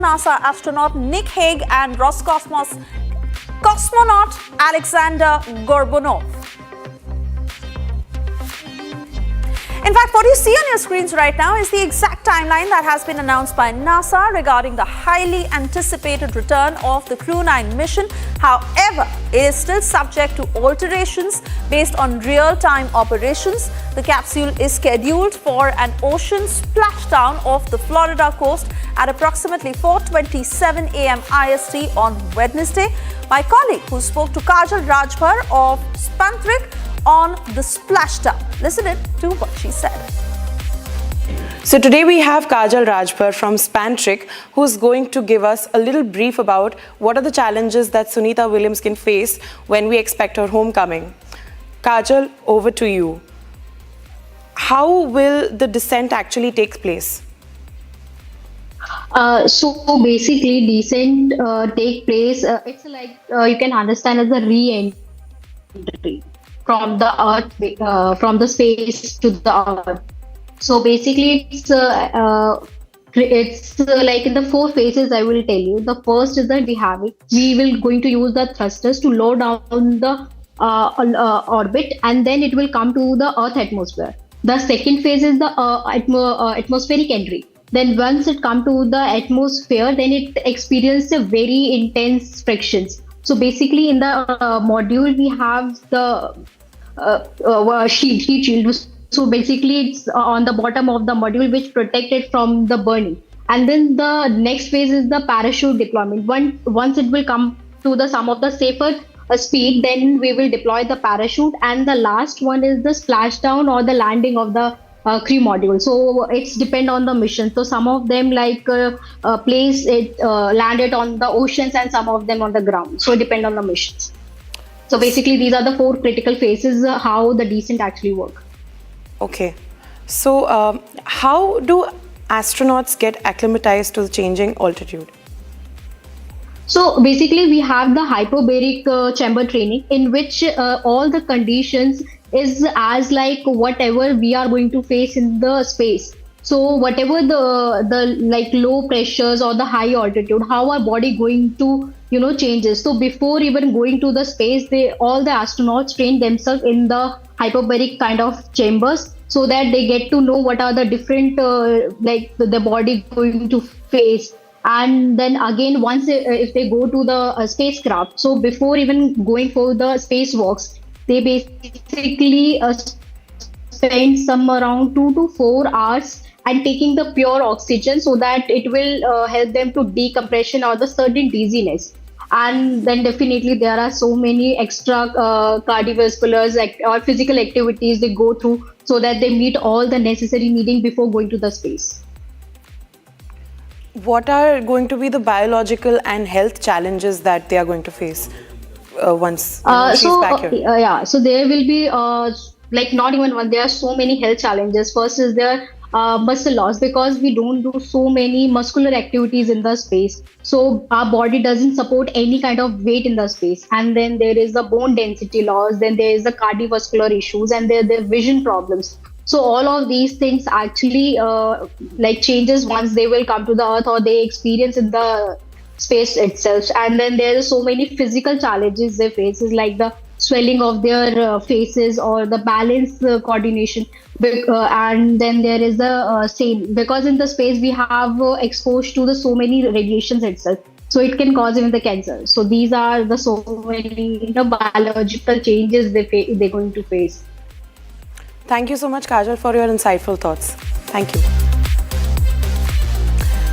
NASA astronaut Nick Hague and Roscosmos cosmonaut Alexander Gorbunow. In fact, what you see on your screens right now is the exact timeline that has been announced by NASA regarding the highly anticipated return of the Crew 9 mission. However, it is still subject to alterations based on real-time operations. The capsule is scheduled for an ocean splashdown off the Florida coast at approximately 4:27 a.m. IST on Wednesday. My colleague who spoke to Kajal Rajbhar of Spantrik on the splashdown. Listen in to what she said. So today we have Kajal Rajbhar from Spantrik, who's going to give us a little brief about what are the challenges that Sunita Williams can face when we expect her homecoming. Kajal, over to you. How will the descent actually take place? So basically, descent take place. It's like you can understand as a re-entry from the Earth, from the space to the Earth. So basically, it's like in the 4 phases. I will tell you. The first is that we will going to use the thrusters to lower down the orbit, and then it will come to the Earth atmosphere. The second phase is the atmospheric entry. Then once it come to the atmosphere, then it experiences a very intense frictions. So basically in the module, we have the heat shield. So basically it's on the bottom of the module, which protect it from the burning. And then the next phase is the parachute deployment. Once it will come to the some of the safer speed, then we will deploy the parachute. And the last one is the splashdown or the landing of the crew module. So it's depend on the mission. So some of them like place it landed on the oceans, and some of them on the ground. So it depend on the missions. So basically these are the 4 critical phases how the descent actually work. Okay, so how do astronauts get acclimatized to the changing altitude? So basically we have the hyperbaric chamber training, in which all the conditions is as like whatever we are going to face in the space. So whatever the like low pressures or the high altitude, how our body going to changes. So before even going to the space, all the astronauts train themselves in the hyperbaric kind of chambers, so that they get to know what are the different like the body going to face. And then again, once if they go to the spacecraft, so before even going for the spacewalks, they basically spend some around 2 to 4 hours and taking the pure oxygen, so that it will help them to decompression or the certain dizziness. And then definitely there are so many extra cardiovasculars or physical activities they go through, so that they meet all the necessary needing before going to the space. What are going to be the biological and health challenges that they are going to face once she's back here? So there will be like not even one. There are so many health challenges. First is there muscle loss, because we don't do so many muscular activities in the space. So our body doesn't support any kind of weight in the space. And then there is the bone density loss. Then there is the cardiovascular issues, and there are vision problems. So all of these things actually like changes once they will come to the Earth, or they experience in the space itself. And then there are so many physical challenges they face, is like the swelling of their faces or the balance coordination. And then there is the same, because in the space we have exposed to the so many radiations itself. So it can cause even the cancer. So these are the so many biological changes they're going to face. Thank you so much, Kajal, for your insightful thoughts. Thank you.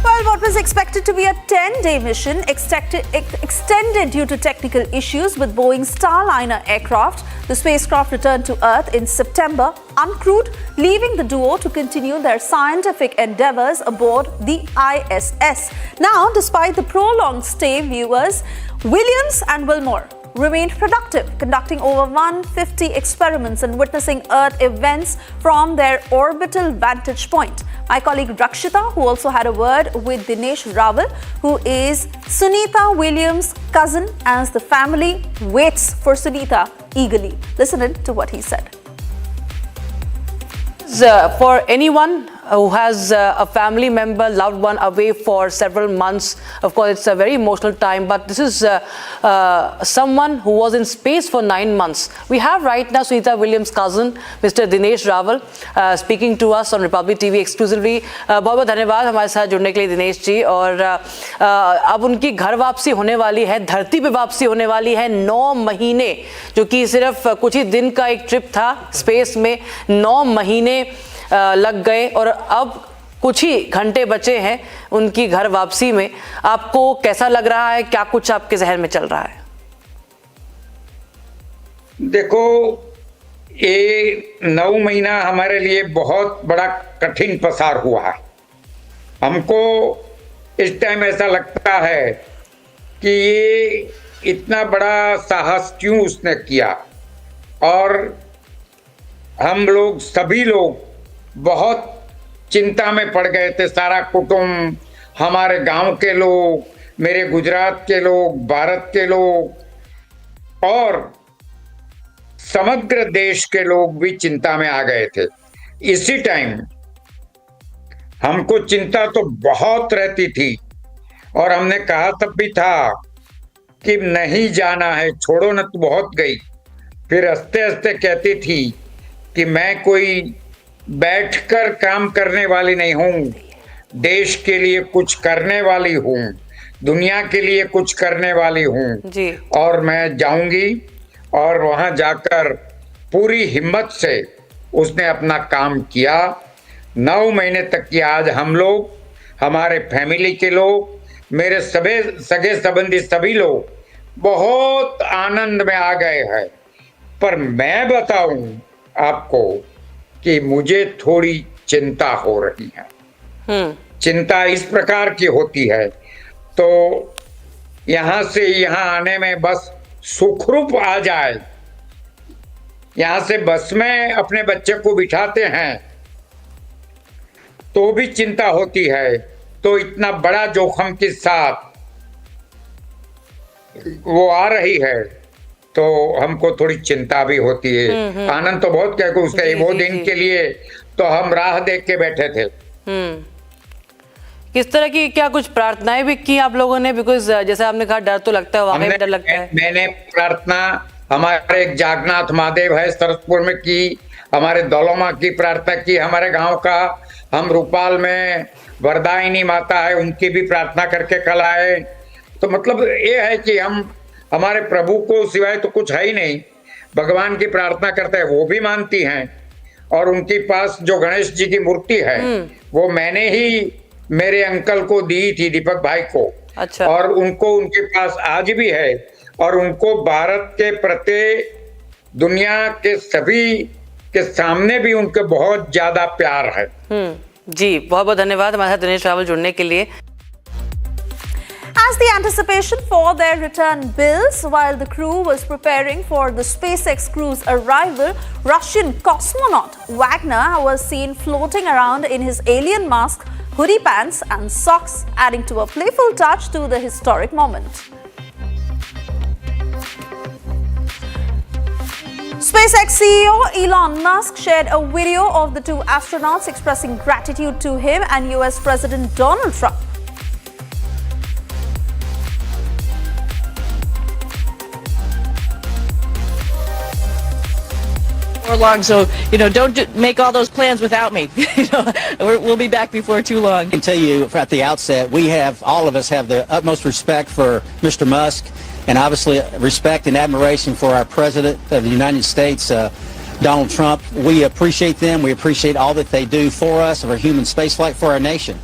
Well, what was expected to be a 10-day mission extended due to technical issues with Boeing's Starliner aircraft. The spacecraft returned to Earth in September, uncrewed, leaving the duo to continue their scientific endeavors aboard the ISS. Now, despite the prolonged stay, viewers, Williams and Wilmore remained productive, conducting over 150 experiments and witnessing Earth events from their orbital vantage point. My colleague Rakshita, who also had a word with Dinesh Rawal, who is Sunita Williams' cousin, as the family waits for Sunita eagerly. Listen in to what he said. For anyone who has a family member, loved one away for several months. Of course, it's a very emotional time, but this is someone who was in space for 9 months. We have right now Sunita Williams' cousin, Mr. Dinesh Raval, speaking to us on Republic TV exclusively. बहुत बहुत धन्यवाद हमारे साथ जुड़ने के लिए दिनेश जी। और अब उनकी घर वापसी होने वाली है, धरती पे वापसी होने वाली है। 9 महीने, जो कि सिर्फ कुछ ही दिन का एक ट्रिप था स्पेस में, 9 महीने लग गए और अब कुछ ही घंटे बचे हैं उनकी घर वापसी में। आपको कैसा लग रहा है, क्या कुछ आपके जहन में चल रहा है? देखो, ये 9 महीना हमारे लिए बहुत बड़ा कठिन पसार हुआ है। हमको इस टाइम ऐसा लगता है कि ये इतना बड़ा साहस क्यों उसने किया, और हम लोग सभी लोग बहुत चिंता में पड़ गए थे। सारा कुटुंब, हमारे गांव के लोग, मेरे गुजरात के लोग, भारत के लोग और समग्र देश के लोग भी चिंता में आ गए थे। इसी टाइम हमको चिंता तो बहुत रहती थी और हमने कहा तब भी था कि नहीं जाना है, छोड़ो न, तू बहुत गई। फिर हंसते हंसते कहती थी कि मैं कोई बैठकर काम करने वाली नहीं हूं, देश के लिए कुछ करने वाली हूं, दुनिया के लिए कुछ करने वाली हूं जी। और मैं जाऊंगी और वहां जाकर पूरी हिम्मत से उसने अपना काम किया। 9 महीने तक की आज हम लोग, हमारे फैमिली के लोग, मेरे सगे संबंधी सभी लोग बहुत आनंद में आ गए हैं। पर मैं बताऊं आपको कि मुझे थोड़ी चिंता हो रही है। चिंता इस प्रकार की होती है, तो यहां से यहां आने में बस सुखरूप आ जाए, यहां से बस में अपने बच्चे को बिठाते हैं तो भी चिंता होती है। तो इतना बड़ा जोखिम के साथ वो आ रही है तो हमको थोड़ी चिंता भी होती है। आनंद तो बहुत क्या उसका, वो दिन के लिए तो हम राह देख के बैठे थे। किस तरह की क्या कुछ प्रार्थनाएं भी की आप लोगों ने? बिकॉज जैसे आपने कहा डर तो लगता है, वाकई डर लगता है। मैंने प्रार्थना हमारे एक जागनाथ महादेव है सरसपुर में की, हमारे दौलमा की प्रार्थना की, हमारे गांव का हम रूपाल में वरदायिनी माता है उनकी भी प्रार्थना करके कल आए। तो मतलब ये है कि हम हमारे प्रभु को सिवाय तो कुछ है ही नहीं, भगवान की प्रार्थना करते हैं, वो भी मानती हैं। और उनके पास जो गणेश जी की मूर्ति है वो मैंने ही मेरे अंकल को दी थी, दीपक भाई को। अच्छा। और उनको उनके पास आज भी है और उनको भारत के प्रति दुनिया के सभी के सामने भी उनके बहुत ज्यादा प्यार है। जी, बहुत बहुत धन्यवाद हमारे साथ दिनेश रावल जुड़ने के लिए। As the anticipation for their return builds, while the crew was preparing for the SpaceX crew's arrival, Russian cosmonaut Wagner was seen floating around in his alien mask, hoodie pants and socks, adding to a playful touch to the historic moment. SpaceX CEO Elon Musk shared a video of the two astronauts expressing gratitude to him and US President Donald Trump. Long, so don't make all those plans without me. We'll be back before too long. I can tell you at the outset, all of us have the utmost respect for Mr. Musk, and obviously respect and admiration for our President of the United States, Donald Trump. We appreciate them. We appreciate all that they do for us, for human spaceflight, for our nation.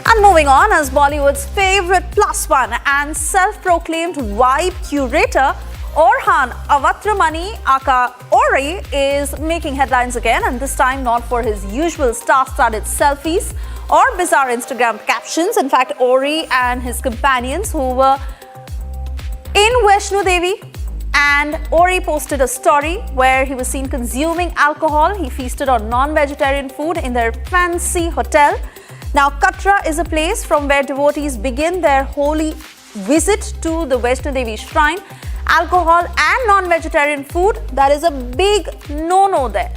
And moving on, as Bollywood's favorite +1 and self-proclaimed vibe curator, Orhan Avatramani aka Orry is making headlines again, and this time not for his usual star-studded selfies or bizarre Instagram captions. In fact, Orry and his companions who were in Vaishno Devi, and Orry posted a story where he was seen consuming alcohol. He feasted on non-vegetarian food in their fancy hotel. Now, Katra is a place from where devotees begin their holy visit to the Vaishno Devi shrine. Alcohol and non-vegetarian food, that is a big no-no there.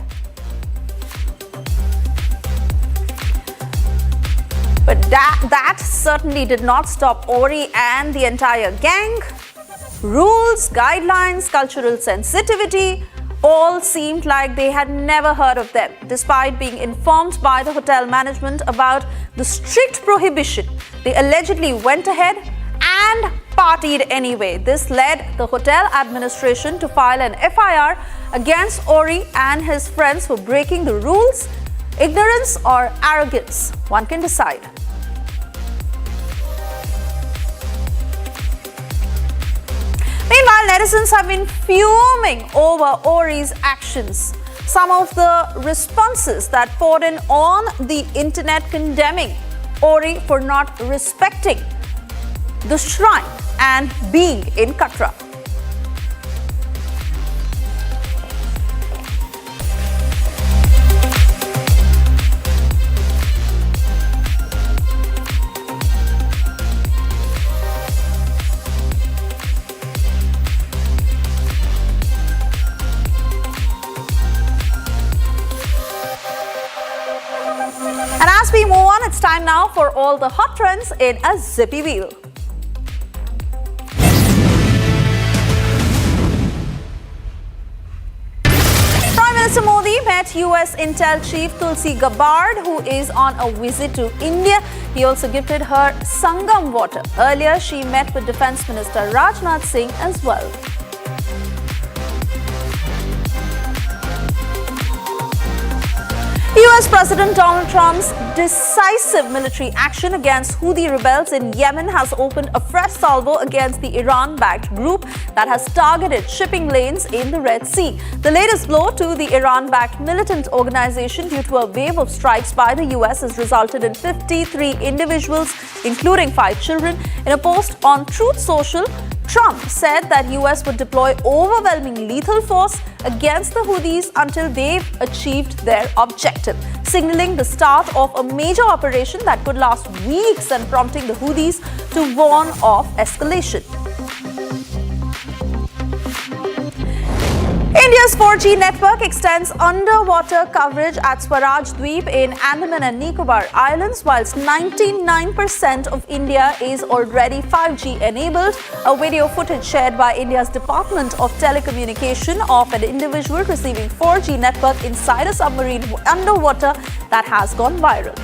That certainly did not stop Orry and the entire gang. Rules, guidelines, cultural sensitivity, all seemed like they had never heard of them, despite being informed by the hotel management about the strict prohibition. They allegedly went ahead and partied anyway. This led the hotel administration to file an FIR against Orry and his friends for breaking the rules. Ignorance or arrogance, one can decide. Meanwhile, netizens have been fuming over Orry's actions. Some of the responses that poured in on the internet condemning Orry for not respecting the shrine and being in Katra. And as we move on, it's time now for all the hot trends in a zippy wheel. Prime Minister Modi met US Intel Chief Tulsi Gabbard, who is on a visit to India. He also gifted her Sangam water. Earlier, she met with Defence Minister Rajnath Singh as well. US President Donald Trump's decisive military action against Houthi rebels in Yemen has opened a fresh salvo against the Iran-backed group that has targeted shipping lanes in the Red Sea. The latest blow to the Iran-backed militant organization due to a wave of strikes by the US has resulted in 53 individuals, including 5 children. In a post on Truth Social, Trump said that US would deploy overwhelming lethal force against the Houthis until they've achieved their objective, signaling the start of a major operation that could last weeks and prompting the Houthis to warn of escalation. India's 4G network extends underwater coverage at Swaraj Dweep in Andaman and Nicobar Islands, whilst 99% of India is already 5G enabled. A video footage shared by India's Department of Telecommunication of an individual receiving 4G network inside a submarine underwater that has gone viral.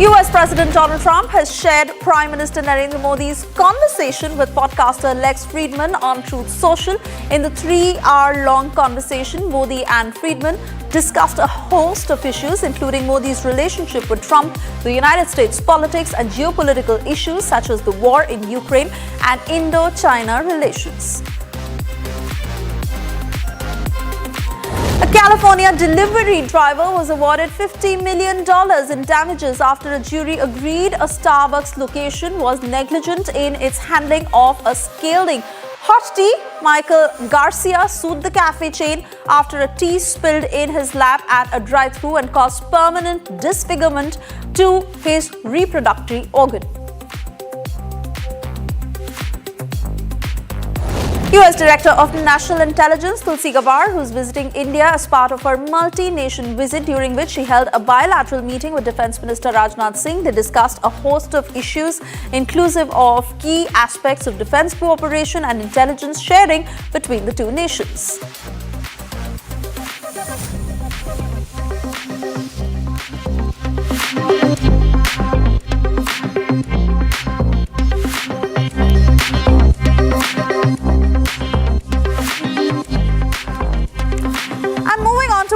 US President Donald Trump has shared Prime Minister Narendra Modi's conversation with podcaster Lex Friedman on Truth Social. In the 3-hour-long conversation, Modi and Friedman discussed a host of issues, including Modi's relationship with Trump, the United States politics, and geopolitical issues such as the war in Ukraine and Indo-China relations. A California delivery driver was awarded $50 million in damages after a jury agreed a Starbucks location was negligent in its handling of a scalding hot tea. Michael Garcia sued the cafe chain after a tea spilled in his lap at a drive-thru and caused permanent disfigurement to his reproductive organ. US Director of National Intelligence Tulsi Gabbard, who is visiting India as part of her multi-nation visit, during which she held a bilateral meeting with Defence Minister Rajnath Singh. They discussed a host of issues, inclusive of key aspects of defence cooperation and intelligence sharing between the two nations.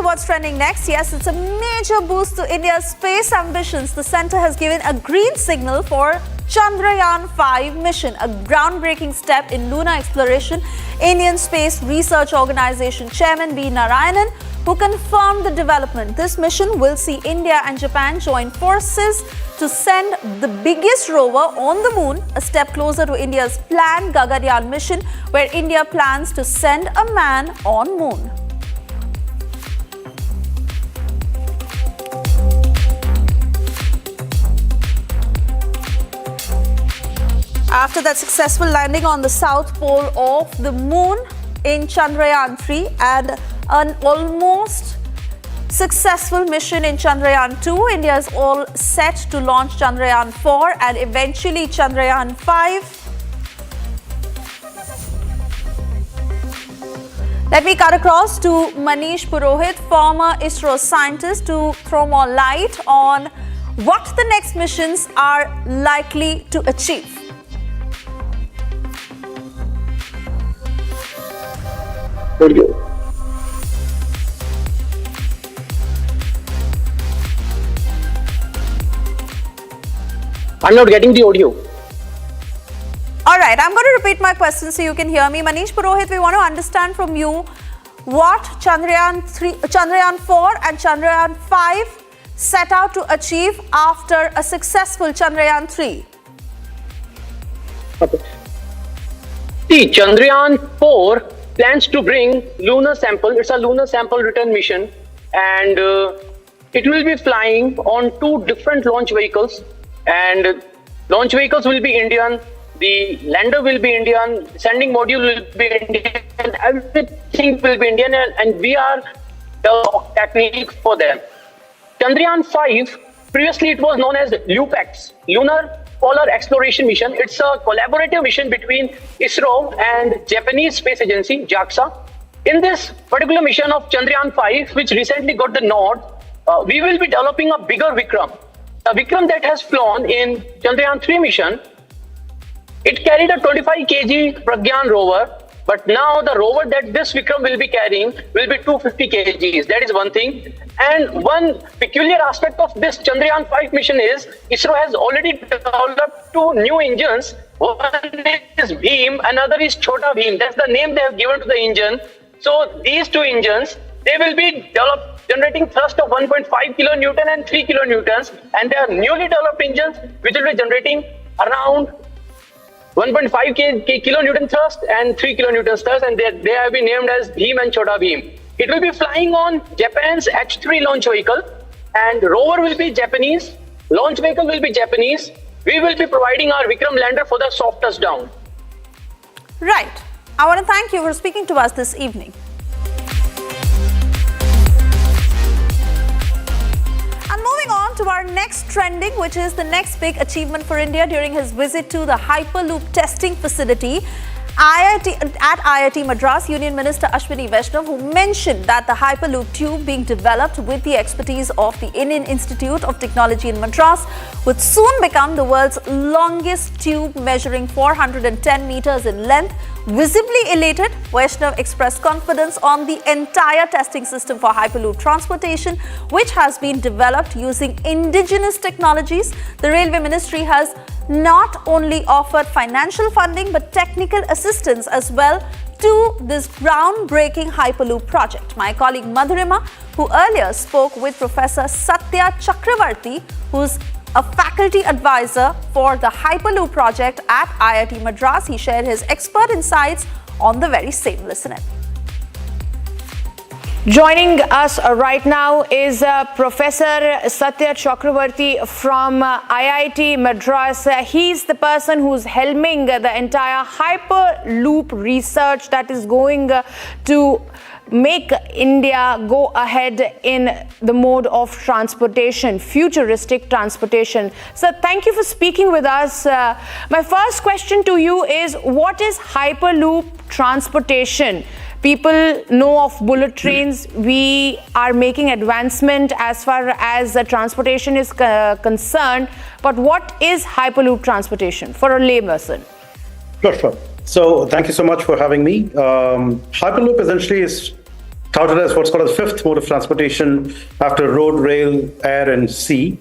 What's trending next? Yes, it's a major boost to India's space ambitions. The centre has given a green signal for Chandrayaan-5 mission, a groundbreaking step in lunar exploration. Indian Space Research Organisation Chairman V. Narayanan, who confirmed the development. This mission will see India and Japan join forces to send the biggest rover on the moon, a step closer to India's planned Gaganyaan mission, where India plans to send a man on moon. After that successful landing on the south pole of the moon in Chandrayaan-3 and an almost successful mission in Chandrayaan-2. India is all set to launch Chandrayaan-4 and eventually Chandrayaan-5. Let me cut across to Manish Purohit, former ISRO scientist, to throw more light on what the next missions are likely to achieve. Audio. I'm not getting the audio. All right, I'm going to repeat my question so you can hear me. Manish Purohit, we want to understand from you what Chandrayaan-4 and Chandrayaan-5 set out to achieve after a successful Chandrayaan-3. Okay. See, Chandrayaan-4 plans to bring lunar sample. It's a lunar sample return mission, and it will be flying on 2 different launch vehicles. And launch vehicles will be Indian. The lander will be Indian, sending module will be Indian, everything will be Indian, and we are the technique for them. Chandrayaan-5, previously it was known as LUPEX, Lunar Polar Exploration Mission. It's a collaborative mission between ISRO and Japanese Space Agency, JAXA. In this particular mission of Chandrayaan-5, which recently got the nod, we will be developing a bigger Vikram. The Vikram that has flown in Chandrayaan-3 mission, it carried a 25 kg Pragyan rover, but now the rover that this Vikram will be carrying will be 250 kgs. That is one thing. And one peculiar aspect of this Chandrayaan-5 mission is ISRO has already developed 2 new engines. One is Bheem, another is Chota Bheem. That's the name they have given to the engine. So these 2 engines, they will be generating thrust of 1.5 kilonewton and 3 kilonewtons, and they are newly developed engines which will be generating around 1.5 kilonewton thrust and 3 kilonewton thrust, and they have been named as Bheem and Chota Bheem. It will be flying on Japan's H3 launch vehicle, and rover will be Japanese, launch vehicle will be Japanese. We will be providing our Vikram lander for the soft touchdown. Right. I want to thank you for speaking to us this evening. To our next trending, which is the next big achievement for India during his visit to the hyperloop testing facility at IIT Madras. Union Minister Ashwin who mentioned that the hyperloop tube being developed with the expertise of the Indian Institute of Technology in Madras would soon become the world's longest tube, measuring 410 meters in length. Visibly elated, Vaishnav expressed confidence on the entire testing system for hyperloop transportation, which has been developed using indigenous technologies. The Railway Ministry has not only offered financial funding but technical assistance as well to this groundbreaking hyperloop project. My colleague Madhurima, who earlier spoke with Professor Satya Chakravarti, who's a faculty advisor for the Hyperloop project at IIT Madras, he shared his expert insights on the very same. Listen in. Joining us right now is Professor Satya Chakravarti from IIT Madras. He's the person who's helming the entire Hyperloop research that is going to make India go ahead in the mode of transportation, futuristic transportation. So thank you for speaking with us. My first question to you is, what is Hyperloop transportation? People know of bullet trains. We are making advancement as far as transportation is concerned. But what is Hyperloop transportation for a layperson? Sure. So thank you so much for having me. Hyperloop essentially is touted as what's called a 5th mode of transportation after road, rail, air, and sea.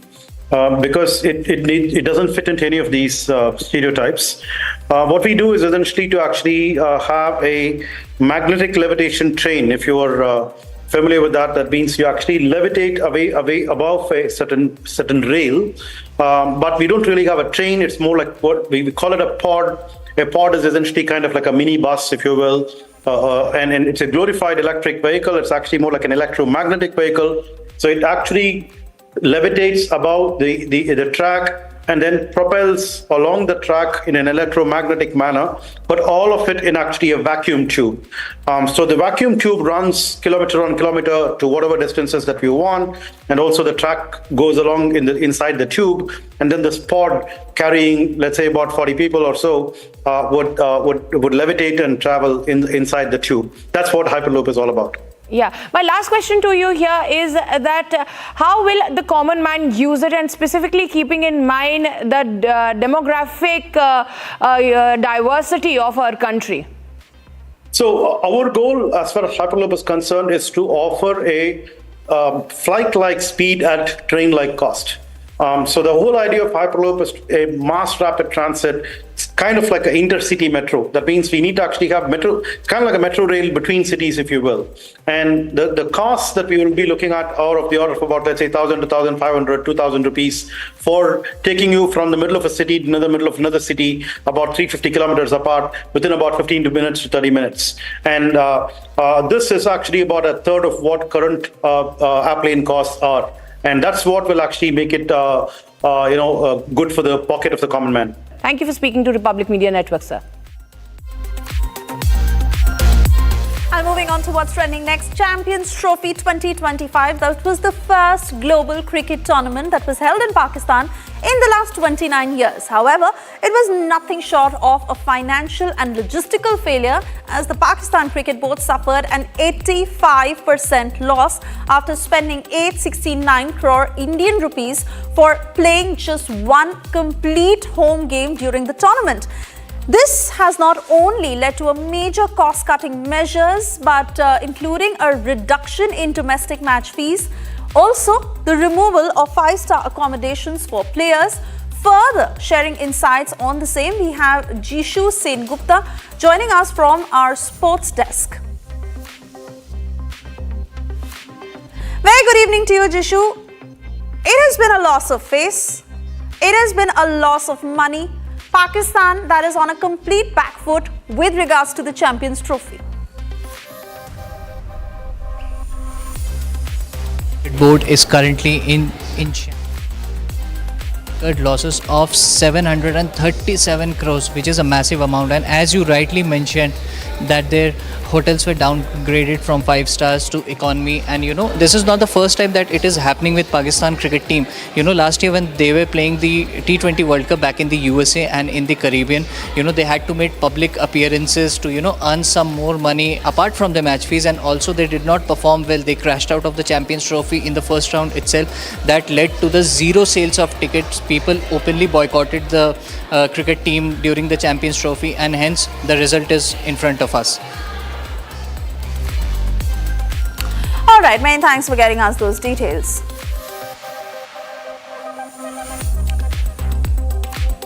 Because it doesn't fit into any of these stereotypes. What we do is essentially to actually have a magnetic levitation train. If you are familiar with that, that means you actually levitate away above a certain rail. But we don't really have a train. It's more like what we call it a pod. A pod is essentially kind of like a mini bus, if you will. And it's a glorified electric vehicle. It's actually more like an electromagnetic vehicle. So it actually levitates above the track and then propels along the track in an electromagnetic manner, but all of it in actually a vacuum tube. So the vacuum tube runs kilometer on kilometer to whatever distances that we want, and also the track goes along inside the tube, and then this pod carrying, let's say, about 40 people or so would levitate and travel inside the tube. That's what Hyperloop is all about. Yeah. My last question to you here is that how will the common man use it, and specifically keeping in mind the demographic diversity of our country? So our goal as far as Hyperloop is concerned is to offer a flight-like speed at train-like cost. So the whole idea of Hyperloop is a mass rapid transit. It's kind of like an intercity metro. That means we need to actually have metro. It's kind of like a metro rail between cities, if you will. And the costs that we will be looking at are of the order of about, let's say, 1,000 to 1,500, 2,000 rupees for taking you from the middle of a city to the middle of another city, about 350 kilometers apart, within about 15 minutes to 30 minutes. And this is actually about a third of what current airplane costs are. And that's what will actually make it, good for the pocket of the common man. Thank you for speaking to Republic Media Network, sir. And moving on to what's trending next, Champions Trophy 2025. That was the first global cricket tournament that was held in Pakistan in the last 29 years. However, it was nothing short of a financial and logistical failure, as the Pakistan Cricket Board suffered an 85% loss after spending 869 crore Indian rupees for playing just one complete home game during the tournament. This has not only led to a major cost-cutting measures, but including a reduction in domestic match fees, also the removal of 5-star accommodations for players. Further sharing insights on the same, we have Jishu Sengupta joining us from our sports desk. Very good evening to you, Jishu. It has been a loss of face. It has been a loss of money. Pakistan that is on a complete back foot with regards to the Champions Trophy. Board is currently in losses of 737 crores, which is a massive amount. And as you rightly mentioned, that their hotels were downgraded from 5 stars to economy. And this is not the first time that it is happening with Pakistan cricket team. Last year when they were playing the T20 World Cup back in the USA and in the Caribbean, they had to make public appearances to earn some more money apart from the match fees, and also they did not perform well. They crashed out of the Champions Trophy in the first round itself. That led to the zero sales of tickets. People openly boycotted the cricket team during the Champions Trophy, and hence the result is in front of us. All right, many thanks for getting us those details.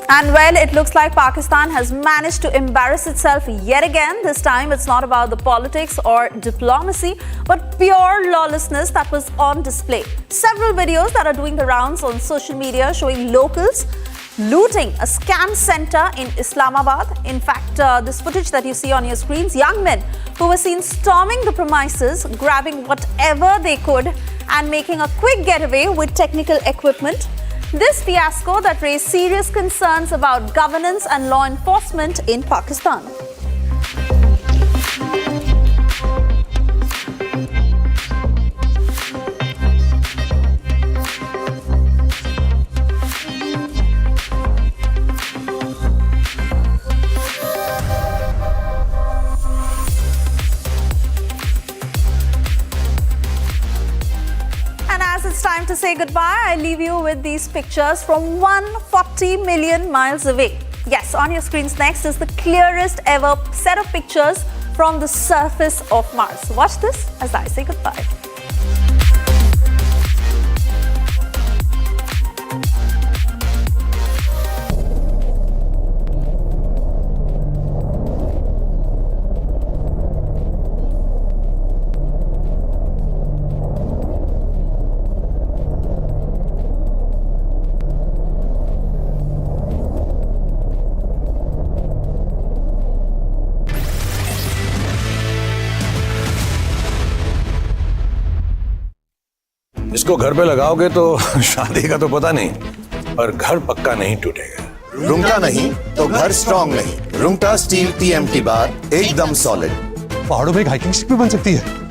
And well, it looks like Pakistan has managed to embarrass itself yet again. This time it's not about the politics or diplomacy, but pure lawlessness that was on display. Several videos that are doing the rounds on social media showing locals looting a scam center in Islamabad. In fact, this footage that you see on your screens, young men who were seen storming the premises, grabbing whatever they could and making a quick getaway with technical equipment. This fiasco that raised serious concerns about governance and law enforcement in Pakistan. It's time to say goodbye. I leave you with these pictures from 140 million miles away. Yes, on your screens next is the clearest ever set of pictures from the surface of Mars. Watch this as I say goodbye. इसको घर पे लगाओगे तो शादी का तो पता नहीं, पर घर पक्का नहीं टूटेगा। रुंगटा नहीं तो घर स्ट्रॉन्ग नहीं। रुंगटा स्टील TMT बार एकदम सॉलिड। पहाड़ों में एक हाइकिंग शिप भी बन सकती है।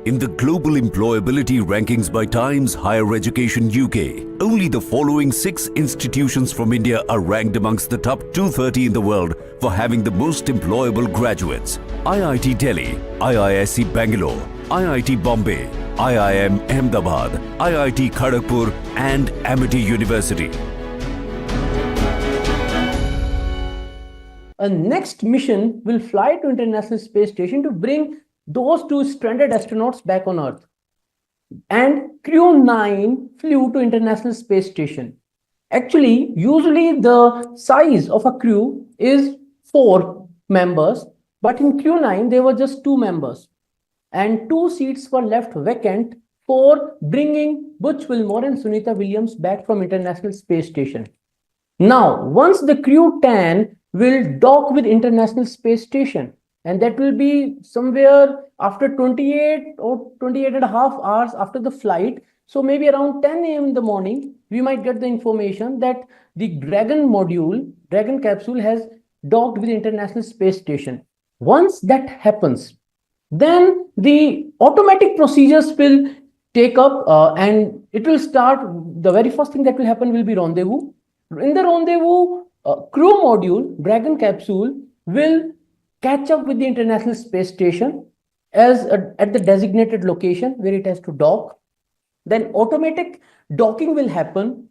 In the global employability rankings by Times Higher Education UK, only the following 6 institutions from India are ranked amongst the top 230 in the world for having the most employable graduates. IIT Delhi, IISc Bangalore, IIT Bombay, IIM Ahmedabad, IIT Kharagpur and Amity University. A next mission will fly to International Space Station to bring those 2 stranded astronauts back on Earth. And Crew 9 flew to International Space Station. Actually, usually the size of a crew is 4 members, but in Q9 there were just 2 members, and 2 seats were left vacant for bringing Butch Wilmore and Sunita Williams back from International Space Station. Now, once the crew 10 will dock with International Space Station, and that will be somewhere after 28 or 28 and a half hours after the flight. So maybe around 10 a.m. in the morning, we might get the information that the Dragon capsule has docked with International Space Station. Once that happens, then the automatic procedures will take up and it will start. The very first thing that will happen will be rendezvous. In the rendezvous, crew module, Dragon capsule, will catch up with the International Space Station at the designated location where it has to dock. Then automatic docking will happen.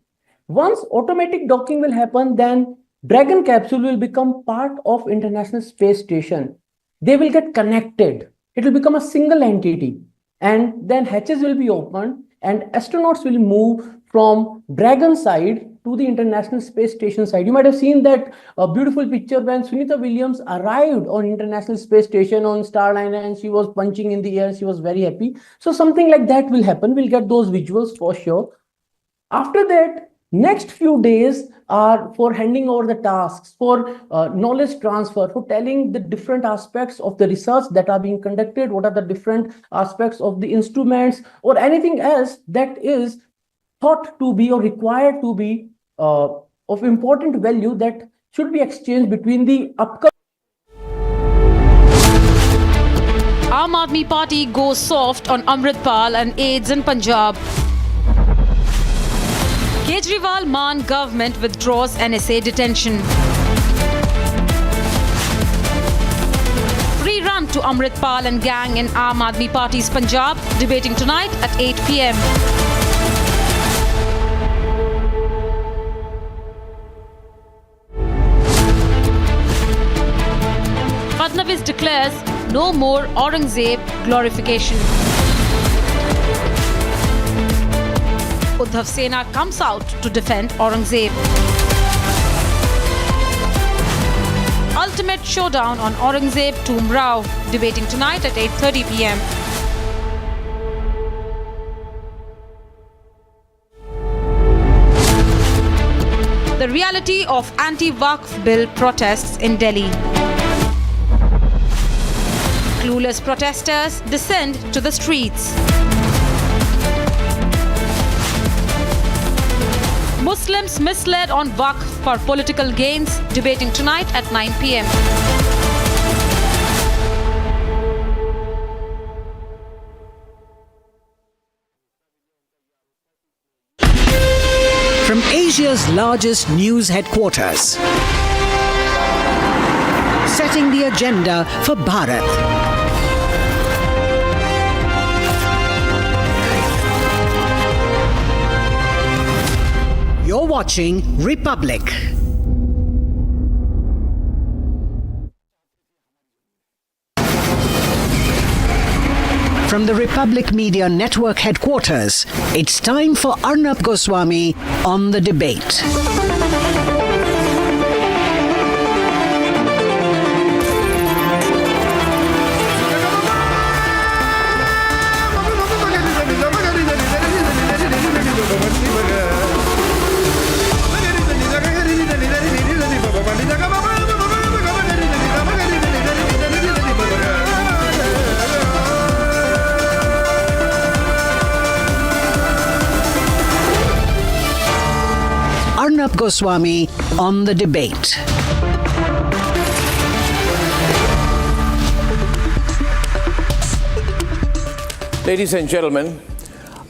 Once automatic docking will happen, then Dragon capsule will become part of International Space Station. They will get connected. It will become a single entity. And then hatches will be opened and astronauts will move from Dragon side to the International Space Station side. You might have seen that beautiful picture when Sunita Williams arrived on International Space Station on Starliner and she was punching in the air. She was very happy. So something like that will happen. We'll get those visuals for sure. After that, next few days are for handing over the tasks, for knowledge transfer, for telling the different aspects of the research that are being conducted, what are the different aspects of the instruments or anything else that is thought to be or required to be of important value that should be exchanged between the upcoming. Aam Aadmi Party goes soft on Amritpal and aides in Punjab. Kejriwal-Maan government withdraws NSA detention. Free run to Amritpal and gang in Aam Aadmi Party's Punjab, debating tonight at 8 p.m. Fadnavis declares no more Aurangzeb glorification. Uddhav Sena comes out to defend Aurangzeb. Ultimate showdown on Aurangzeb Tomb Rao, debating tonight at 8:30 p.m. The reality of anti-Waqf bill protests in Delhi. Clueless protesters descend to the streets. Muslims misled on Waqf for political gains, debating tonight at 9 p.m. From Asia's largest news headquarters, setting the agenda for Bharat. You're watching Republic. From the Republic Media Network headquarters, it's time for Arnab Goswami on the debate. Arnab Goswami on the debate. Ladies and gentlemen,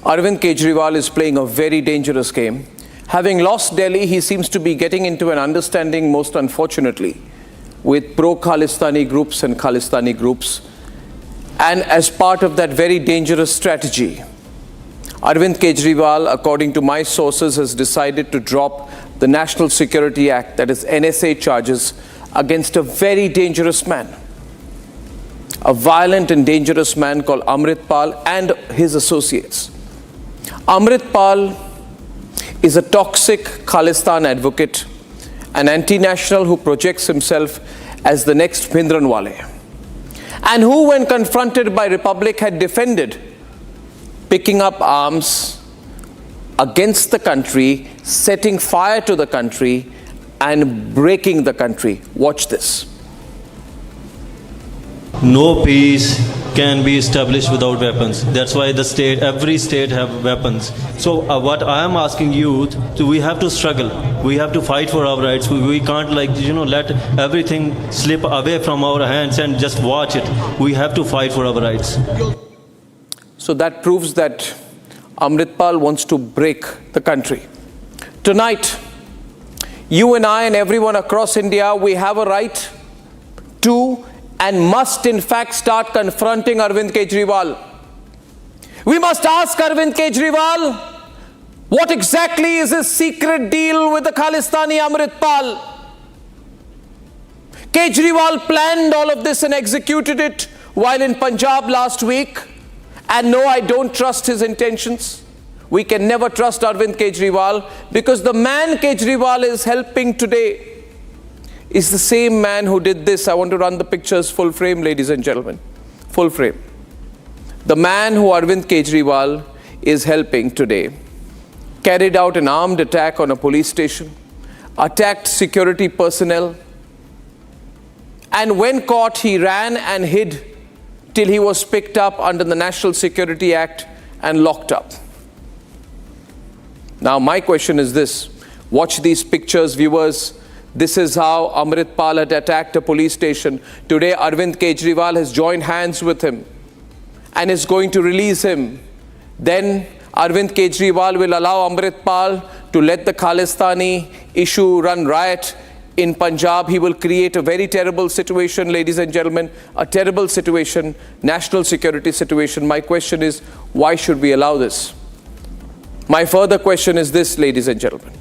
Arvind Kejriwal is playing a very dangerous game. Having lost Delhi, he seems to be getting into an understanding, most unfortunately, with pro-Khalistani groups and Khalistani groups. And as part of that very dangerous strategy, Arvind Kejriwal, according to my sources, has decided to drop the National Security Act, that is NSA charges, against a very dangerous man. A violent and dangerous man called Amritpal and his associates. Amritpal is a toxic Khalistan advocate, an anti-national who projects himself as the next Bhindranwale, and who, when confronted by Republic, had defended picking up arms against the country, setting fire to the country, and breaking the country. Watch this. No peace can be established without weapons. That's why every state have weapons. So what I am asking youth, we have to struggle. We have to fight for our rights. We can't let everything slip away from our hands and just watch it. We have to fight for our rights. So that proves that Amritpal wants to break the country. Tonight, you and I and everyone across India, we have a right to and must in fact start confronting Arvind Kejriwal. We must ask Arvind Kejriwal, what exactly is his secret deal with the Khalistani Amritpal? Kejriwal planned all of this and executed it while in Punjab last week. And no, I don't trust his intentions. We can never trust Arvind Kejriwal, because the man Kejriwal is helping today is the same man who did this. I want to run the pictures full frame, ladies and gentlemen. Full frame. The man who Arvind Kejriwal is helping today carried out an armed attack on a police station, attacked security personnel, and when caught, he ran and hid till he was picked up under the National Security Act and locked up. Now, my question is this. Watch these pictures, viewers. This is how Amritpal had attacked a police station. Today, Arvind Kejriwal has joined hands with him and is going to release him. Then Arvind Kejriwal will allow Amritpal to let the Khalistani issue run riot in Punjab. He will create a very terrible situation, ladies and gentlemen, a terrible situation, national security situation. My question is, why should we allow this? My further question is this, ladies and gentlemen.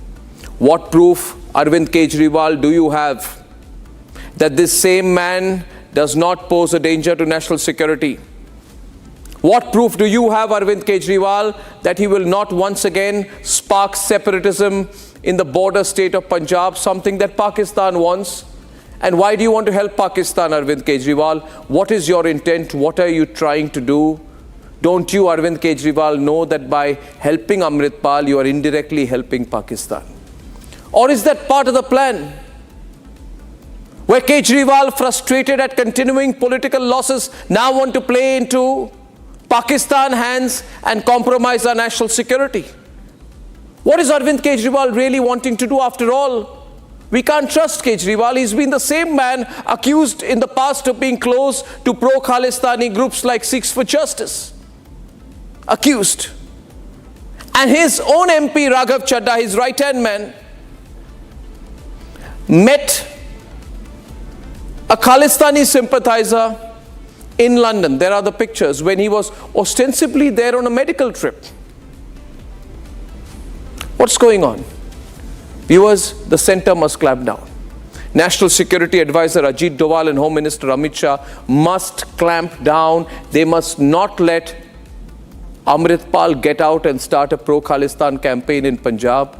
What proof, Arvind Kejriwal, do you have that this same man does not pose a danger to national security? What proof do you have, Arvind Kejriwal, that he will not once again spark separatism in the border state of Punjab, something that Pakistan wants? And why do you want to help Pakistan, Arvind Kejriwal? What is your intent? What are you trying to do? Don't you, Arvind Kejriwal, know that by helping Amritpal, you are indirectly helping Pakistan? Or is that part of the plan? Where Kejriwal, frustrated at continuing political losses, now want to play into Pakistan hands and compromise our national security? What is Arvind Kejriwal really wanting to do after all? We can't trust Kejriwal. He's been the same man accused in the past of being close to pro-Khalistani groups like Sikhs for Justice. Accused. And his own MP, Raghav Chadha, his right-hand man, met a Khalistani sympathizer in London. There are the pictures when he was ostensibly there on a medical trip. What's going on? Viewers, the center must clamp down. National Security Advisor Ajit Doval and Home Minister Amit Shah must clamp down. They must not let Amritpal get out and start a pro-Khalistan campaign in Punjab,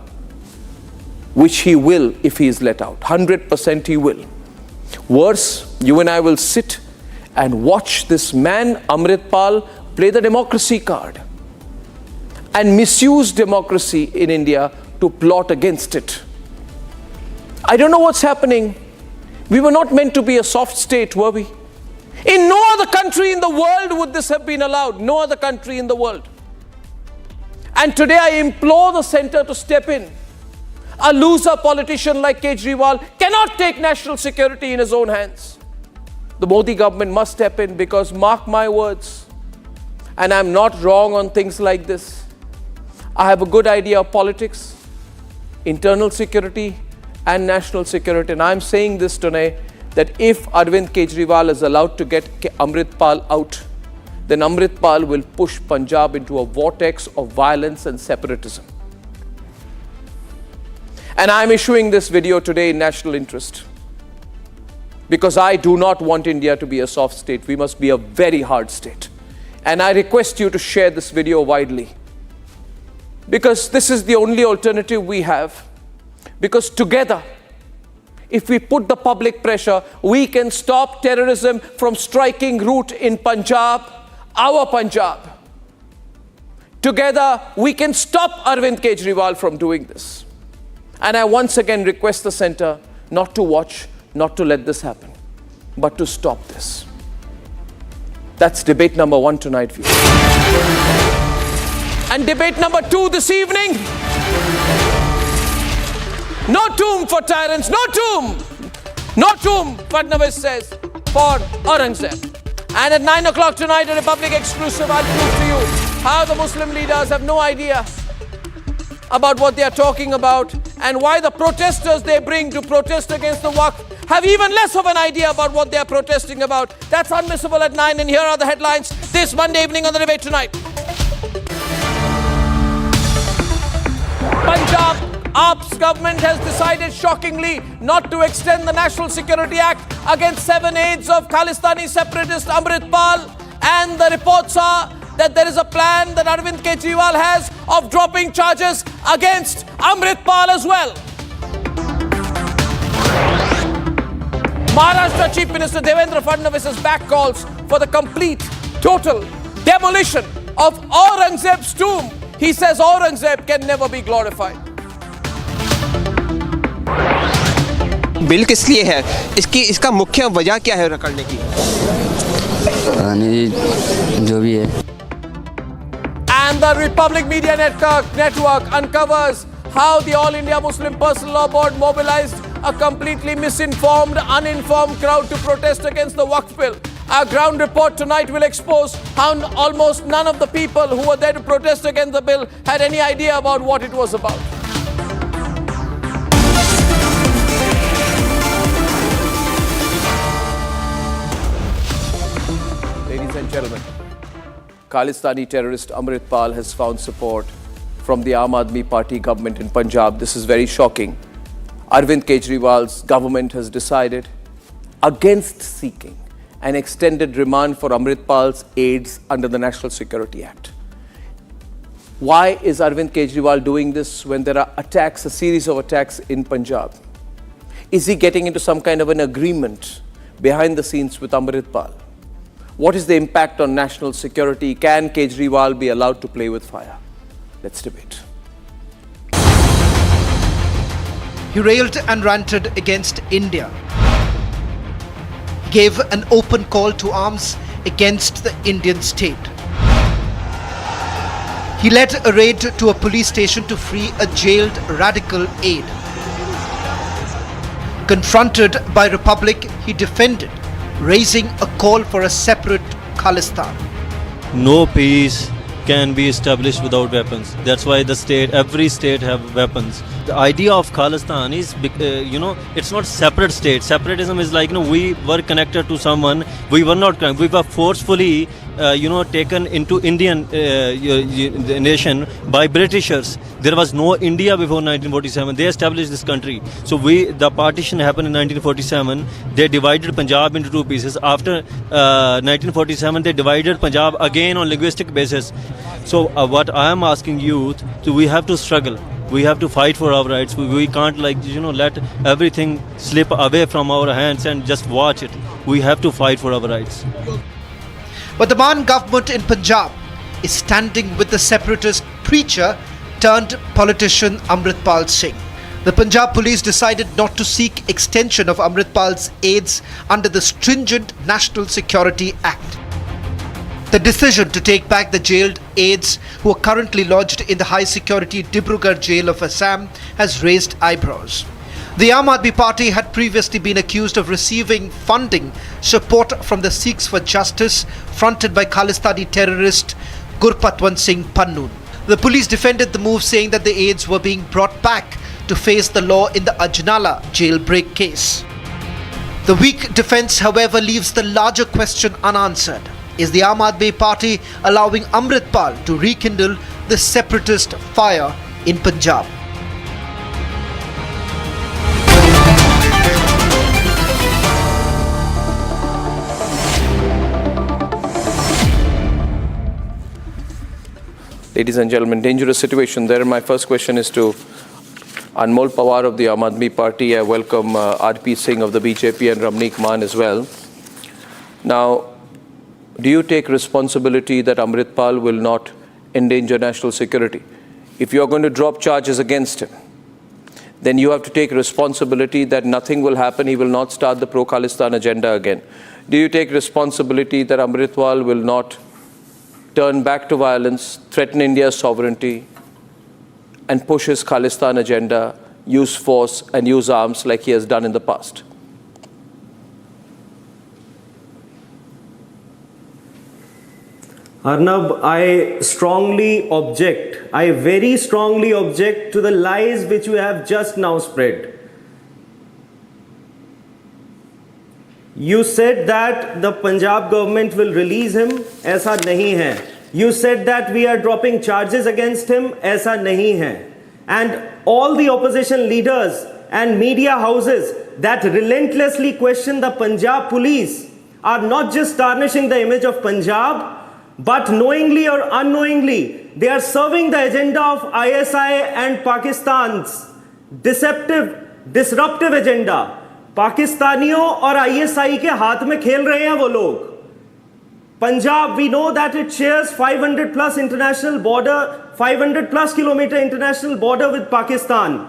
which he will if he is let out. 100% he will. Worse, you and I will sit and watch this man, Amritpal, play the democracy card and misuse democracy in India to plot against it. I don't know what's happening. We were not meant to be a soft state, were we? In no other country in the world would this have been allowed. No other country in the world. And today I implore the center to step in. A loser politician like Kejriwal cannot take national security in his own hands. The Modi government must step in, because mark my words, and I'm not wrong on things like this. I have a good idea of politics, internal security and national security. And I'm saying this today, that if Arvind Kejriwal is allowed to get Amritpal out, then Amritpal will push Punjab into a vortex of violence and separatism. And I'm issuing this video today in national interest, because I do not want India to be a soft state. We must be a very hard state. And I request you to share this video widely. because this is the only alternative we have. Because together, if we put the public pressure, we can stop terrorism from striking root in Punjab, our Punjab. Together, we can stop Arvind Kejriwal from doing this. And I once again request the centre not to watch, not to let this happen, but to stop this. That's debate number 1 tonight, viewers. And debate number 2 this evening. No tomb for tyrants, no tomb! No tomb, Fadnavis says, for Aurangzeb. And at 9 o'clock tonight, a Republic exclusive, I'll prove to you how the Muslim leaders have no idea about what they are talking about, and why the protesters they bring to protest against the Waqf have even less of an idea about what they are protesting about. That's unmissable at 9, and here are the headlines this Monday evening on the debate tonight. Punjab AAP's government has decided shockingly not to extend the National Security Act against 7 aides of Khalistani separatist Amritpal, and the reports are that there is a plan that Arvind Kejriwal has of dropping charges against Amritpal as well. Maharashtra Chief Minister Devendra Fadnavis's back calls for the complete, total demolition of Aurangzeb's tomb. He says Aurangzeb can never be glorified. Bill किस लिए है, इसका मुख्य वजह क्या है रखने की? जो भी है. And the Republic Media Network uncovers how the All India Muslim Personal Law Board mobilized a completely misinformed, uninformed crowd to protest against the Waqf bill. Our ground report tonight will expose how almost none of the people who were there to protest against the bill had any idea about what it was about. Ladies and gentlemen, Khalistani terrorist Amritpal has found support from the Aam Aadmi Party government in Punjab. This is very shocking. Arvind Kejriwal's government has decided against seeking an extended remand for Amritpal's aides under the National Security Act. Why is Arvind Kejriwal doing this when there are attacks, a series of attacks in Punjab? Is he getting into some kind of an agreement behind the scenes with Amritpal? What is the impact on national security? Can Kejriwal be allowed to play with fire? Let's debate. He railed and ranted against India. He gave an open call to arms against the Indian state. He led a raid to a police station to free a jailed radical aide. Confronted by Republic, he defended, raising a call for a separate Khalistan. No peace can be established without weapons. That's why every state have weapons. The idea of Khalistan is, it's not separate state. Separatism is like, we were connected to someone. We were not connected. We were forcefully, taken into Indian nation by Britishers. There was no India before 1947. They established this country. So the partition happened in 1947. They divided Punjab into 2 pieces. After 1947, they divided Punjab again on linguistic basis. So what I am asking youth, we have to struggle. We have to fight for our rights. We can't let everything slip away from our hands and just watch it. We have to fight for our rights. But the Maan government in Punjab is standing with the separatist preacher turned politician Amritpal Singh. The Punjab police decided not to seek extension of Amritpal's aides under the stringent National Security Act. The decision to take back the jailed aides who are currently lodged in the high-security Dibrugarh jail of Assam has raised eyebrows. The Aam Aadmi Party had previously been accused of receiving funding support from the Sikhs for Justice fronted by Khalistani terrorist Gurpatwant Singh Pannu. The police defended the move, saying that the aides were being brought back to face the law in the Ajnala jailbreak case. The weak defense, however, leaves the larger question unanswered. Is the Aam Aadmi Party allowing Amritpal to rekindle the separatist fire in Punjab? Ladies and gentlemen, dangerous situation there. My first question is to Anmol Pawar of the Aam Aadmi Party. I welcome RP Singh of the BJP and Ramneek Maan as well. Now, do you take responsibility that Amritpal will not endanger national security? If you are going to drop charges against him, then you have to take responsibility that nothing will happen. He will not start the pro-Khalistan agenda again. Do you take responsibility that Amritpal will not turn back to violence, threaten India's sovereignty, and push his Khalistan agenda, use force and use arms like he has done in the past? Arnab, I strongly object. I very strongly object to the lies which you have just now spread. You said that the Punjab government will release him. Aisa nahi hai. You said that we are dropping charges against him. Aisa nahi hai. And all the opposition leaders and media houses that relentlessly question the Punjab police are not just tarnishing the image of Punjab, but knowingly or unknowingly, they are serving the agenda of ISI and Pakistan's disruptive agenda. पाकिस्तानियों और ISI के हाथ में खेल रहे हैं वो लोग. Punjab, we know that it shares 500 plus international border, 500 plus kilometer international border with Pakistan.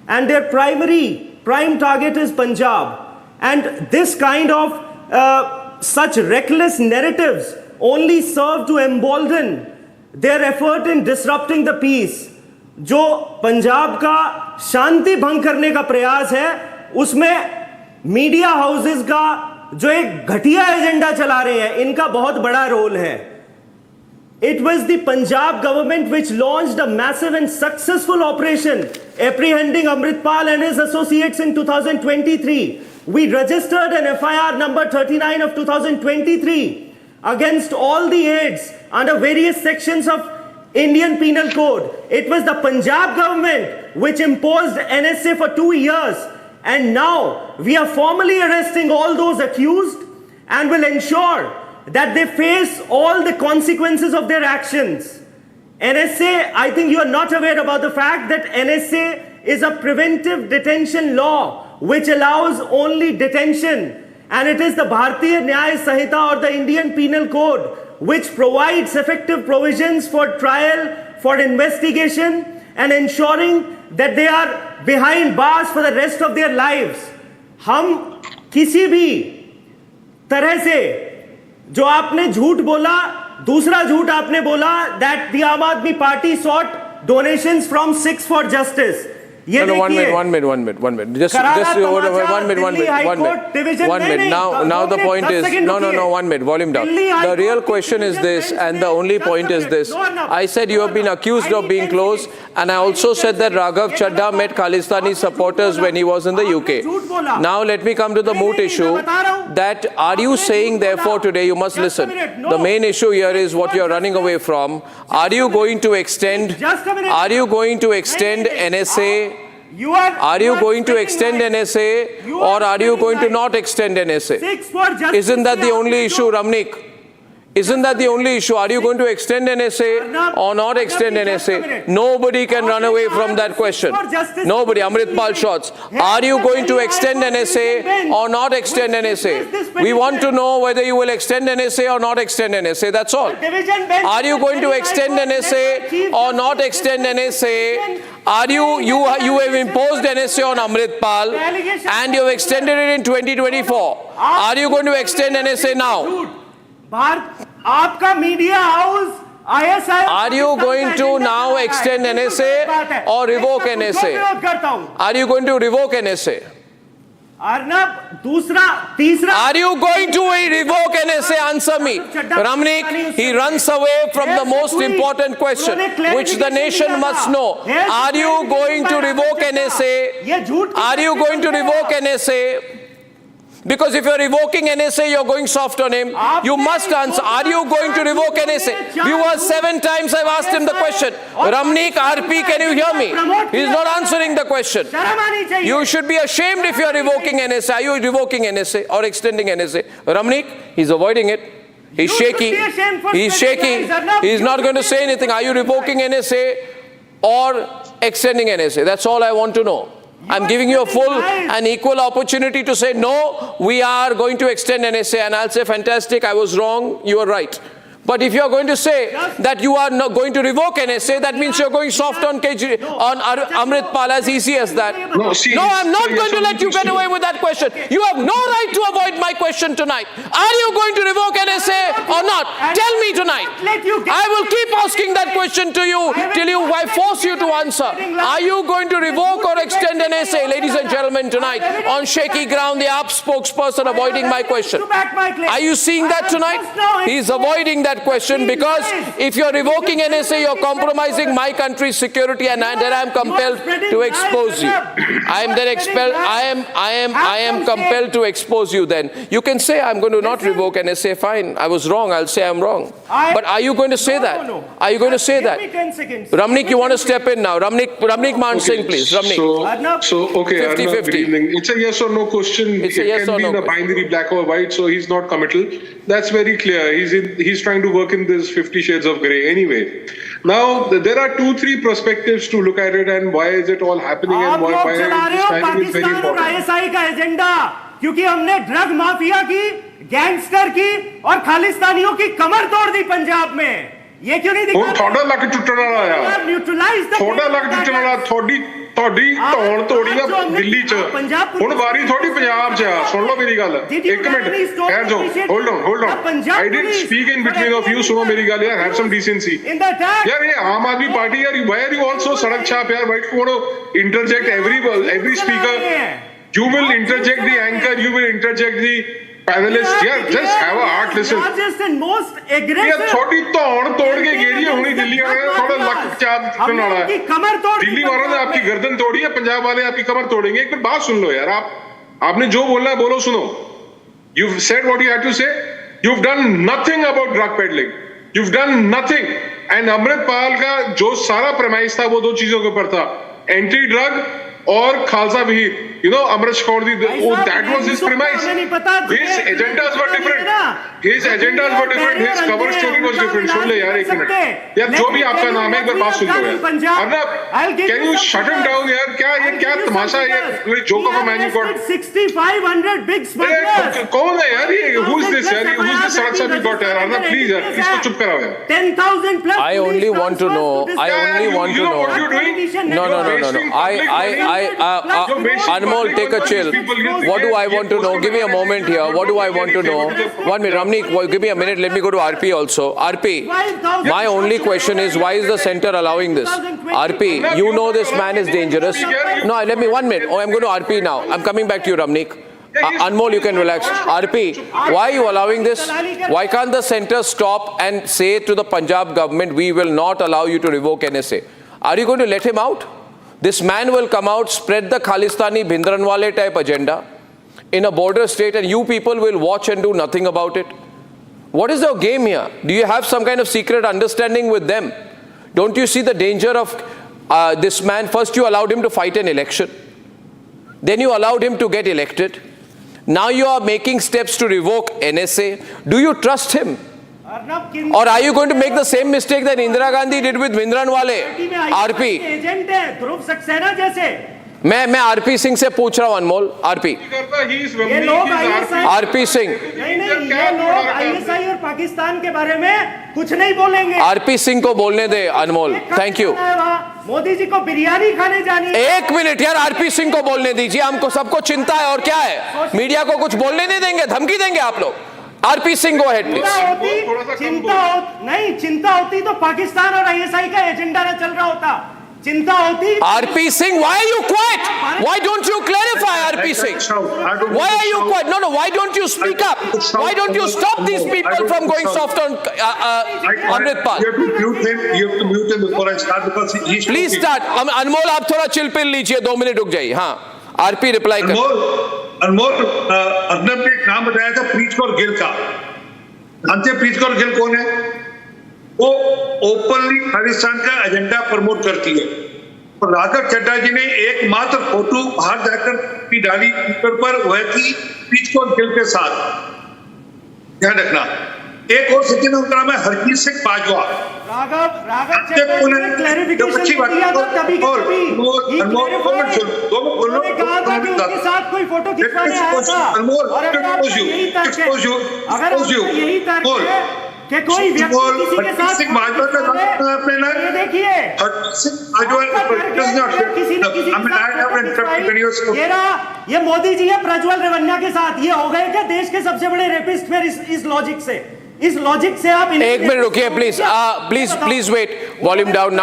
And their prime target is Punjab. And this kind of such reckless narratives only serve to embolden their effort in disrupting the peace. जो पंजाब का शांति भंग करने का प्रयास है, उसमें media houses का जो एक घटिया एजेंडा चला रहे हैं, इनका बहुत बड़ा रोल है. It was the Punjab government which launched a massive and successful operation apprehending Amritpal and his associates in 2023. We registered an FIR number 39 of 2023 against all the aides under various sections of Indian Penal Code. It was the Punjab government which imposed NSA for 2 years. And now we are formally arresting all those accused and will ensure that they face all the consequences of their actions. NSA, I think you are not aware about the fact that NSA is a preventive detention law which allows only detention. And it is the Bharatiya Nyaya Sanhita or the Indian Penal Code which provides effective provisions for trial, for investigation and ensuring that they are behind bars for the rest of their lives. हम किसी भी तरह से जो आपने झूठ बोला, दूसरा झूठ आपने बोला that the Aam Aadmi Party sought donations from Sikhs for Justice. No, one minute. Just 1 minute. Now the point is, no, 1 minute, volume down. The real question is this, and the only point is this. I said you have been accused of being close, and I also said that Raghav Chadha met Khalistani supporters when he was in the UK. Now let me come to the moot issue. That are you saying, therefore, today, you must listen. The main issue here is what you are running away from. Are you going to extend NSA? Are you going to extend NSA or are you going to not extend NSA? Isn't that the only issue, Ramneek? Isn't that the only issue? Are you going to extend NSA or not extend NSA? Nobody can run away from that question. Nobody. Amritpal shots. Are you going to extend NSA or not extend NSA? We want to know whether you will extend NSA or not extend NSA. That's all. Are you going to extend NSA or not extend NSA? Are you have imposed NSA on Amritpal and you have extended it in 2024. Are you going to extend NSA now? आपका media house ISI. Are you going to now extend NSA or revoke NSA? Are you going to revoke NSA? Arnab, तीसरा. Are you going to revoke NSA? Answer me. Ramneek, he runs away from the most important question, which the nation must know. Are you going to revoke NSA? Are you going to revoke NSA? Because if you're revoking NSA, you're going soft on him. You must answer. Are you going to revoke NSA? Viewers, 7 times I've asked him the question. Ramneek, RP, can you hear me? He's not answering the question. You should be ashamed if you're revoking NSA. Are you revoking NSA or extending NSA? Ramneek, he's avoiding it. He's shaky. He's shaky. He's not going to say anything. Are you revoking NSA or extending NSA? That's all I want to know. I'm giving you a full and equal opportunity to say, no, we are going to extend NSA. And I'll say, fantastic, I was wrong, you are right. But if you're going to say that you are not going to revoke NSA, that means you're going soft on Amritpal, as easy as that. No, I'm not going to let you get away with that question. You have no right to avoid my question tonight. Are you going to revoke NSA or not? Tell me tonight. I will keep asking that question to you till I force you to answer. Are you going to revoke or extend NSA, ladies and gentlemen, tonight? On shaky ground, the AAP spokesperson avoiding my question. Are you seeing that tonight? He's avoiding that question because if you're revoking NSA, you're compromising my country's security, and then I'm compelled to expose you. I am compelled to expose you. Then you can say I'm going to not revoke NSA. Fine, I was wrong. I'll say I'm wrong. But are you going to say that? Are you going to say that? Ramnik, you want to step in now? Ramnik Man Singh, please. Ramnik. Okay, 50-50. good evening. It's a yes or no question. It's a yes or or no. It can be in a binary black or white, so he's not committal. That's very clear. He's trying to work in this 50 shades of grey anyway. Now, there are 2-3 perspectives to look at it, and why is it all happening, and why this timing is very important. ISI का agenda, क्योंकि हमने drug mafia की, gangster की और खालिस्तानियों की कमर तोड़ दी पंजाब में। ये क्यों नहीं दिखा? थोड़ा लग टुटना रहा है। थोड़ा लग टुटना रहा थोड़ी तोड़ तोड़ी ना दिल्ली च हुन वारी थोड़ी पंजाब च आ सुन लो मेरी गल एक मिनट ठहर जाओ hold on I didn't speak in between of you सुनो मेरी गल यार हैव सम डिसेंसी यार ये आम आदमी पार्टी यार व्हाई आर यू आल्सो सड़क छाप यार why do want to interject every speaker you will interject the anchor you will interject the panelists yeah just have a heart listen largest and most aggressive थोड़ी तोड़ तोड़ के गेरी हुई दिल्ली वाले थोड़ा लक चाप टूटने वाला है दिल्ली वालों ने आपकी गर्दन तोड़ी है पंजाब वाले आपकी कमर तोड़ेंगे एक मिनट बात सुन लो यार आपने जो बोलना है बोलो सुनो you've said what you had to say you've done nothing about drug peddling you've done nothing and Amritpal का जो सारा premise था वो 2 चीजों के ऊपर था anti drug और खालसा विहीर Amrit Kaur that was his premise his agendas were different his cover story was different सुन ले यार एक मिनट यार जो भी आपका नाम है एक बार बात सुन लो यार Arnab can you shut him down यार क्या तमाशा है ये joke of a man you got 6500 big smugglers कौन है यार ये who is this यार who is this सड़क साहब you got यार अर्नब प्लीज यार इसको चुप कराओ यार 10,000 plus I only want to know what you're doing no Anmol, take a chill. What do I want to know? Give me a moment here. What do I want to know? 1 minute. Ramnik, give me a minute. Let me go to RP also. RP, my only question is, why is the center allowing this? RP, you know this man is dangerous. No, let me 1 minute. Oh, I'm going to RP now. I'm coming back to you, Ramnik. Anmol, you can relax. RP, why are you allowing this? Why can't the center stop and say to the Punjab government, we will not allow you to revoke NSA? Are you going to let him out? This man will come out, spread the Khalistani Bhindranwale type agenda in a border state, and you people will watch and do nothing about it. What is your game here? Do you have some kind of secret understanding with them? Don't you see the danger of this man? First you allowed him to fight an election. Then you allowed him to get elected. Now you are making steps to revoke NSA. Do you trust him? Or are you going to make the same mistake that Indira Gandhi did with Bhindranwale? RP. मैं RP Singh से पूछ रहा हूं अनमोल RP RP Singh ये लोग ISI और पाकिस्तान के बारे में कुछ नहीं बोलेंगे आरपी सिंह को बोलने दे अनमोल थैंक यू मोदी जी को बिरयानी खाने जानी है 1 मिनट यार आरपी सिंह को बोलने दीजिए हमको सबको चिंता है और क्या है मीडिया को कुछ बोलने नहीं देंगे धमकी देंगे आप लोग RP Singh go ahead please चिंता होती तो पाकिस्तान और आईएसआई का एजेंडा ना चल रहा होता चिंता होती RP Singh, why are you quiet? Why don't you clarify, RP Singh? Why are you quiet? No, why don't you speak up? Why don't you stop these people from going soft on Amritpal? You have to mute him before I start because he Please start. Anmol, आप थोड़ा chill pill लीजिए 2 minute रुक जाइए हाँ RP reply कर अनमोल अर्नब ने एक नाम बताया था प्रीच कौर गिल का जानते प्रीच कौर गिल कौन है वो ओपनली खालिस्तान का एजेंडा प्रमोट करती है और राघव चड्ढा जी ने एकमात्र फोटो बाहर जाकर भी डाली ट्विटर पर वह थी प्रीच कौर गिल के साथ ध्यान रखना एक और सज्जन उनका नाम है हरजीत सिंह बाजवा। कोई फोटो खिंचवाने आया था और कि कोई व्यक्ति किसी के साथ ये देखिए ये मोदी जी है प्रज्वल रेवन्ना के साथ, ये हो गए क्या देश के सबसे बड़े रेपिस्ट फिर इस लॉजिक से आप एक मिनट रुकिए please wait, volume down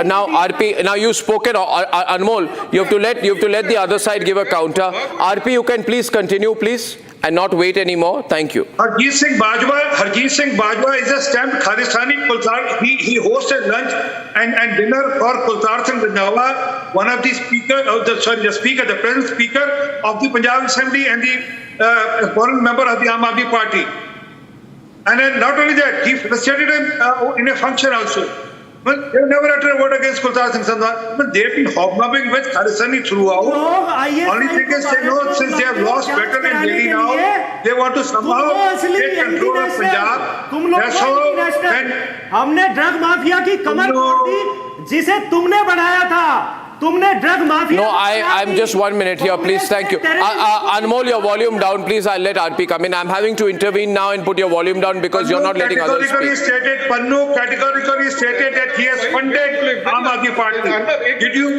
now RP, now you spoken, Anmol, you have to let the other side give a counter. RP, you can please continue please and not wait anymore. Thank you. Harjeet Singh Bajwa is a stamped Khalistani Kultar. He hosted lunch and dinner for Kultar Singh Randhawa, one of the the present speaker of the Punjab Assembly and the foreign member of the Aam Aadmi Party. And then not only that, he frustrated him in a function also. Well, they've never uttered a word against Kultar Singh Sandhwa. But they've been hobnobbing with Khalistani throughout. Only thing is, they know since they have lost battle in Delhi now, they want to somehow take control of Punjab. That's how. हमने drug mafia की कमर तोड़ दी, जिसे तुमने बढ़ाया था. No, I'm just 1 minute here, please. Thank you. Anmol, your volume down, please. I'll let RP come in. I'm having to intervene now and put your volume down because you're not letting others speak. Pannu categorically stated that he has funded Aam Aadmi Party. Did you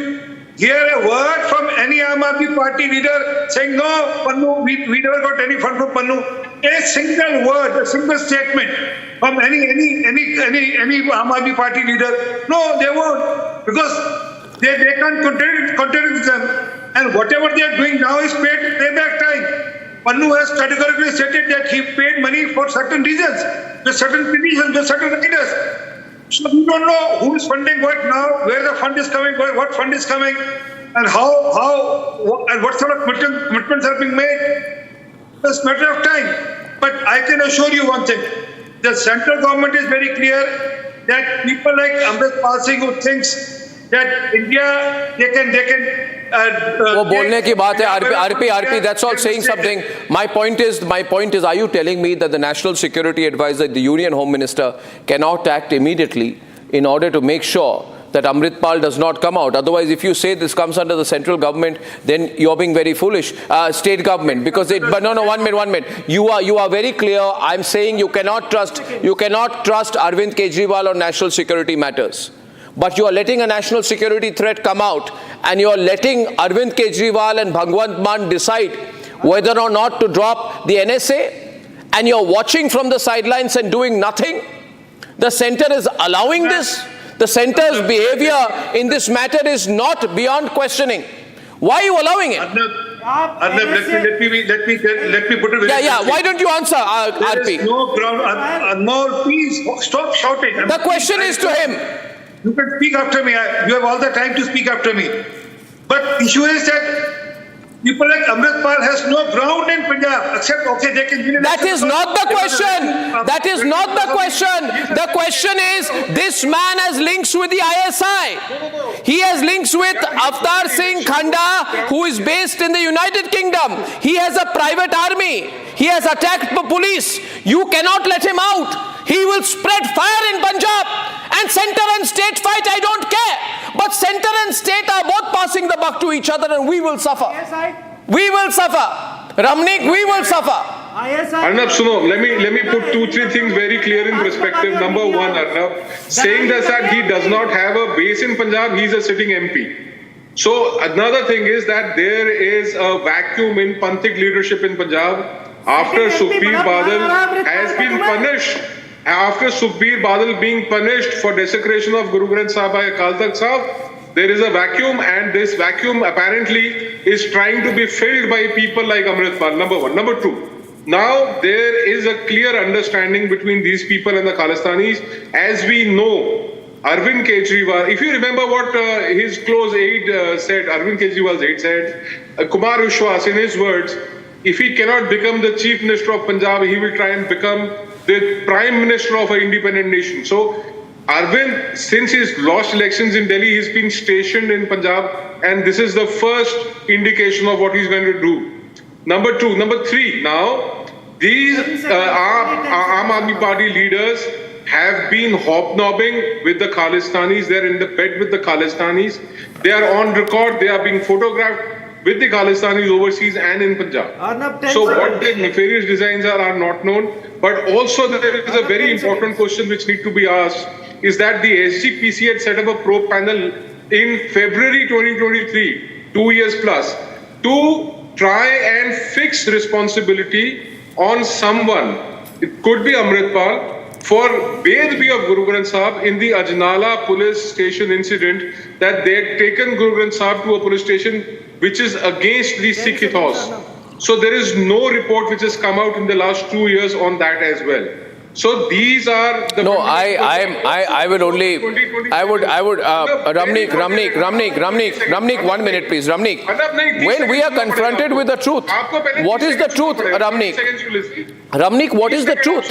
hear a word from any Aam Aadmi Party leader saying, no, Pannu, we never got any fund from Pannu? A single word, a single statement from any Aam Aadmi Party leader? No, they won't, because they can't contradict them, and whatever they are doing now is payback time. Pannu has categorically stated that he paid money for certain reasons, with certain petitions, with certain leaders. So we don't know who is funding what now, where the fund is coming, what fund is coming, and and what sort of commitments are being made. It's a matter of time. But I can assure you one thing: the central government is very clear that people like Amrit Singh who thinks that India, they can वो बोलने की बात है, RP, that's all saying something. My point is, are you telling me that the National Security Advisor, the Union Home Minister, cannot act immediately in order to make sure that Amritpal does not come out? Otherwise, if you say this comes under the central government, then you're being very foolish. State government, because but no, 1 minute. You are very clear. I'm saying you cannot trust Arvind Kejriwal on national security matters. But you are letting a national security threat come out, and you are letting Arvind Kejriwal and Bhagwant Mann decide whether or not to drop the NSA, and you're watching from the sidelines and doing nothing. The center is allowing this. The center's behavior in this matter is not beyond questioning. Why are you allowing it? Arnab, let me put it very Yeah. Why don't you answer, RP? There is no ground. Anmol, please stop shouting. The question is to him. You can speak after me. You have all the time to speak after me. But the issue is that people like Amritpal has no ground in Punjab, except, okay, they can win. That is not the question. That is not the question. The question is, this man has links with the ISI. He has links with Avtar Singh Khanda, who is based in the United Kingdom. He has a private army. He has attacked the police. You cannot let him out. He will spread fire in Punjab. And center and state fight, I don't care. But center and state are both passing the buck to each other, and we will suffer. We will suffer. Ramnik, we will suffer. Arnab, suno, let me put 2-3 things very clear in perspective. Number one, Arnab, saying that he does not have a base in Punjab, he's a sitting MP. So another thing is that there is a vacuum in Panthik leadership in Punjab after Sukhbir Badal has been punished. After Sukhbir Badal being punished for desecration of Guru Granth Sahib by Akal Takht Sahib, there is a vacuum, and this vacuum apparently is trying to be filled by people like Amritpal, number one. Number two, now there is a clear understanding between these people and the Khalistanis. As we know, Arvind Kejriwal, if you remember what his close aide said, Arvind Kejriwal's aide said, Kumar Vishwas, in his words, if he cannot become the Chief Minister of Punjab, he will try and become the Prime Minister of an independent nation. So Arvind, since he's lost elections in Delhi, he's been stationed in Punjab, and this is the first indication of what he's going to do. Number two. Number three, now, These Aam Aadmi Party leaders have been hobnobbing with the Khalistanis. They're in the bed with the Khalistanis. They are on record. They are being photographed with the Khalistanis overseas and in Punjab. So what their nefarious designs are not known. But also there is a very important question which need to be asked, is that the SGPC had set up a probe panel in February 2023, 2 years plus, to try and fix responsibility on someone. It could be Amritpal, for Bedbi of Guru Granth Sahib in the Ajnala police station incident, that they had taken Guru Granth Sahib to a police station which is against the Sikh ethos. So there is no report which has come out in the last 2 years on that as well. So these are the... No, I would only... Ramnik, 1 minute please, Ramnik. When we are confronted with the truth, what is the truth, Ramnik? Ramnik, what is the truth?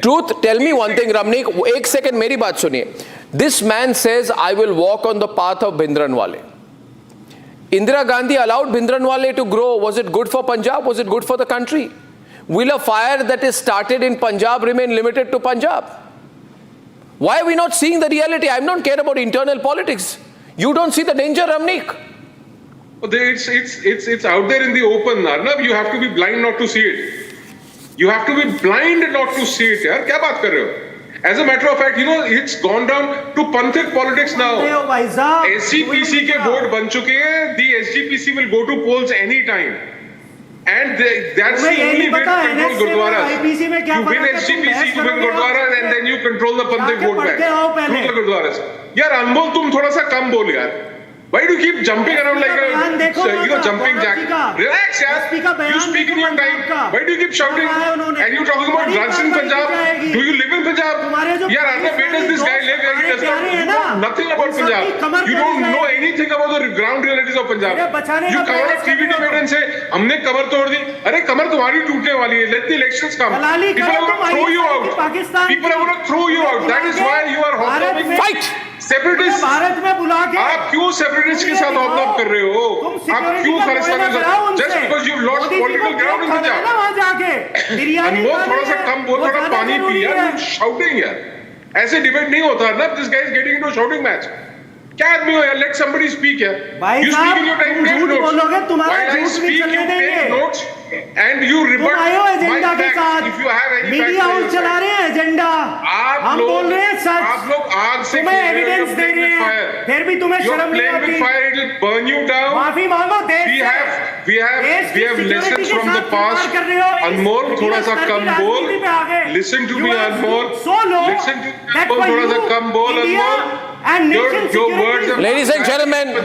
Truth, tell me one thing, Ramnik, 1 second, meri baat suniye. This man says, I will walk on the path of Bhindranwale. Indira Gandhi allowed Bhindranwale to grow. Was it good for Punjab? Was it good for the country? Will a fire that is started in Punjab remain limited to Punjab? Why are we not seeing the reality? I don't care about internal politics. You don't see the danger, Ramnik. It's out there in the open, Arnab. You have to be blind not to see it. You have to be blind not to see it. Yaar, kya baat kar rahe ho? As a matter of fact, you know, it's gone down to Panthic politics now. SGPC ke vote ban chuke hain. The SGPC will go to polls any time. And that's the only way to control Gurdwaras. You win SGPC, you win Gurdwaras, and then you control the Panthic vote bank through the Gurdwaras. Yaar, Anmol, tum thoda sa kam bol yaar. Why do you keep jumping around like a jumping jack? Relax, yaar. You speak in your time. Why do you keep shouting? And you're talking about drugs in Punjab. Do you live in Punjab? Yaar, Arnab, where does this guy live? He does not know nothing about Punjab. You don't know anything about the ground realities of Punjab. You come on a TV debate and say, हमने कमर तोड़ दी. अरे कमर तुम्हारी टूटने वाली है. Let the elections come. People are going to throw you out. People are going to throw you out. That is why you are hobnobbing. Fight! Separatist आप क्यों separatist के साथ हॉबनॉब कर रहे हो? आप क्यों Khalistani just because you lost political ground in Punjab? Anmol थोड़ा सा कम बोल, थोड़ा पानी पी यार. यू शाउटिंग यार. ऐसे डिबेट नहीं होता ना. This guys getting into shouting match. क्या आदमी हो यार? लेट समबडी स्पीक यार. You speak in your time. Take notes. While I speak you take notes and you rebut my facts if you have any media house चला रहे हैं agenda. हम बोल रहे हैं सच. आप लोग आग से तुम्हें एविडेंस दे रहे हैं, फिर भी तुम्हें शर्म नहीं आती. It will burn you down. माफी मांगो. We have lessons from the past. Anmol, थोड़ा सा कम बोल. Listen to me, Anmol. Listen to me, Anmol. थोड़ा सा कम बोल, Anmol. Your words have ladies and gentlemen, do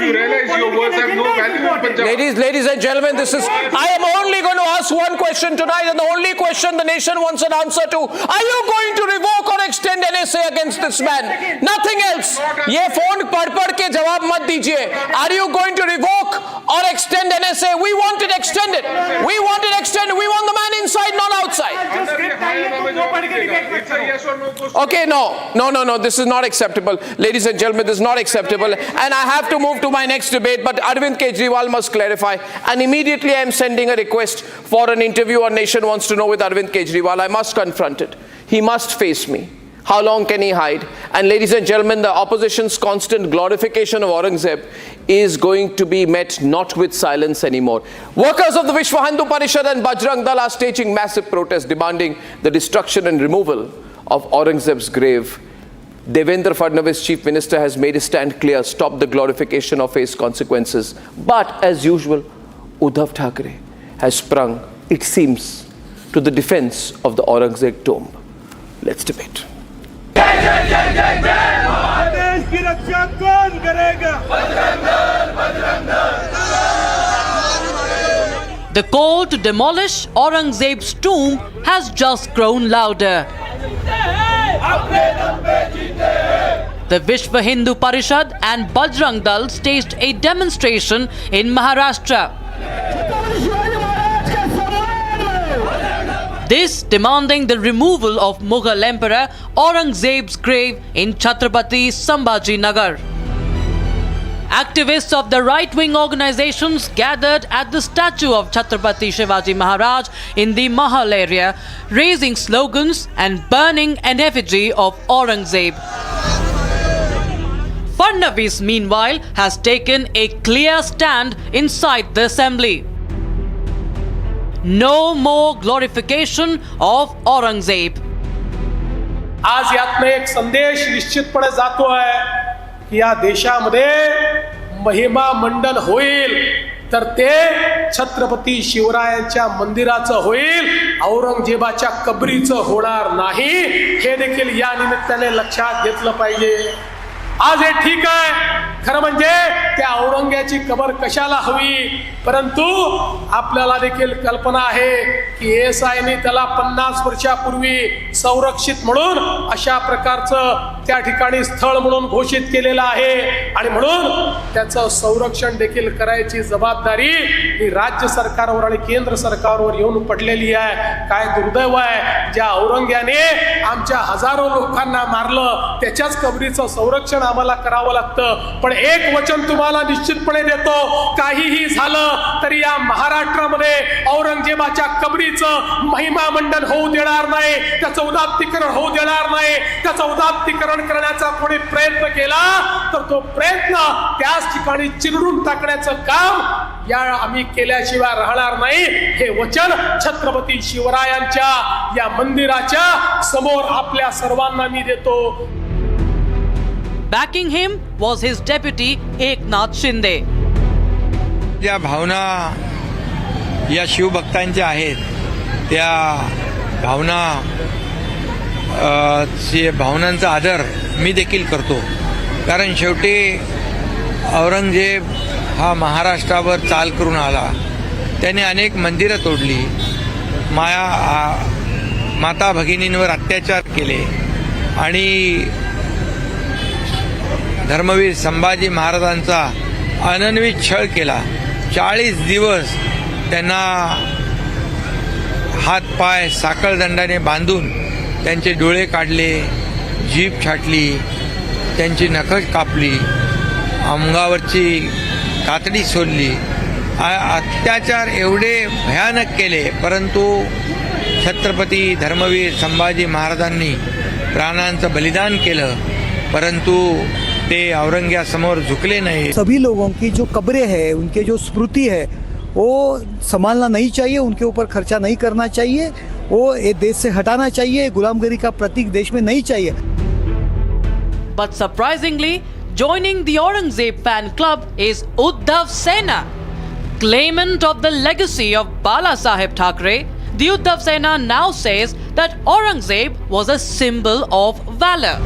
you realize your words have no value in Punjab? Ladies and gentlemen, this is, I am only going to ask one question tonight, and the only question the nation wants an answer to. Are you going to revoke or extend NSA against this man? Nothing else. ये phone पढ़ के जवाब मत दीजिए. Are you going to revoke or extend NSA? We want it extended. We want it extended. We want the man inside, not outside. Okay, no. This is not acceptable. Ladies and gentlemen, this is not acceptable. And I have to move to my next debate, but Arvind Kejriwal must clarify. And immediately I am sending a request for an interview on Nation Wants to Know with Arvind Kejriwal. I must confront it. He must face me. How long can he hide? And ladies and gentlemen, the opposition's constant glorification of Aurangzeb is going to be met not with silence anymore. Workers of the Vishwa Hindu Parishad and Bajrang Dal are staging massive protests demanding the destruction and removal of Aurangzeb's grave. Devendra Fadnavis, Chief Minister, has made his stand clear, stop the glorification or face consequences. But as usual, Uddhav Thackeray has sprung, it seems, to the defense of the Aurangzeb tomb. Let's debate. The call to demolish Aurangzeb's tomb has just grown louder. The Vishwa Hindu Parishad and Bajrang Dal staged a demonstration in Maharashtra. This demanding the removal of Mughal Emperor Aurangzeb's grave in Chhatrapati Sambhaji Nagar. activists of the right-wing organizations gathered at the statue of Chhatrapati Shivaji Maharaj in the Mahal area, raising slogans and burning an effigy of Aurangzeb. Fadnavis, meanwhile, has taken a clear stand inside the assembly. No more glorification of Aurangzeb. आज यातनं एक संदेश निश्चितपणे जातो आहे की या देशामध्ये महिमा मंडन होईल तर ते छत्रपती शिवरायांच्या मंदिराचं होईल, औरंगजेबाच्या कबरीचं होणार नाही. हे देखील या निमित्ताने लक्षात घेतलं पाहिजे. आज हे ठीक आहे, खरं म्हणजे त्या औरंग्याची कबर कशाला हवी, परंतु आपल्याला देखील कल्पना आहे की एएसआयने त्याला 50 वर्षापूर्वी संरक्षित म्हणून अशा प्रकारचं त्या ठिकाणी स्थळ म्हणून घोषित केलेलं आहे आणि म्हणून त्याचं संरक्षण देखील करायची जबाबदारी ही राज्य सरकारवर आणि केंद्र सरकारवर येऊन पडलेली आहे. काय दुर्दैव आहे, ज्या औरंग्याने आमच्या हजारो लोकांना मारलं त्याच्याच कबरीचं संरक्षण आम्हाला करावं लागतं. पण एक वचन तुम्हाला निश्चितपणे देतो, काहीही झालं तरी या महाराष्ट्रामध्ये औरंगजेबाच्या कबरीचं महिमा मंडन होऊ देणार नाही, त्याचं उदात्तीकरण होऊ देणार नाही. त्याचं उदात्तीकरण करण्याचा कोणी प्रयत्न केला तर तो प्रयत्न त्याच ठिकाणी चिरडून टाकण्याचं काम या आम्ही केल्याशिवाय राहणार नाही. हे वचन छत्रपती शिवरायांच्या या मंदिराच्या समोर आपल्या सर्वांना मी देतो. Backing him was his deputy Eknath Shinde. ज्या भावना या शिवभक्तांच्या आहेत त्या भावनांचा आदर मी देखील करतो, कारण शेवटी औरंगजेब हा महाराष्ट्रावर चाल करून आला. त्याने अनेक मंदिरं तोडली, माता भगिनींवर अत्याचार केले आणि धर्मवीर संभाजी महाराजांचा अनन्वित छळ केला. 40 दिवस त्यांना हातपाय साखळदंडाने बांधून त्यांचे डोळे काढले, जीभ छाटली, त्यांची नखं कापली, अंगावरची कातडी सोडली. अत्याचार एवढे भयानक केले, परंतु छत्रपती धर्मवीर संभाजी महाराजांनी प्राणांचं बलिदान केलं, परंतु ते औरंग्यासमोर झुकले नहीं. सभी लोगों की जो कब्रें हैं, उनके जो स्मृति है वो संभालना नहीं चाहिए, उनके ऊपर खर्चा नहीं करना चाहिए, वो ये देश से हटाना चाहिए. गुलामगिरी का प्रतीक देश में नहीं चाहिए. But surprisingly, joining the Aurangzeb fan club is Uddhav Sena, claimant of the legacy of Bala Saheb Thackeray. The Uddhav Sena now says that Aurangzeb was a symbol of valor.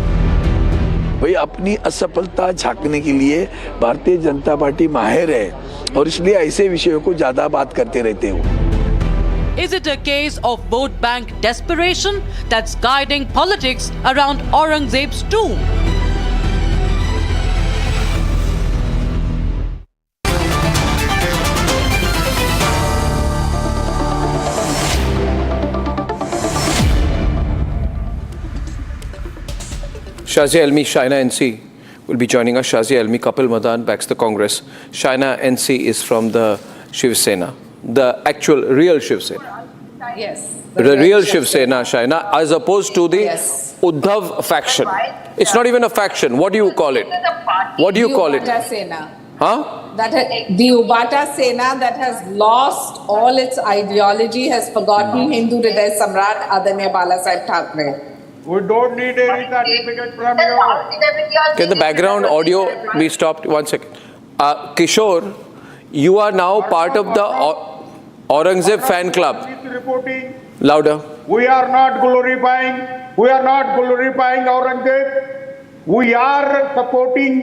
भाई अपनी असफलता झांकने के लिए भारतीय जनता पार्टी माहिर है और इसलिए ऐसे विषयों को ज्यादा बात करते रहते हो. Is it a case of vote bank desperation that's guiding politics around Aurangzeb's tomb? Shazia Elmi, Shaina NC will be joining us. Shazia Elmi, Kapil Madan backs the Congress. Shaina NC is from the Shiv Sena, the actual real Shiv Sena. Yes. The real Shiv Sena, Shaina, as opposed to the Uddhav faction. It's not even a faction. What do you call it? What do you call it? Sena. Huh? The Ubata Sena that has lost all its ideology, has forgotten Hindu Hriday Samrat Adanya Bala Saheb Thackeray. We don't need any certificate from you. Can the background audio be stopped? 1 second. Kishore, you are now part of the Aurangzeb fan club. Reporting. Louder. We are not glorifying Aurangzeb. We are supporting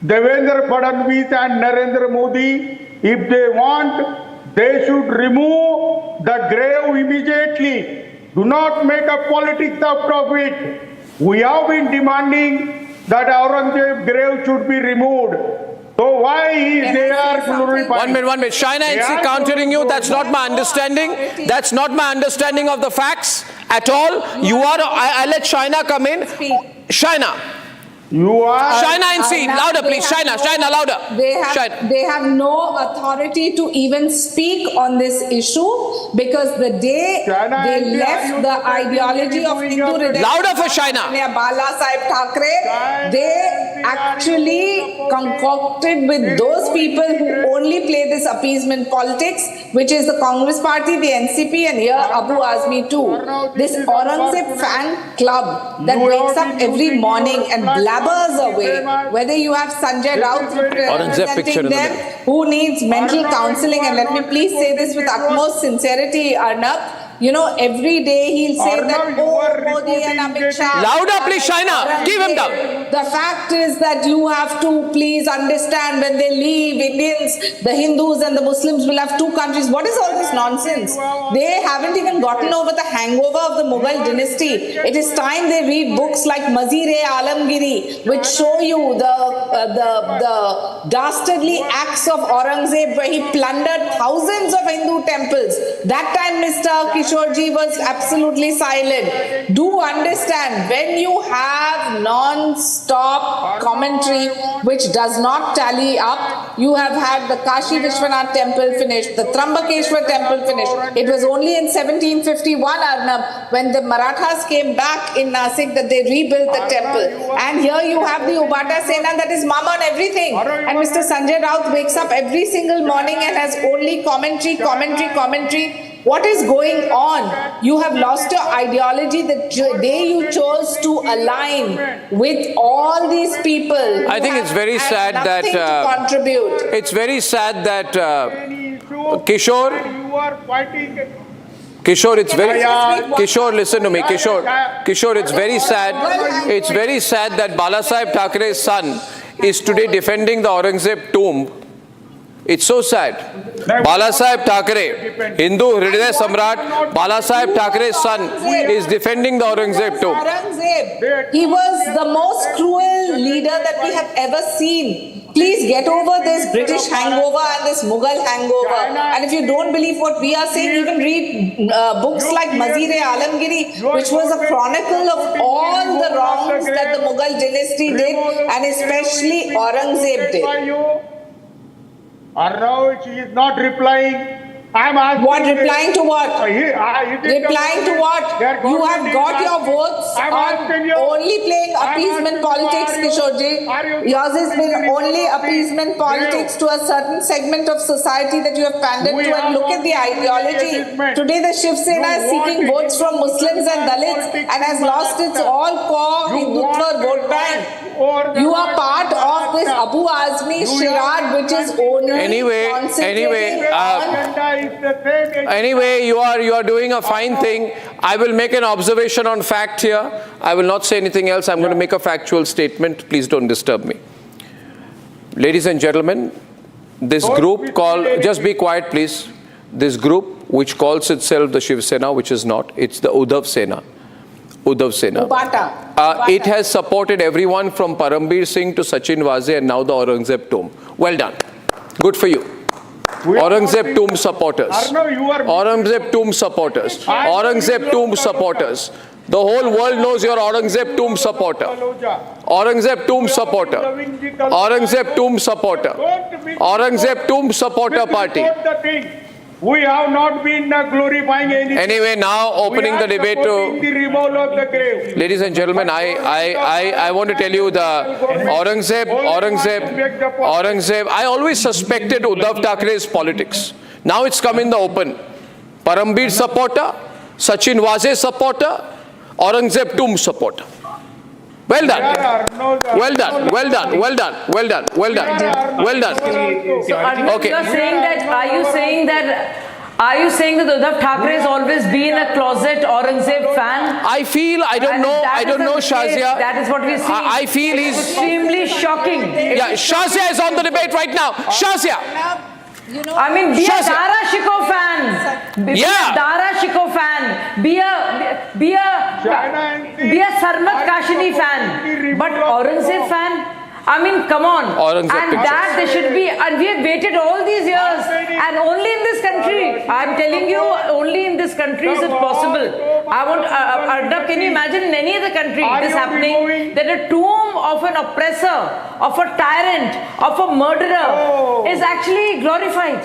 Devendra Fadnavis and Narendra Modi. If they want, they should remove the grave immediately. Do not make a politics out of it. We have been demanding that Aurangzeb grave should be removed. So why they are glorifying? 1 minute. Shaina NC countering you. That's not my understanding. That's not my understanding of the facts at all. You are. I'll let Shaina come in. Shaina, Shina and see, louder please, Shina louder. They have no authority to even speak on this issue because the day they left the ideology of Hindu Louder for Shina. Bala Sahib Thackeray, they actually concocted with those people who only play this appeasement politics, which is the Congress Party, the NCP, and here Abu Azmi too. This Aurangzeb fan club that wakes up every morning and blabbers away, whether you have Sanjay Raut representing them, who needs mental counseling, and let me please say this with utmost sincerity, Arnab. You know, every day he'll say that, oh, Modi and Amit Shah. Louder, please, Shina. Keep him down. The fact is that you have to please understand when they leave, Indians, the Hindus and the Muslims will have two countries. What is all this nonsense? They haven't even gotten over the hangover of the Mughal dynasty. It is time they read books like Mazir-e-Alamgiri, which show you the dastardly acts of Aurangzeb, where he plundered thousands of Hindu temples. That time, Mr. Kishorji was absolutely silent. Do understand, when you have non-stop commentary which does not tally up, you have had the Kashi Vishwanath temple finished, the Trambakeshwar temple finished. It was only in 1751, Arnab, when the Marathas came back in Nasik, that they rebuilt the temple. And here you have the Ubata Sena that is mum on everything. And Mr. Sanjay Raut wakes up every single morning and has only commentary. What is going on? You have lost your ideology the day you chose to align with all these people. I think it's very sad that contribute. It's very sad that Kishore, it's very Kishore, listen to me, Kishore, it's very sad. It's very sad that Bala Sahib Thakray's son is today defending the Aurangzeb tomb. It's so sad. Bala Sahib Thackeray, Hindu Hriday Samrat, Bala Sahib Thakray's son is defending the Aurangzeb tomb. He was the most cruel leader that we have ever seen. Please get over this British hangover and this Mughal hangover. And if you don't believe what we are saying, even read books like Mazir-e-Alamgiri, which was a chronicle of all the wrongs that the Mughal dynasty did, and especially Aurangzeb did. Arnab, she is not replying. I am asking. What, replying to what? Replying to what? You have got your votes on only playing appeasement politics, Kishorji. Yours has been only appeasement politics to a certain segment of society that you have pandered to, and look at the ideology. Today the Shiv Sena is seeking votes from Muslims and Dalits and has lost its all-core Hindutva vote bank. You are part of this Abu Azmi charade, which is only Anyway, you are doing a fine thing. I will make an observation on fact here. I will not say anything else. I'm going to make a factual statement. Please don't disturb me. Ladies and gentlemen, this group called, just be quiet please. This group which calls itself the Shiv Sena, which is not, it's the Uddhav Sena. It has supported everyone from Parambir Singh to Sachin Waze and now the Aurangzeb tomb. Well done. Good for you. Aurangzeb tomb supporters. Aurangzeb tomb supporters. Aurangzeb tomb supporters. The whole world knows you're Aurangzeb tomb supporter. Aurangzeb tomb supporter. Aurangzeb tomb supporter. Aurangzeb tomb supporter party. We have not been glorifying anything. Anyway, now opening the debate to the removal of the grave. Ladies and gentlemen, I want to tell you the Aurangzeb. I always suspected Uddhav Thakray's politics. Now it's come in the open. Parambir supporter, Sachin Waze supporter, Aurangzeb tomb supporter. Well done. Well done. Well done. Well done. Well done. Well done. Well done. So okay. Are you saying that Uddhav Thackeray has always been a closet Aurangzeb fan? I feel, I don't know Shazia. That is what we see. I feel he's extremely shocking. Yeah, Shazia is on the debate right now. Shazia. I mean, be a Dara Shikoh fan. Be a Dara Shikoh fan. Be a Sarmat Kashini fan. But Aurangzeb fan? I mean, come on. And that they should be, and we have waited all these years, and only in this country I'm telling you, only in this country is it possible. I want, Arnab, can you imagine in any other country this happening? That a tomb of an oppressor, of a tyrant, of a murderer is actually glorified.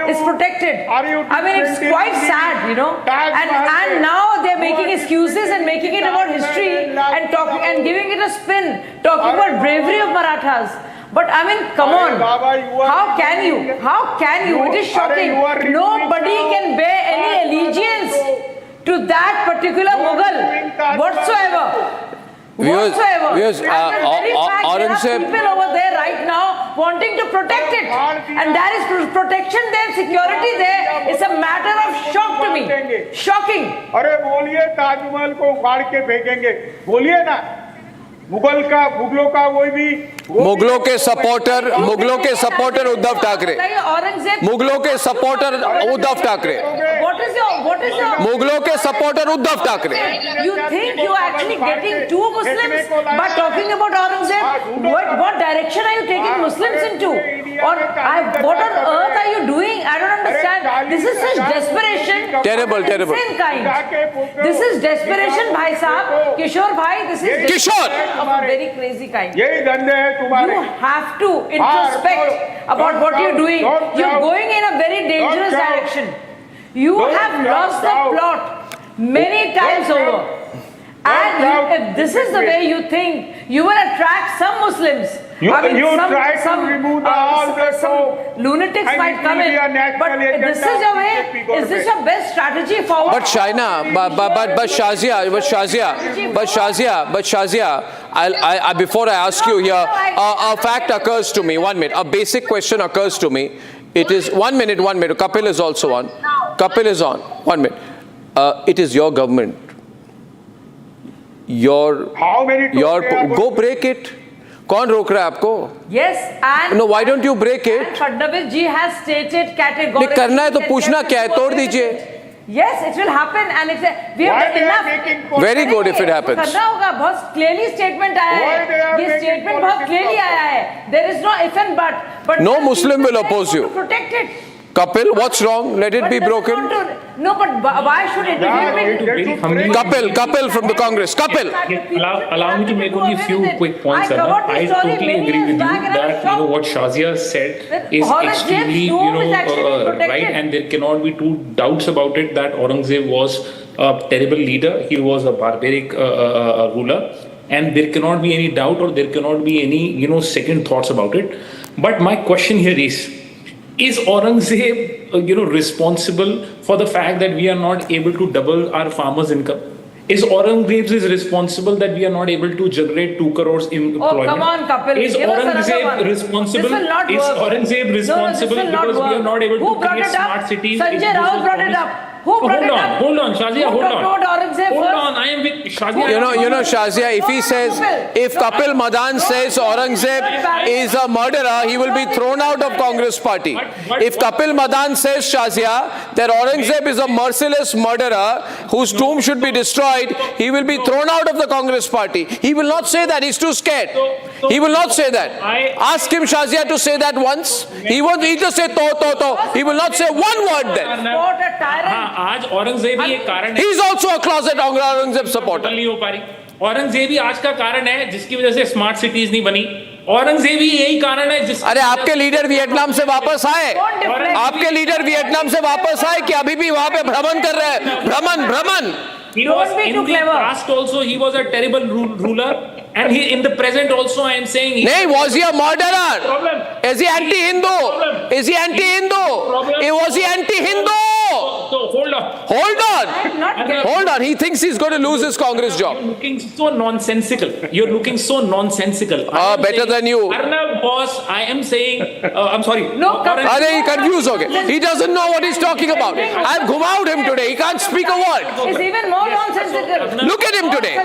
It's protected. I mean, it's quite sad, you know. And now they're making excuses and making it about history and talking and giving it a spin, talking about bravery of Marathas. But I mean, come on. How can you? How can you? It is shocking. Nobody can bear any allegiance to that particular Mughal whatsoever. Whatsoever. Viewers, and the very fact there are people over there right now wanting to protect it. And there is protection there, security there. It's a matter of shock to me. Shocking. अरे बोलिए ताजमहल को उखाड़ के फेंकेंगे, बोलिए ना। मुगलों का वही भी मुगलों के सपोर्टर उद्धव ठाकरे, मुगलों के सपोर्टर उद्धव ठाकरे, मुगलों के supporter Uddhav Thackeray. You think you are actually getting two Muslims by talking about Aurangzeb? What direction are you taking Muslims into? Or what on earth are you doing? I don't understand. This is such desperation. Terrible. Insane kind. This is desperation, bhai sahab. Kishore bhai, this is desperation of a very crazy kind. यही धंधे हैं तुम्हारे. You have to introspect about what you're doing. You're going in a very dangerous direction. You have lost the plot many times over. And if this is the way you think, you will attract some Muslims. Some lunatics might come in. But if this is your way, is this your best strategy forward? But Shazia, before I ask you here, a fact occurs to me. 1 minute. A basic question occurs to me. It is 1 minute. Kapil is also on. Kapil is on. 1 minute. It is your government. Go break it. कौन रोक रहा है आपको? Yes, and no, why don't you break it? Fadnavis ji has stated categorically. नहीं करना है तो पूछना क्या है, तोड़ दीजिए. Yes, it will happen, and we have done enough. Very good if it happens. करना होगा, बहुत clearly statement आया है. ये statement बहुत clearly आया है. There is no if and but. No Muslim will oppose you. Protect it. Kapil, what's wrong? Let it be broken. No, but why should it be? Kapil from the Congress. Kapil. Allow me to make only a few quick points. I totally agree with you that what Shazia said is extremely right, and there cannot be two doubts about it that Aurangzeb was a terrible leader. He was a barbaric ruler, and there cannot be any doubt or there cannot be any second thoughts about it. But my question here is Aurangzeb, responsible for the fact that we are not able to double our farmers' income? Is Aurangzeb responsible that we are not able to generate 2 crores in employment? Oh, come on, Kapil. Is Aurangzeb responsible? Is Aurangzeb responsible because we are not able to create smart cities? Sanjay Rao brought it up. Who brought it up? Hold on, Shazia, hold on. Hold on, I am with Shazia. You know, Shazia, if he says, if Kapil Madan says Aurangzeb is a murderer, he will be thrown out of Congress party. If Kapil Madan says, Shazia, that Aurangzeb is a merciless murderer whose tomb should be destroyed, he will be thrown out of the Congress party. He will not say that. He's too scared. He will not say that. Ask him, Shazia, to say that once. He just say to. He will not say one word then. आज औरंगजेब ही एक कारण है. He is also a closet Aurangzeb supporter. नहीं हो पा रही. औरंगजेब ही आज का कारण है जिसकी वजह से स्मार्ट सिटीज नहीं बनी. औरंगजेब ही यही कारण है जिस. अरे आपके लीडर वियतनाम से वापस आए. आपके लीडर वियतनाम से वापस आए कि अभी भी वहां पे भ्रमण कर रहे हैं. भ्रमण. He was in the past also. He was a terrible ruler, and in the present also. I am saying. No, was he a murderer? Is he anti-Hindu? Is he anti-Hindu? Was he anti-Hindu? So hold on. He thinks he's going to lose his Congress job. You're looking so nonsensical. Better than you. Arnab boss, I am saying. I'm sorry. No, he confused. Okay. He doesn't know what he's talking about. I've gummed him today. He can't speak a word. It's even more nonsensical. Look at him today.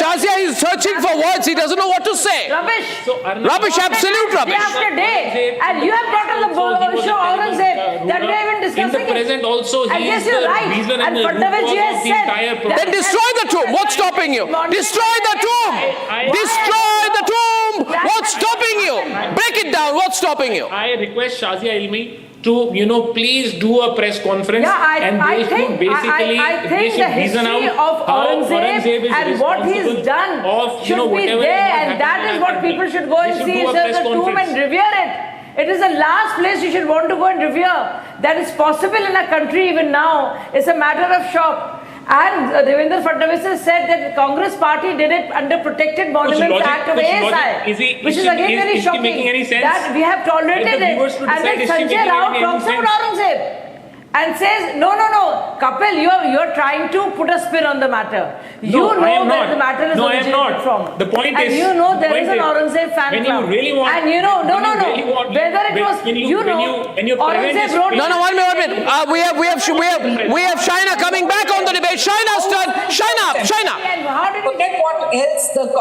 Shazia is searching for words. He doesn't know what to say. Rubbish, absolute rubbish. Day after day. And you have brought on the show Aurangzeb that we have been discussing. In the present also, he is the reason and the root cause of the entire problem. Then destroy the tomb. What's stopping you? Destroy the tomb. Destroy the tomb. What's stopping you? Break it down. What's stopping you? I request Shazia Ilmi to, please do a press conference and I they should think basically the history of Aurangzeb and what he's done should be there, and that is what people should go and see. There's a tomb and revere it. It is the last place you should want to go and revere. That is possible in a country even now. It's a matter of shock. And Devendra Fadnavis has said that the Congress party did it under Protected Monuments Act of ASI, which is again very shocking. That we have tolerated it. And then Sanjay Rao talks about Aurangzeb and says, no, Kapil, you're trying to put a spin on the matter. You know where the matter is originated from. The point and is, you know there is an Aurangzeb fan when club. You really want, and you know, whether it was, Aurangzeb wrote. No, 1 minute. We have Shaina coming back on the debate. Shaina's turn. Shaina. Forget what else the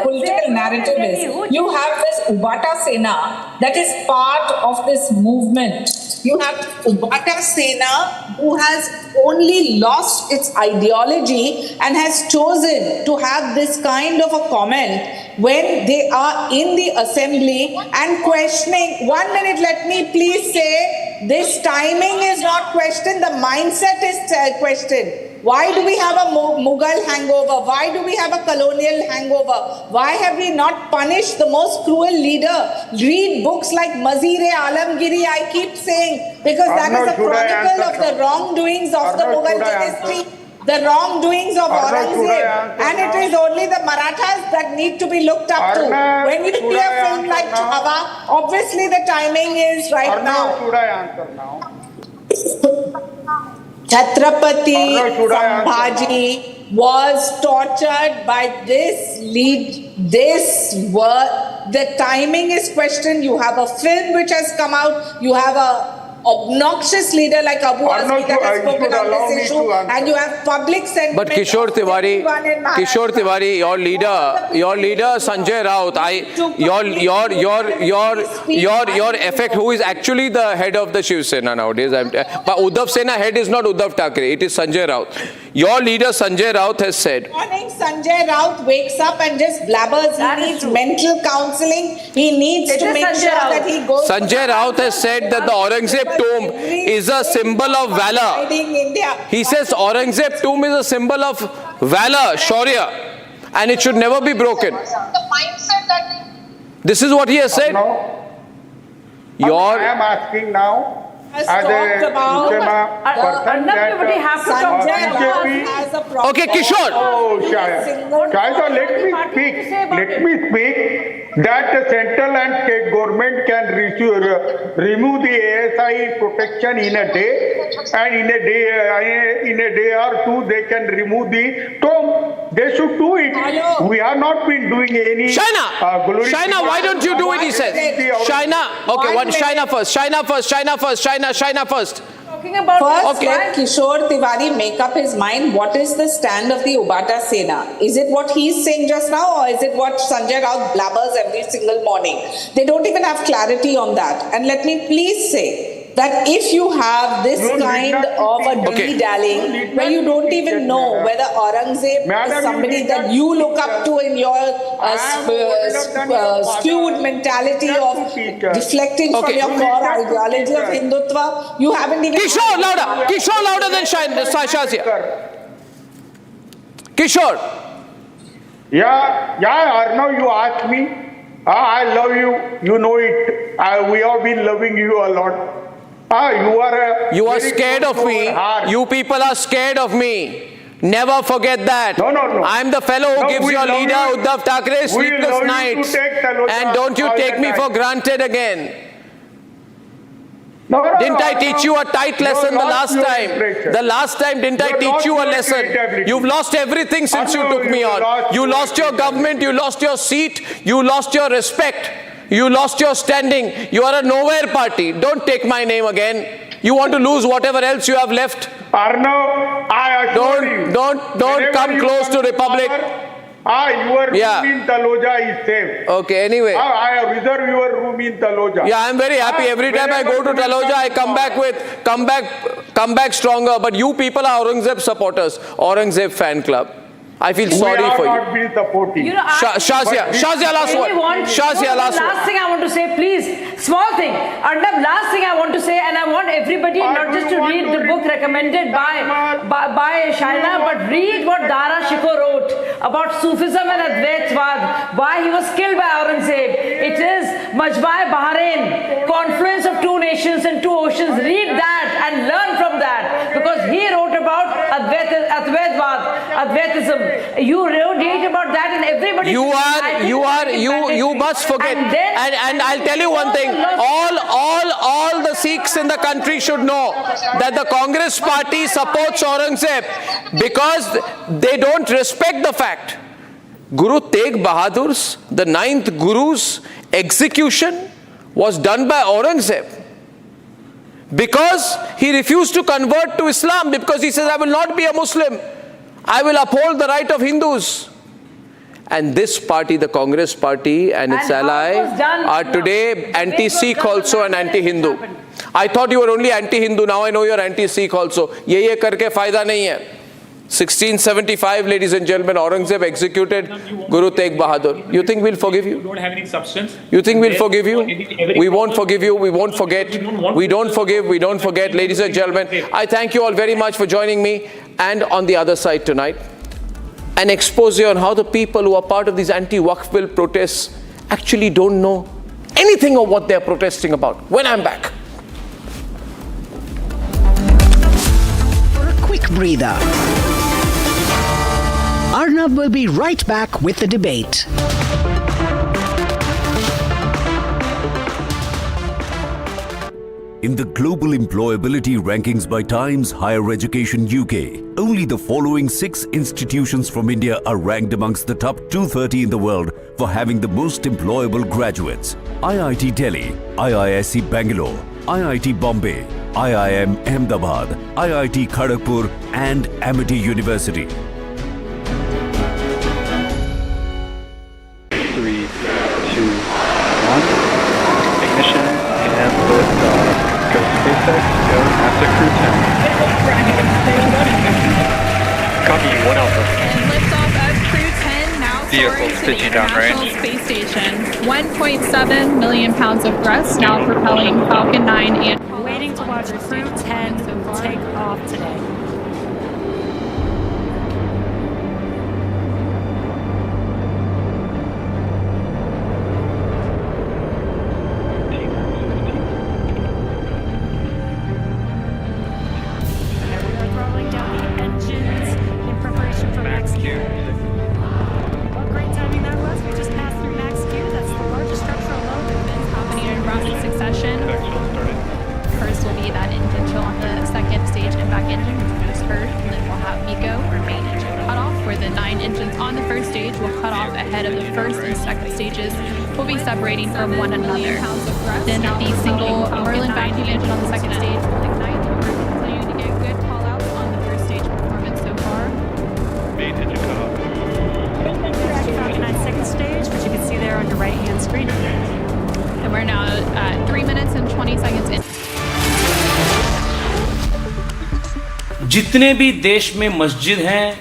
political narrative is. You have this Ubata Sena that is part of this movement. You have Ubata Sena who has only lost its ideology and has chosen to have this kind of a comment when they are in the assembly and questioning. 1 minute, let me please say, this timing is not questioned, the mindset is questioned. Why do we have a Mughal hangover? Why do we have a colonial hangover? Why have we not punished the most cruel leader? Read books like Mazir-e Alamgiri, I keep saying, because that is a chronicle of the wrongdoings of the Mughal dynasty, the wrongdoings of Aurangzeb, and it is only the Marathas that need to be looked up to. When you see a film like Chhava, obviously the timing is right now. Should I answer now? Chhatrapati Sambhaji was tortured by the timing is questioned. You have a film which has come out, you have a obnoxious leader like Abu Azmi that has spoken on this issue, and you have public sentiment. But Kishore Tiwari, your leader Sanjay Raut, your effect, who is actually the head of the Shiv Sena nowadays. But Uddhav Sena head is not Uddhav Thackeray, it is Sanjay Raut. Your leader Sanjay Raut has said. Morning, Sanjay Raut wakes up and just blabbers. He needs mental counseling. He needs to make sure that he goes. Sanjay Raut has said that the Aurangzeb tomb is a symbol of valor. He says Aurangzeb tomb is a symbol of valor, Shaurya, and it should never be broken. This is what he has said. I am asking now. Has talked about Okay, Kishore. Oh, Shaya, let me speak. That the central and state government can remove the ASI protection in a day, and in a day or two they can remove the tomb. They should do it. We have not been doing any. Shaina, why don't you do it? He says. Shaina, okay, Shaina first. First, let Kishore Tiwari make up his mind. What is the stand of the Ubata Sena? Is it what he's saying just now, or is it what Sanjay Raut blabbers every single morning? They don't even have clarity on that. And let me please say that if you have this kind of a dilly-dallying, where you don't even know whether Aurangzeb is somebody that you look up to in your skewed mentality of deflecting from your core ideology of Hindutva, you haven't even... Kishore louder than Shazia. Kishore. Yeah, Arnab, you asked me. I love you. You know it. We have been loving you a lot. You are scared of me. You people are scared of me. Never forget that. No. I'm the fellow who gives your leader Uddhav Thackeray sleepless nights. And don't you take me for granted again. Didn't I teach you a tight lesson the last time? The last time, didn't I teach you a lesson? You've lost everything since you took me on. You lost your government, you lost your seat, you lost your respect. You lost your standing. You are a nowhere party. Don't take my name again. You want to lose whatever else you have left. Arnab, I assure you. Don't come close to Republic. Your room in Taloja is safe. Okay, anyway. I reserve your room in Taloja. Yeah, I'm very happy. Every time I go to Taloja, I come back stronger. But you people are Aurangzeb supporters, Aurangzeb fan club. I feel sorry for you. We are not supporting. You know, Shazia, last one. Shazia, last one. Last thing I want to say, please, small thing. Arnab, last thing I want to say, and I want everybody not just to read the book recommended by Shaina, but read what Dara Shikoh wrote about Sufism and Advaitwad, why he was killed by Aurangzeb. It is Majma-e Bahrain, confluence of two nations and two oceans. Read that and learn from that, because he wrote about Advaitism. You read about that, and everybody. You must forget. And I'll tell you one thing. All the Sikhs in the country should know that the Congress party supports Aurangzeb because they don't respect the fact. Guru Tegh Bahadur's, the 9th Guru's execution was done by Aurangzeb. Because he refused to convert to Islam, because he says, I will not be a Muslim. I will uphold the right of Hindus. And this party, the Congress party and its ally, are today anti-Sikh also and anti-Hindu. I thought you were only anti-Hindu, now I know you are anti-Sikh also. Ye karke fayda nahi hai. 1675, ladies and gentlemen, Aurangzeb executed Guru Tegh Bahadur. You think we'll forgive you? You don't have any substance. You think we'll forgive you? We won't forgive you. We won't forget. We don't forgive. We don't forget. Ladies and gentlemen, I thank you all very much for joining me. And on the other side tonight, an expose on how the people who are part of these anti-Waqf bill protests actually don't know anything of what they're protesting about. When I'm back. For a quick breather, Arnab will be right back with the debate. In the global employability rankings by Times Higher Education UK, only the following 6 institutions from India are ranked amongst the top 230 in the world for having the most employable graduates: IIT Delhi, IISc Bangalore, IIT Bombay, IIM Ahmedabad, IIT Kharagpur and Amity University. 3, 2, 1. Ignition and liftoff. Go SpaceX, go NASA Crew 10. Copy, 1 Alpha. And liftoff of Crew 10 now Vehicle soaring to the stitching down International range. Space Station. 1.7 million pounds of thrust now propelling Falcon 9 and... Waiting to watch Crew 10 take off today. Separating from one another. Then the single Merlin vacuum engine on the second stage will ignite. We're continuing to get good call-outs on the first stage performance so far. Main engine cut off. Falcon 9 second stage, which you can see there on your right-hand screen. And we're now at 3 minutes and 20 seconds in. जितने भी देश में मस्जिद हैं,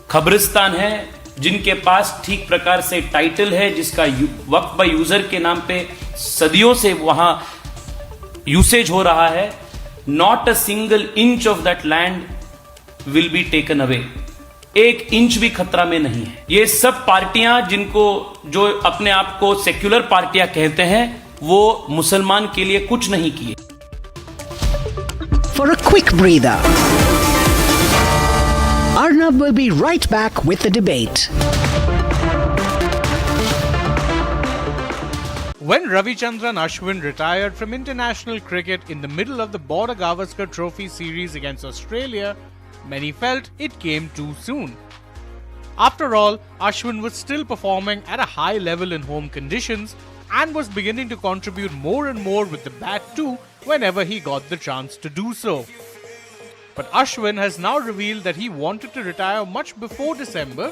खबरिस्तान हैं, जिनके पास ठीक प्रकार से टाइटल है, जिसका वक्फ बाय यूजर के नाम पे सदियों से वहां यूसेज हो रहा है, not a single inch of that land will be taken away. 1 inch भी खतरा में नहीं है. ये सब पार्टियां जो अपने आप को सेक्युलर पार्टियां कहते हैं, वो मुसलमान के लिए कुछ नहीं किए. For a quick breather, Arnab will be right back with the debate. When Ravichandran Ashwin retired from international cricket in the middle of the Border Gavaskar Trophy series against Australia, many felt it came too soon. After all, Ashwin was still performing at a high level in home conditions and was beginning to contribute more and more with the bat too whenever he got the chance to do so. But Ashwin has now revealed that he wanted to retire much before December.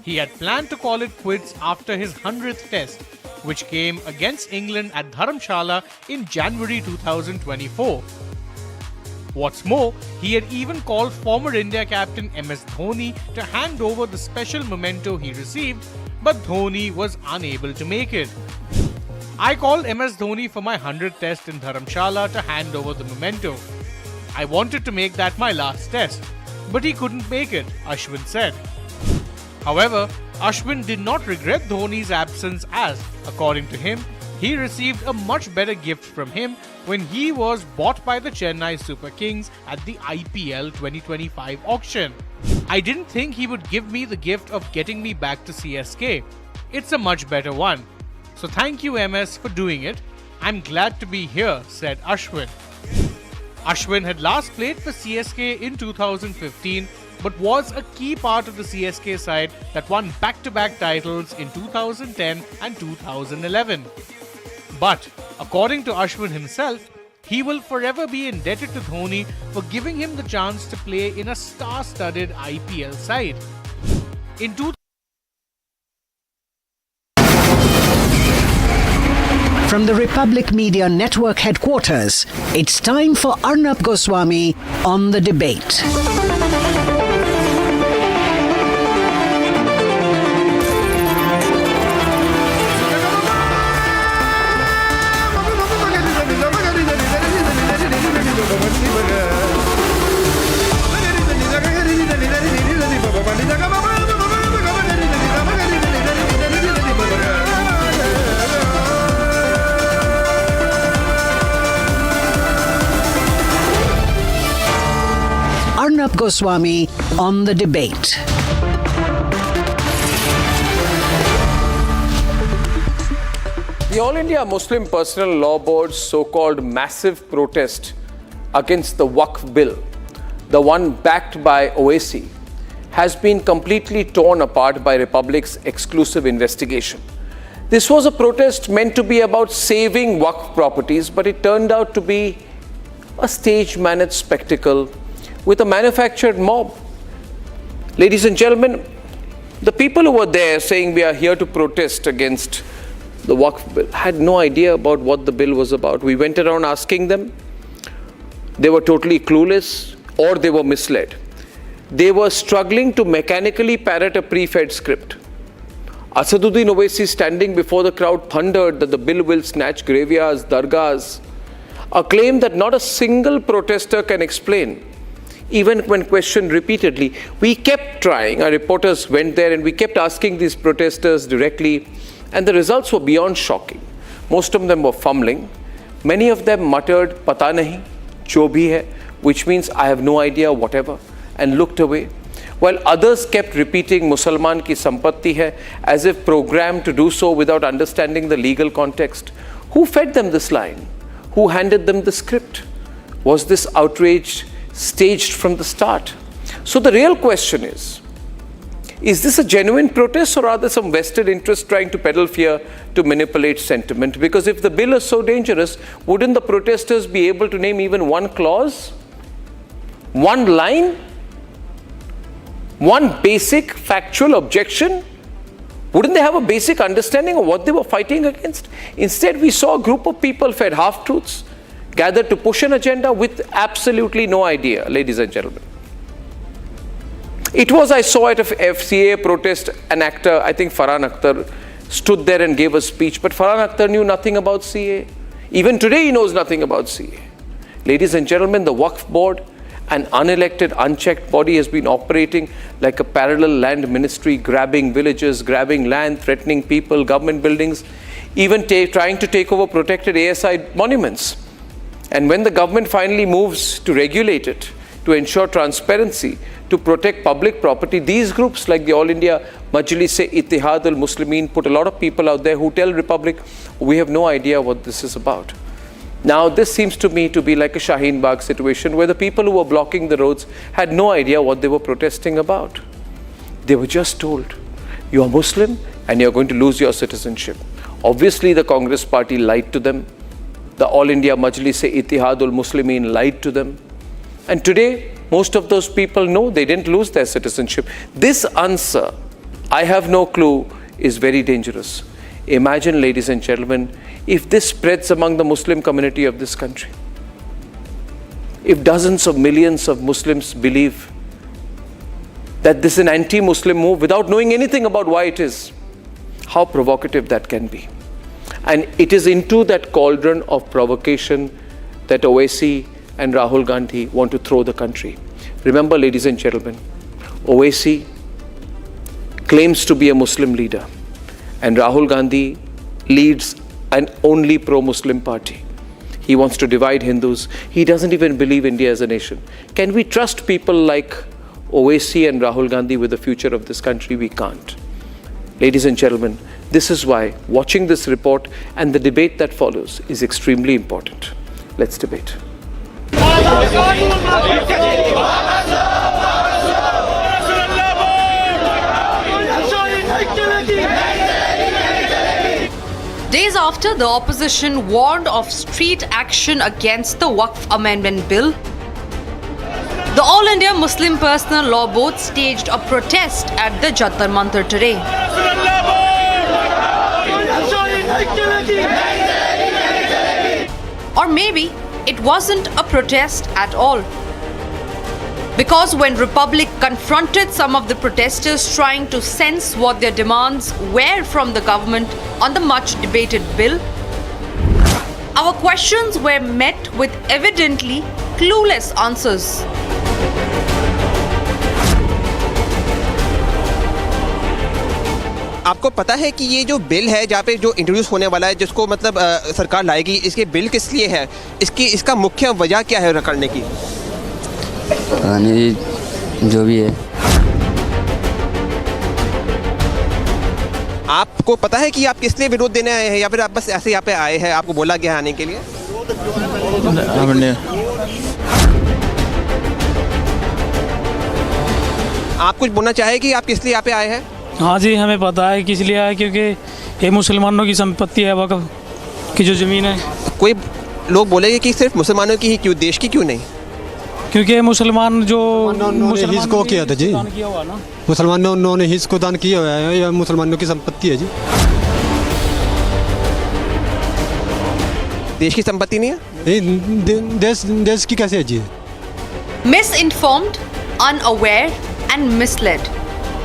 He had planned to call it quits after his 100th test, which came against England at Dharamshala in January 2024. What's more, he had even called former India captain MS Dhoni to hand over the special memento he received, but Dhoni was unable to make it. I called MS Dhoni for my 100th test in Dharamshala to hand over the memento. I wanted to make that my last test, but he couldn't make it, Ashwin said. However, Ashwin did not regret Dhoni's absence as, according to him, he received a much better gift from him when he was bought by the Chennai Super Kings at the IPL 2025 auction. I didn't think he would give me the gift of getting me back to CSK. It's a much better one. So thank you MS for doing it. I'm glad to be here, said Ashwin. Ashwin had last played for CSK in 2015 but was a key part of the CSK side that won back-to-back titles in 2010 and 2011. But, according to Ashwin himself, he will forever be indebted to Dhoni for giving him the chance to play in a star-studded IPL side. From the Republic Media Network headquarters, it's time for Arnab Goswami on The Debate. Arnab Goswami on The Debate. The All India Muslim Personal Law Board's so-called massive protest against the Waqf bill, the one backed by OAC, has been completely torn apart by Republic's exclusive investigation. This was a protest meant to be about saving Waqf properties, but it turned out to be a stage-managed spectacle with a manufactured mob. Ladies and gentlemen, the people who were there saying we are here to protest against the Waqf bill had no idea about what the bill was about. We went around asking them. They were totally clueless or they were misled. They were struggling to mechanically parrot a pre-fed script. Asaduddin Owaisi, standing before the crowd, thundered that the bill will snatch graveyards, dargahs, a claim that not a single protester can explain. Even when questioned repeatedly, we kept trying. Our reporters went there and we kept asking these protesters directly, and the results were beyond shocking. Most of them were fumbling. Many of them muttered, "Pata nahi, jo bhi hai," which means "I have no idea, whatever," and looked away. While others kept repeating "Musalman ki sampatti hai," as if programmed to do so without understanding the legal context. Who fed them this line? Who handed them the script? Was this outrage staged from the start? So the real question is this a genuine protest, or are there some vested interests trying to peddle fear to manipulate sentiment? Because if the bill is so dangerous, wouldn't the protesters be able to name even one clause, one line, one basic factual objection? Wouldn't they have a basic understanding of what they were fighting against? Instead, we saw a group of people fed half-truths, gathered to push an agenda with absolutely no idea, ladies and gentlemen. It was, I saw at a FCA protest, an actor, I think Farhan Akhtar, stood there and gave a speech, but Farhan Akhtar knew nothing about CA. Even today he knows nothing about CA. Ladies and gentlemen, the Waqf board, an unelected, unchecked body, has been operating like a parallel land ministry, grabbing villages, grabbing land, threatening people, government buildings, even trying to take over protected ASI monuments. And when the government finally moves to regulate it, to ensure transparency, to protect public property, these groups like the All India Majlis-e-Ittihad al-Muslimin put a lot of people out there who tell Republic, we have no idea what this is about. Now, this seems to me to be like a Shaheen Bagh situation where the people who were blocking the roads had no idea what they were protesting about. They were just told, you are Muslim and you're going to lose your citizenship. Obviously, the Congress party lied to them. The All India Majlis-e-Ittihad al-Muslimin lied to them. And today, most of those people know they didn't lose their citizenship. This answer, I have no clue, is very dangerous. Imagine, ladies and gentlemen, if this spreads among the Muslim community of this country. if dozens of millions of Muslims believe that this is an anti-Muslim move without knowing anything about why it is, how provocative that can be. And it is into that cauldron of provocation that Owaisi and Rahul Gandhi want to throw the country. Remember, ladies and gentlemen, Owaisi claims to be a Muslim leader, and Rahul Gandhi leads an only pro-Muslim party. He wants to divide Hindus. He doesn't even believe India as a nation. Can we trust people like Owaisi and Rahul Gandhi with the future of this country? We can't. Ladies and gentlemen, this is why watching this report and the debate that follows is extremely important. Let's debate. Days after the opposition warned of street action against the Waqf Amendment Bill, the All India Muslim Personal Law Board staged a protest at the Jantar Mantar today. Or maybe it wasn't a protest at all. Because when Republic confronted some of the protesters trying to sense what their demands were from the government on the much debated bill, our questions were met with evidently clueless answers. आपको पता है कि ये जो bill है जहाँ पे जो इंट्रोड्यूस होने वाला है, जिसको मतलब सरकार लाएगी, इसके बिल किस लिए है, इसका मुख्य वजह क्या है करने की? नहीं, जो भी है। आपको पता है कि आप किस लिए विरोध देने आए हैं या फिर आप बस ऐसे यहाँ पे आए हैं, आपको बोला गया आने के लिए? आप कुछ बोलना चाहे कि आप किस लिए यहाँ पे आए हैं? हाँ जी, हमें पता है किस लिए आए, क्योंकि ये मुसलमानों की संपत्ति है, वक़्फ़ की जो ज़मीन है। कोई लोग बोलेंगे कि सिर्फ मुसलमानों की ही क्यों, देश की क्यों नहीं? क्योंकि मुसलमान जो हिस्सों किया था जी, मुसलमानों ने हिस्सों को दान किया हुआ है, यह मुसलमानों की संपत्ति है जी। देश की संपत्ति नहीं है? देश की कैसे है जी? Misinformed, unaware and misled,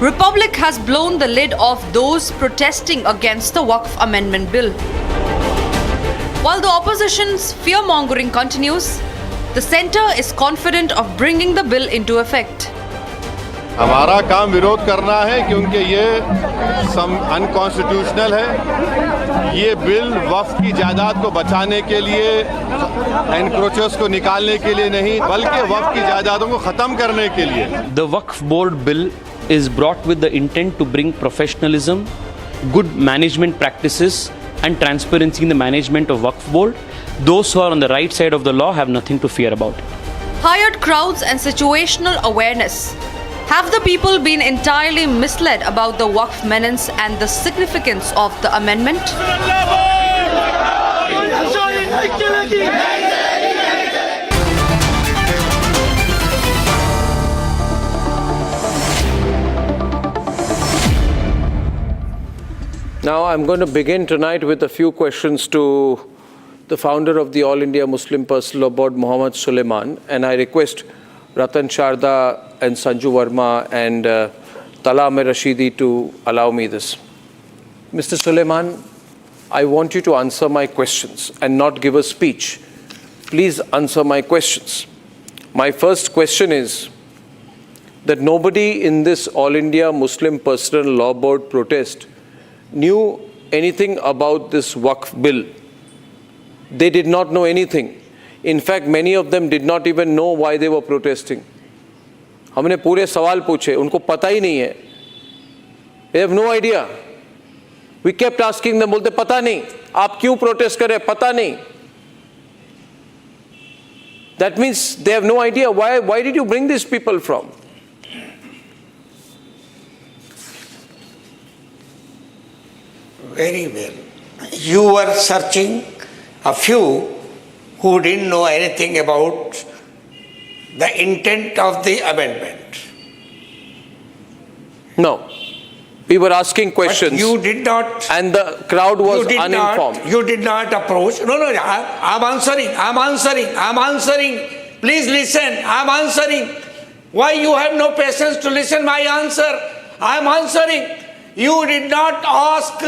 Republic has blown the lid off those protesting against the Waqf Amendment Bill. While the opposition's fear-mongering continues, the centre is confident of bringing the bill into effect. हमारा काम विरोध करना है क्योंकि ये unconstitutional है। ये bill वक्फ की जायदाद को बचाने के लिए, एनक्रोचर्स को निकालने के लिए नहीं, बल्कि वक्फ की जायदादों को खत्म करने के लिए। The Waqf Board bill is brought with the intent to bring professionalism, good management practices and transparency in the management of Waqf Board. Those who are on the right side of the law have nothing to fear about it. Hired crowds and situational awareness. Have the people been entirely misled about the Waqf menace and the significance of the amendment? Now I'm going to begin tonight with a few questions to the founder of the All India Muslim Personal Law Board, Muhammad Suleiman, and I request Ratan Sharda and Sanju Verma and Tala Amir Rashidi to allow me this. Mr. Suleiman, I want you to answer my questions and not give a speech. Please answer my questions. My first question is that nobody in this All India Muslim Personal Law Board protest knew anything about this Waqf bill. They did not know anything. In fact, many of them did not even know why they were protesting. हमने पूरे सवाल पूछे, उनको पता ही नहीं है. They have no idea. We kept asking them, बोलते पता नहीं, आप क्यों protest कर रहे, पता नहीं. That means they have no idea. Why did you bring these people from? Very well. You were searching a few who didn't know anything about the intent of the amendment. No. We were asking questions. But you did not. And the crowd was uninformed. You did not approach. No, I'm answering. Please listen. I am answering. Why you have no patience to listen my answer? I am answering. You did not ask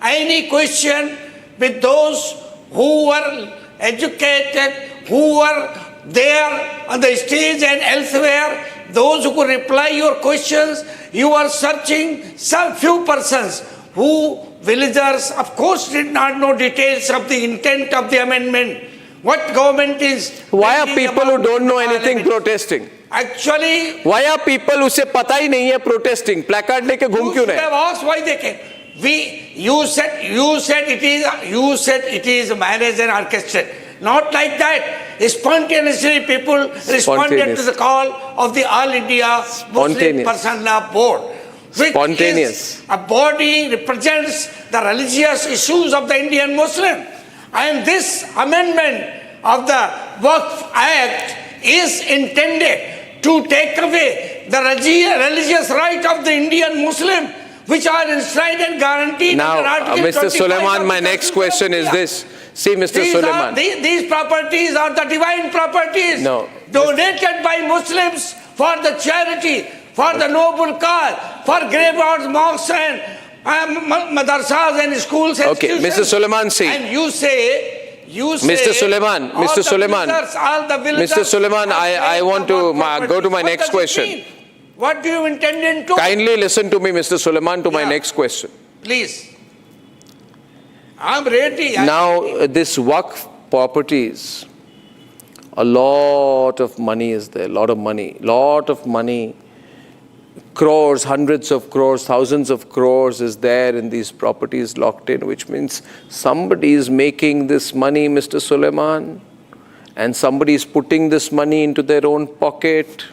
any question with those who were educated, who were there on the stage and elsewhere, those who could reply your questions. You are searching some few persons who, villagers, of course, did not know details of the intent of the amendment. What government is... Why are people who don't know anything protesting? Actually... Why are people who say pata hi nahi hai protesting? Placard leke ghum kyun rahe? You should have asked why they came. You said it is managed and orchestrated. Not like that. Spontaneously people responded to the call of the All India Muslim Personnel Board. Which is a body represents the religious issues of the Indian Muslim. And this amendment of the Waqf Act is intended to take away the religious right of the Indian Muslim, which are enshrined and guaranteed. Now, Mr. Suleiman, my next question is this. See, Mr. Suleiman. These properties are the divine properties donated by Muslims for the charity, for the noble cause, for graveyards, mosques and madrasas and schools and okay, Mr. Suleiman, see. And you say, Mr. Suleiman, Mr. Suleiman, Mr. Suleiman, I want to go to my next question. What do you intend to? Kindly listen to me, Mr. Suleiman, to my next question. Please. I'm ready. Now, this Waqf properties, a lot of money is there, lot of money. Crores, hundreds of crores, thousands of crores is there in these properties locked in, which means somebody is making this money, Mr. Suleiman, and somebody is putting this money into their own pocket.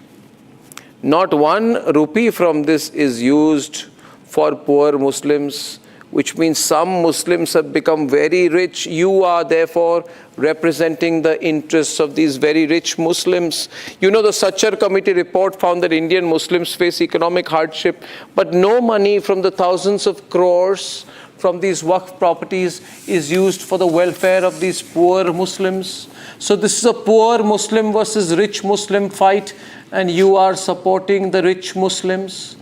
Not 1 rupee from this is used for poor Muslims, which means some Muslims have become very rich. You are therefore representing the interests of these very rich Muslims. You know, the Sachar Committee report found that Indian Muslims face economic hardship, but no money from the thousands of crores from these Waqf properties is used for the welfare of these poor Muslims. So this is a poor Muslim versus rich Muslim fight, and you are supporting the rich Muslims.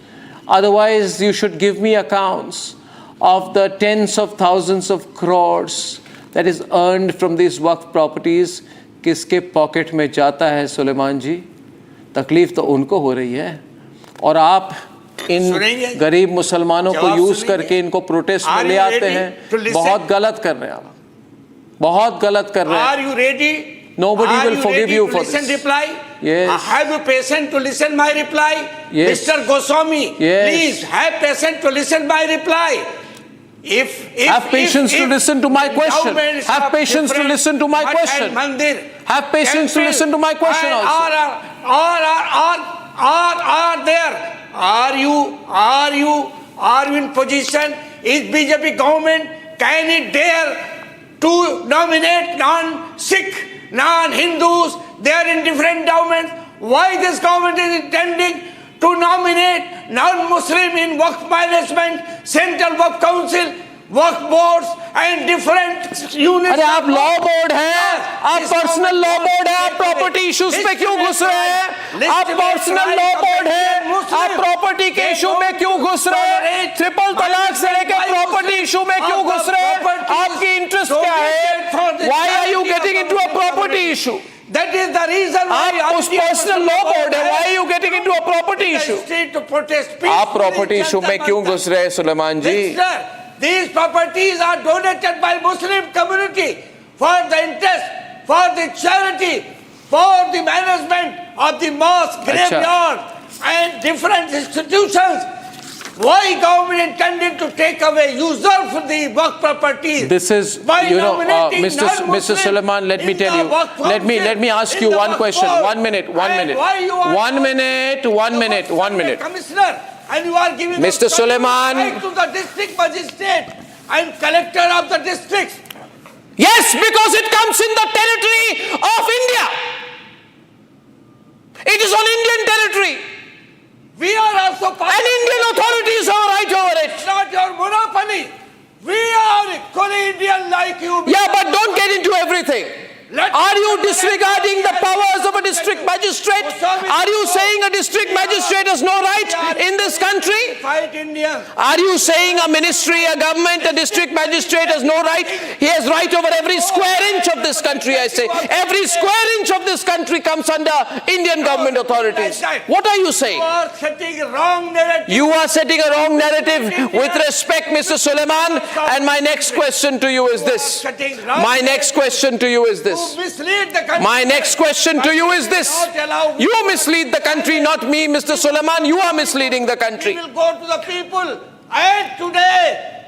Otherwise, you should give me accounts of the tens of thousands of crores that is earned from these Waqf properties. किसके pocket में जाता है सुलेमान जी? तकलीफ तो उनको हो रही है, और आप इन गरीब मुसलमानों को यूज करके इनको प्रोटेस्ट में ले आते हैं. बहुत गलत कर रहे हैं आप, बहुत गलत कर रहे हैं. Are you ready? Nobody will forgive you for this. Reply? Yes. Have you patience to listen my reply? Yes. Mr. Goswami, yes. Please have patience to listen my reply. Have patience to listen to my question. Have patience to listen to my question. Have patience to listen to my question also. Are there? Are you in position? Is BJP government, can it dare to nominate non-Sikh, non-Hindus? They are in different endowments. Why this government is intending to nominate non-Muslim in Waqf management, Central Waqf Council, Waqf boards and different units? अरे आप law board हैं, आप personal law board हैं, आप property issues पे क्यों घुस रहे हैं? आप पर्सनल लॉ बोर्ड हैं, आप प्रॉपर्टी के इशू में क्यों घुस रहे हैं? ट्रिपल तलाक से लेकर प्रॉपर्टी इशू में क्यों घुस रहे हैं? आपकी इंटरेस्ट क्या है? Why are you getting into a property issue? That is the reason why आप उस पर्सनल लॉ बोर्ड है. Why are you getting into a property issue? आप प्रॉपर्टी इशू में क्यों घुस रहे हैं सुलेमान जी? These properties are donated by Muslim community for the interest, for the charity, for the management of the mosque, graveyard and different institutions. Why government intended to take away, usurp the Waqf properties? This is, you know, Mr. Suleiman, let me tell you. Let me ask you one question. 1 minute. Commissioner, and you are giving Mr. Suleiman right to the district magistrate and collector of the districts. Yes, because it comes in the territory of India. It is on Indian territory. We are also part and Indian authorities have a right over it. It's not your monopoly. We are equally Indian like you. Yeah, but don't get into everything. Are you disregarding the powers of a district magistrate? Are you saying a district magistrate has no right in this country? Fight Indians. Are you saying a ministry, a government, a district magistrate has no right? He has right over every square inch of this country, I say. Every square inch of this country comes under Indian government authorities. What are you saying? You are setting a wrong narrative. You are setting a wrong narrative. With respect, Mr. Suleiman, and my next question to you is this. My next question to you is this. My next question to you is this. You mislead the country, not me, Mr. Suleiman. You are misleading the country. We will go to the people. And today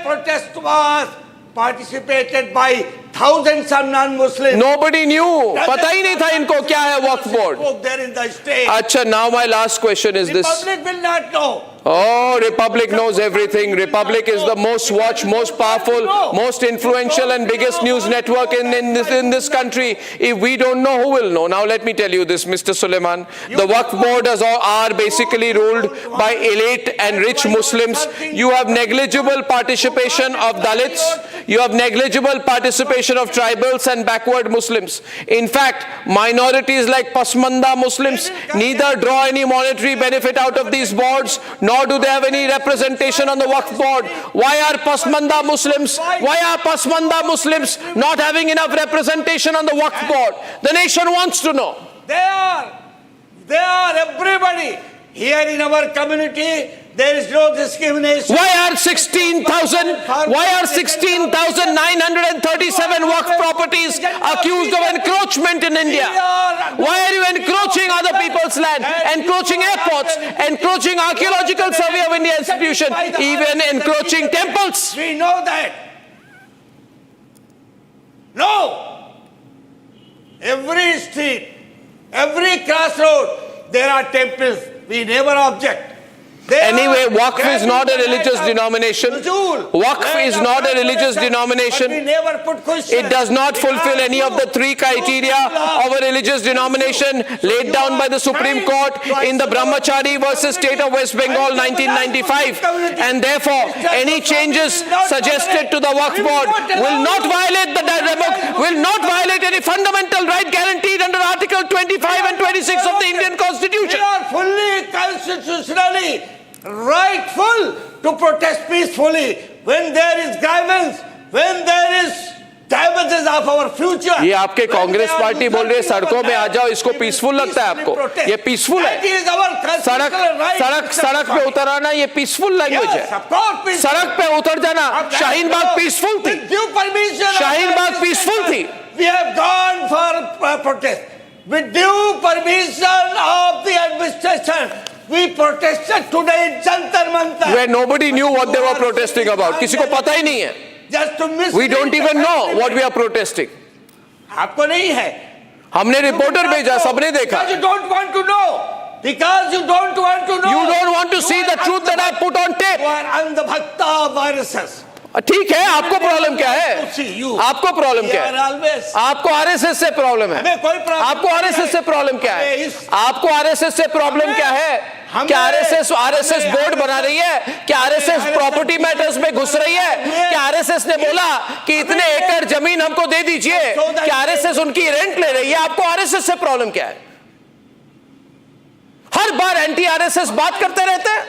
protest was participated by thousands of non-Muslims. Nobody knew. पता ही नहीं था इनको क्या है वक्फ board. There in the state. अच्छा, now my last question is this. The public will not know. Oh, Republic knows everything. Republic is the most watched, most powerful, most influential and biggest news network in this country. If we don't know, who will know? Now let me tell you this, Mr. Suleiman. The Waqf board are basically ruled by elite and rich Muslims. You have negligible participation of Dalits. You have negligible participation of tribals and backward Muslims. In fact, minorities like Pasmanda Muslims neither draw any monetary benefit out of these boards, nor do they have any representation on the Waqf board. Why are Pasmanda Muslims not having enough representation on the Waqf board? The nation wants to know. They are everybody. Here in our community, there is no discrimination. Why are 16,937 Waqf properties accused of encroachment in India? Why are you encroaching other people's land, encroaching airports, encroaching Archaeological Survey of India institution, even encroaching temples? We know that. No. Every street, every crossroad, there are temples. We never object. Anyway, Waqf is not a religious denomination. Waqf is not a religious denomination. It does not fulfill any of the three criteria of a religious denomination laid down by the Supreme Court in the Brahmachari versus State of West Bengal 1995. And therefore, any changes suggested to the Waqf board will not violate any fundamental right guaranteed under Article 25 and 26 of the Indian Constitution. We are fully constitutionally rightful to protest peacefully when there is grievance, when there is damages of our future. ये आपके Congress party बोल रही है सड़कों में आ जाओ, इसको peaceful लगता है आपको? ये पीसफुल है? सड़क पे उतर आना ये पीसफुल लैंग्वेज है? सड़क पे उतर जाना, शाहीन बाग पीसफुल थी? शाहीन बाग पीसफुल थी? We have gone for protest with due permission of the administration. We protested today in Jantar Mantar. Where nobody knew what they were protesting about. किसी को पता ही नहीं है. Just to miss. We don't even know what we are protesting. आपको नहीं है. हमने रिपोर्टर भेजा, सबने देखा. Because you don't want to know. Because you don't want to know. You don't want to see the truth that I put on tape. You are अंधभक्ता of RSS. ठीक है, आपको प्रॉब्लम क्या है? आपको प्रॉब्लम क्या है? आपको आरएसएस से प्रॉब्लम है? आपको आरएसएस से प्रॉब्लम क्या है? आपको आरएसएस से प्रॉब्लम क्या है? क्या आरएसएस बोर्ड बना रही है? क्या आरएसएस प्रॉपर्टी मैटर्स में घुस रही है? क्या आरएसएस ने बोला कि इतने एकड़ जमीन हमको दे दीजिए? क्या आरएसएस उनकी रेंट ले रही है? आपको आरएसएस से प्रॉब्लम क्या है? हर बार एंटी आरएसएस बात करते रहते हैं.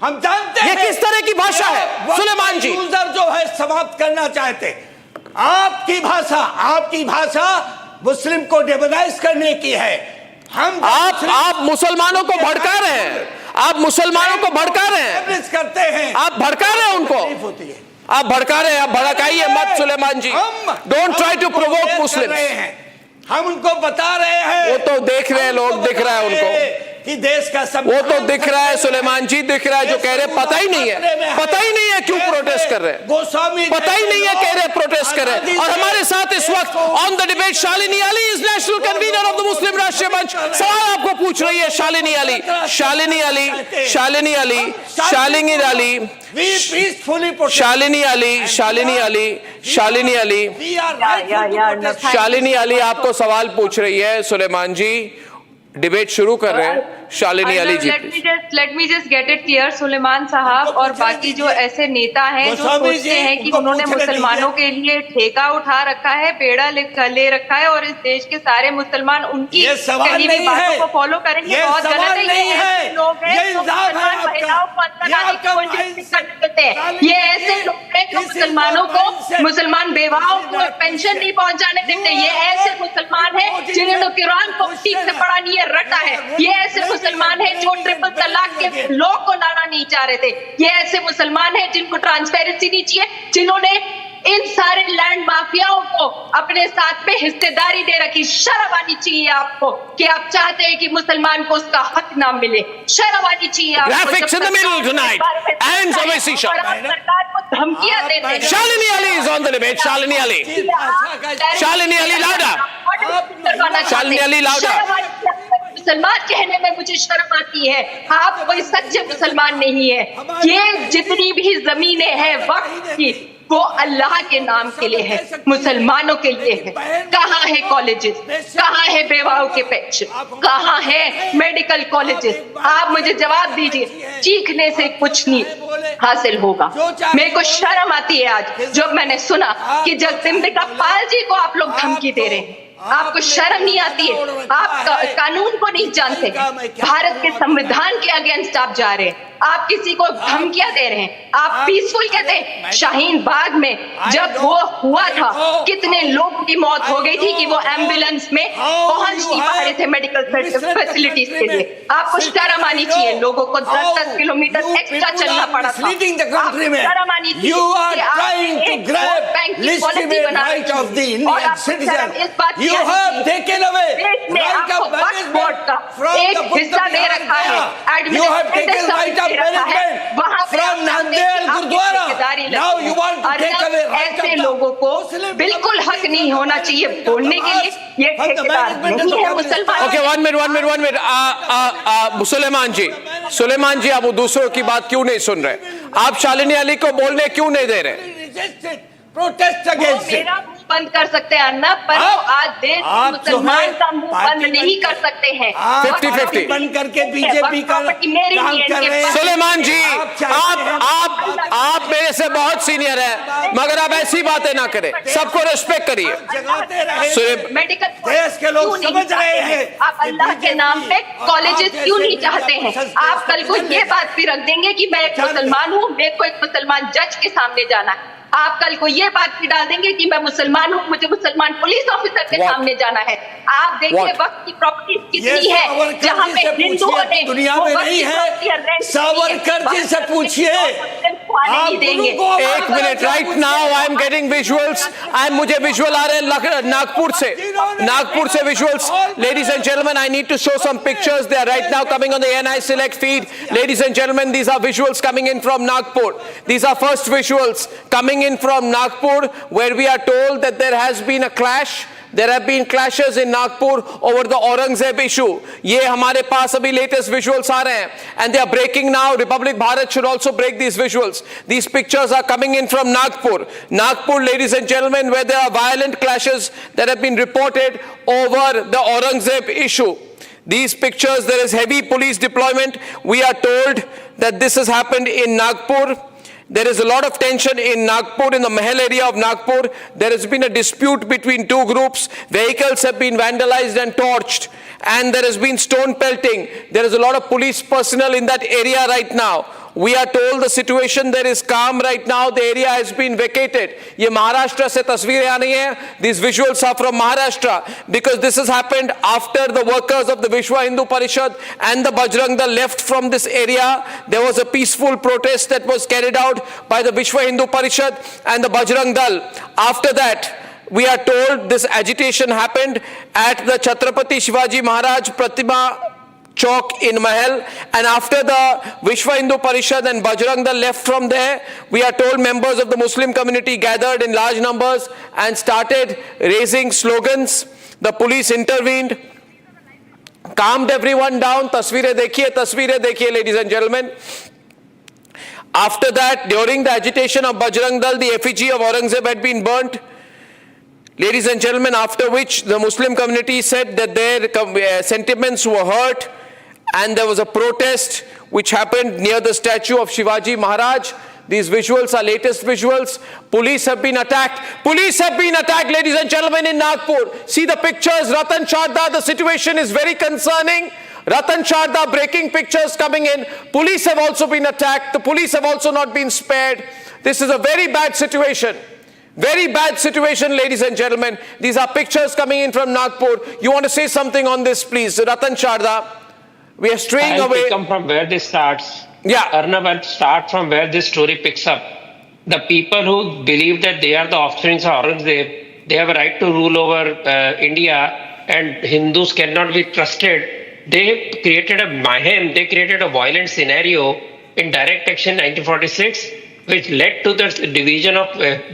हम जानते हैं ये किस तरह की भाषा है सुलेमान जी? यूजर जो है समाप्त करना चाहते. आपकी भाषा मुस्लिम को डिमोनाइज करने की है. आप मुसलमानों को भड़का रहे हैं. आप मुसलमानों को भड़का रहे हैं. करते हैं. आप भड़का रहे हैं उनको. आप भड़का रहे हैं. आप भड़काइए मत Suleman ji. Don't try to provoke Muslims. हम उनको बता रहे हैं. वो तो देख रहे हैं लोग, दिख रहा है उनको कि देश का वो तो दिख रहा है सुलेमान जी, दिख रहा है. जो कह रहे पता ही नहीं है क्यों प्रोटेस्ट कर रहे हैं. गोस्वामी पता ही नहीं है, कह रहे प्रोटेस्ट कर रहे हैं. और हमारे साथ इस वक्त on the debate Shalini Ali is national convener of the Muslim राष्ट्रीय मंच. सवाल आपको पूछ रही है शालिनी अली. शालिनी अली आपको सवाल पूछ रही है सुलेमान जी. डिबेट शुरू कर रहे हैं Shalini Ali ji. Let me just get it clear, Suleman साहब और बाकी जो ऐसे नेता हैं जो सोचते हैं कि उन्होंने मुसलमानों के लिए ठेका उठा रखा है, बेड़ा ले रखा है और इस देश के सारे मुसलमान उनकी कहीं भी बातों को फॉलो करेंगे, बहुत गलत है। ये ऐसे लोग हैं जो मुसलमान महिलाओं को अंदर आने की कोशिश करते हैं। ये ऐसे लोग हैं जो मुसलमानों को, मुसलमान बेवाओं को पेंशन नहीं पहुंचाने देते। ये ऐसे मुसलमान हैं जिन्होंने कुरान को ठीक से पढ़ा नहीं है, रटा है। ये ऐसे मुसलमान हैं जो ट्रिपल तलाक के लॉ को लाना नहीं चाह रहे थे। ये ऐसे मुसलमान हैं जिनको ट्रांसपेरेंसी नहीं चाहिए, जिन्होंने इन सारे लैंड माफियाओं को अपने साथ में हिस्सेदारी दे रखी। शर्म आनी चाहिए आपको कि आप चाहते हैं कि मुसलमान को उसका हक ना मिले। शर्म आनी चाहिए आपको। Graphics in the middle tonight. And Awesi Shah. सरकार को धमकियां देते हैं। Shalini Ali is on the debate. Shalini Ali. Shalini Ali louder. Shalini Ali louder. मुसलमान कहने में मुझे शर्म आती है। आप कोई सच्चे मुसलमान नहीं है। ये जितनी भी जमीनें हैं वक्फ की, वो अल्लाह के नाम के लिए है, मुसलमानों के लिए है। कहाँ है कॉलेजेस, कहाँ है बेवाओं के पेंशन, कहाँ है मेडिकल कॉलेजेस? आप मुझे जवाब दीजिए। चीखने से कुछ नहीं हासिल होगा। मेरे को शर्म आती है आज जब मैंने सुना कि जगदम्बिका पाल जी को आप लोग धमकी दे रहे हैं। आपको शर्म नहीं आती है? आप कानून को नहीं जानते। भारत के संविधान के अगेंस्ट आप जा रहे हैं। आप किसी को धमकियां दे रहे हैं। आप पीसफुल कहते हैं। शाहीन बाग में जब वो हुआ था, कितने लोगों की मौत हो गई थी कि वो एम्बुलेंस में पहुंच नहीं पा रहे थे मेडिकल फैसिलिटीज के लिए। आपको शर्म आनी चाहिए। लोगों को 10-10 किलोमीटर एक्स्ट्रा चलना पड़ा था। शर्म आनी चाहिए। You have taken away right of management एक हिस्सा दे रखा है। You have taken right of management from Nandel Gurdwara. Now you want to take away right of ऐसे लोगों को बिल्कुल हक नहीं होना चाहिए बोलने के लिए। ये ठेकेदार नहीं है मुसलमान। Okay, one minute. सुलेमान जी, आप दूसरों की बात क्यों नहीं सुन रहे? आप शालिनी अली को बोलने क्यों नहीं दे रहे? Protest against it. मेरा मुंह बंद कर सकते हैं अन्ना, पर आज देश मुसलमान का मुंह बंद नहीं कर सकते हैं। 50-50 बंद करके बीजेपी का काम कर रहे हैं। सुलेमान जी, आप मेरे से बहुत सीनियर हैं, मगर आप ऐसी बातें ना करें। सबको रिस्पेक्ट करिए। मेडिकल देश के लोग समझ रहे हैं। आप अल्लाह के नाम पे कॉलेजेस क्यों नहीं चाहते हैं? आप कल को ये बात भी रख देंगे कि मैं एक मुसलमान हूँ, मेरे को एक मुसलमान जज के सामने जाना है। आप कल को ये बात भी डाल देंगे कि मैं मुसलमान हूँ, मुझे मुसलमान पुलिस ऑफिसर के सामने जाना है। आप देखिए वक्त की प्रॉपर्टी कितनी है जहाँ पे हिंदुओं ने दुनिया में नहीं है। सावरकर जी से पूछिए। एक मिनट, right now I am getting visuals. मुझे विजुअल आ रहे हैं नागपुर से visuals. Ladies and gentleman, I need to show some pictures. They are right now coming on the NI Select feed. Ladies and gentlemen, these are visuals coming in from Nagpur. These are first visuals coming in from Nagpur, where we are told that there has been a clash. There have been clashes in Nagpur over the Aurangzeb issue. ये हमारे पास अभी latest visuals आ रहे हैं, and they are breaking now. Republic Bharat should also break these visuals. These pictures are coming in from Nagpur. Nagpur, ladies and gentlemen, where there are violent clashes that have been reported over the Aurangzeb issue. These pictures, there is heavy police deployment. We are told that this has happened in Nagpur. There is a lot of tension in Nagpur, in the Mahal area of Nagpur. There has been a dispute between two groups. Vehicles have been vandalized and torched, and there has been stone pelting. There is a lot of police personnel in that area right now. We are told the situation there is calm right now. The area has been vacated. ये महाराष्ट्र से तस्वीरें आ रही हैं. These visuals are from Maharashtra because this has happened after the workers of the Vishwa Hindu Parishad and the Bajrang Dal left from this area. There was a peaceful protest that was carried out by the Vishwa Hindu Parishad and the Bajrang Dal. After that, we are told this agitation happened at the Chhatrapati Shivaji Maharaj Pratima Chowk in Mahal, and after the Vishwa Hindu Parishad and Bajrang Dal left from there, we are told members of the Muslim community gathered in large numbers and started raising slogans. The police intervened, calmed everyone down. Tasveerein dekhiye, ladies and gentlemen. After that, during the agitation of Bajrang Dal, the effigy of Aurangzeb had been burnt. Ladies and gentlemen, after which the Muslim community said that their sentiments were hurt and there was a protest which happened near the statue of Shivaji Maharaj. These visuals are latest visuals. Police have been attacked. Police have been attacked, ladies and gentlemen, in Nagpur. See the pictures, Ratan Sharda. The situation is very concerning. Ratan Sharda breaking pictures coming in. Police have also been attacked. The police have also not been spared. This is a very bad situation. Very bad situation, ladies and gentlemen. These are pictures coming in from Nagpur. You want to say something on this, please? Ratan Sharda. We are straying away. I'll come from where this starts. Yeah. Arnab, I'll start from where this story picks up. The people who believe that they are the offsprings of Aurangzeb, they have a right to rule over India, and Hindus cannot be trusted. They created a mayhem, they created a violent scenario in direct action 1946, which led to the division of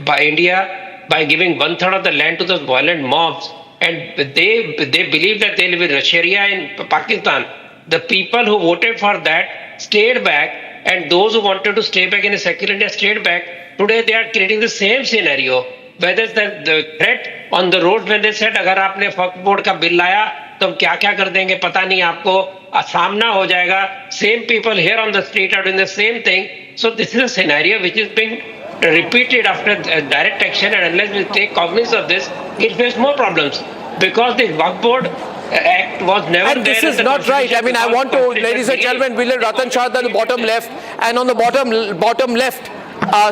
by India by giving 1/3 of the land to those violent mobs. And they believe that they live in Sharia in Pakistan. The people who voted for that stayed back, and those who wanted to stay back in a secular India stayed back. Today they are creating the same scenario. Whether it's the threat on the road when they said, अगर आपने वक्फ board का bill लाया तो हम क्या कर देंगे पता नहीं आपको सामना हो जाएगा. Same people here on the street are doing the same thing. So this is a scenario which is being repeated after direct action, and unless we take cognizance of this, it faces more problems because the Waqf board Act was never and this is not right. I mean, I want to, ladies and gentlemen, we'll let Ratan Sharda on the bottom left, and on the bottom left,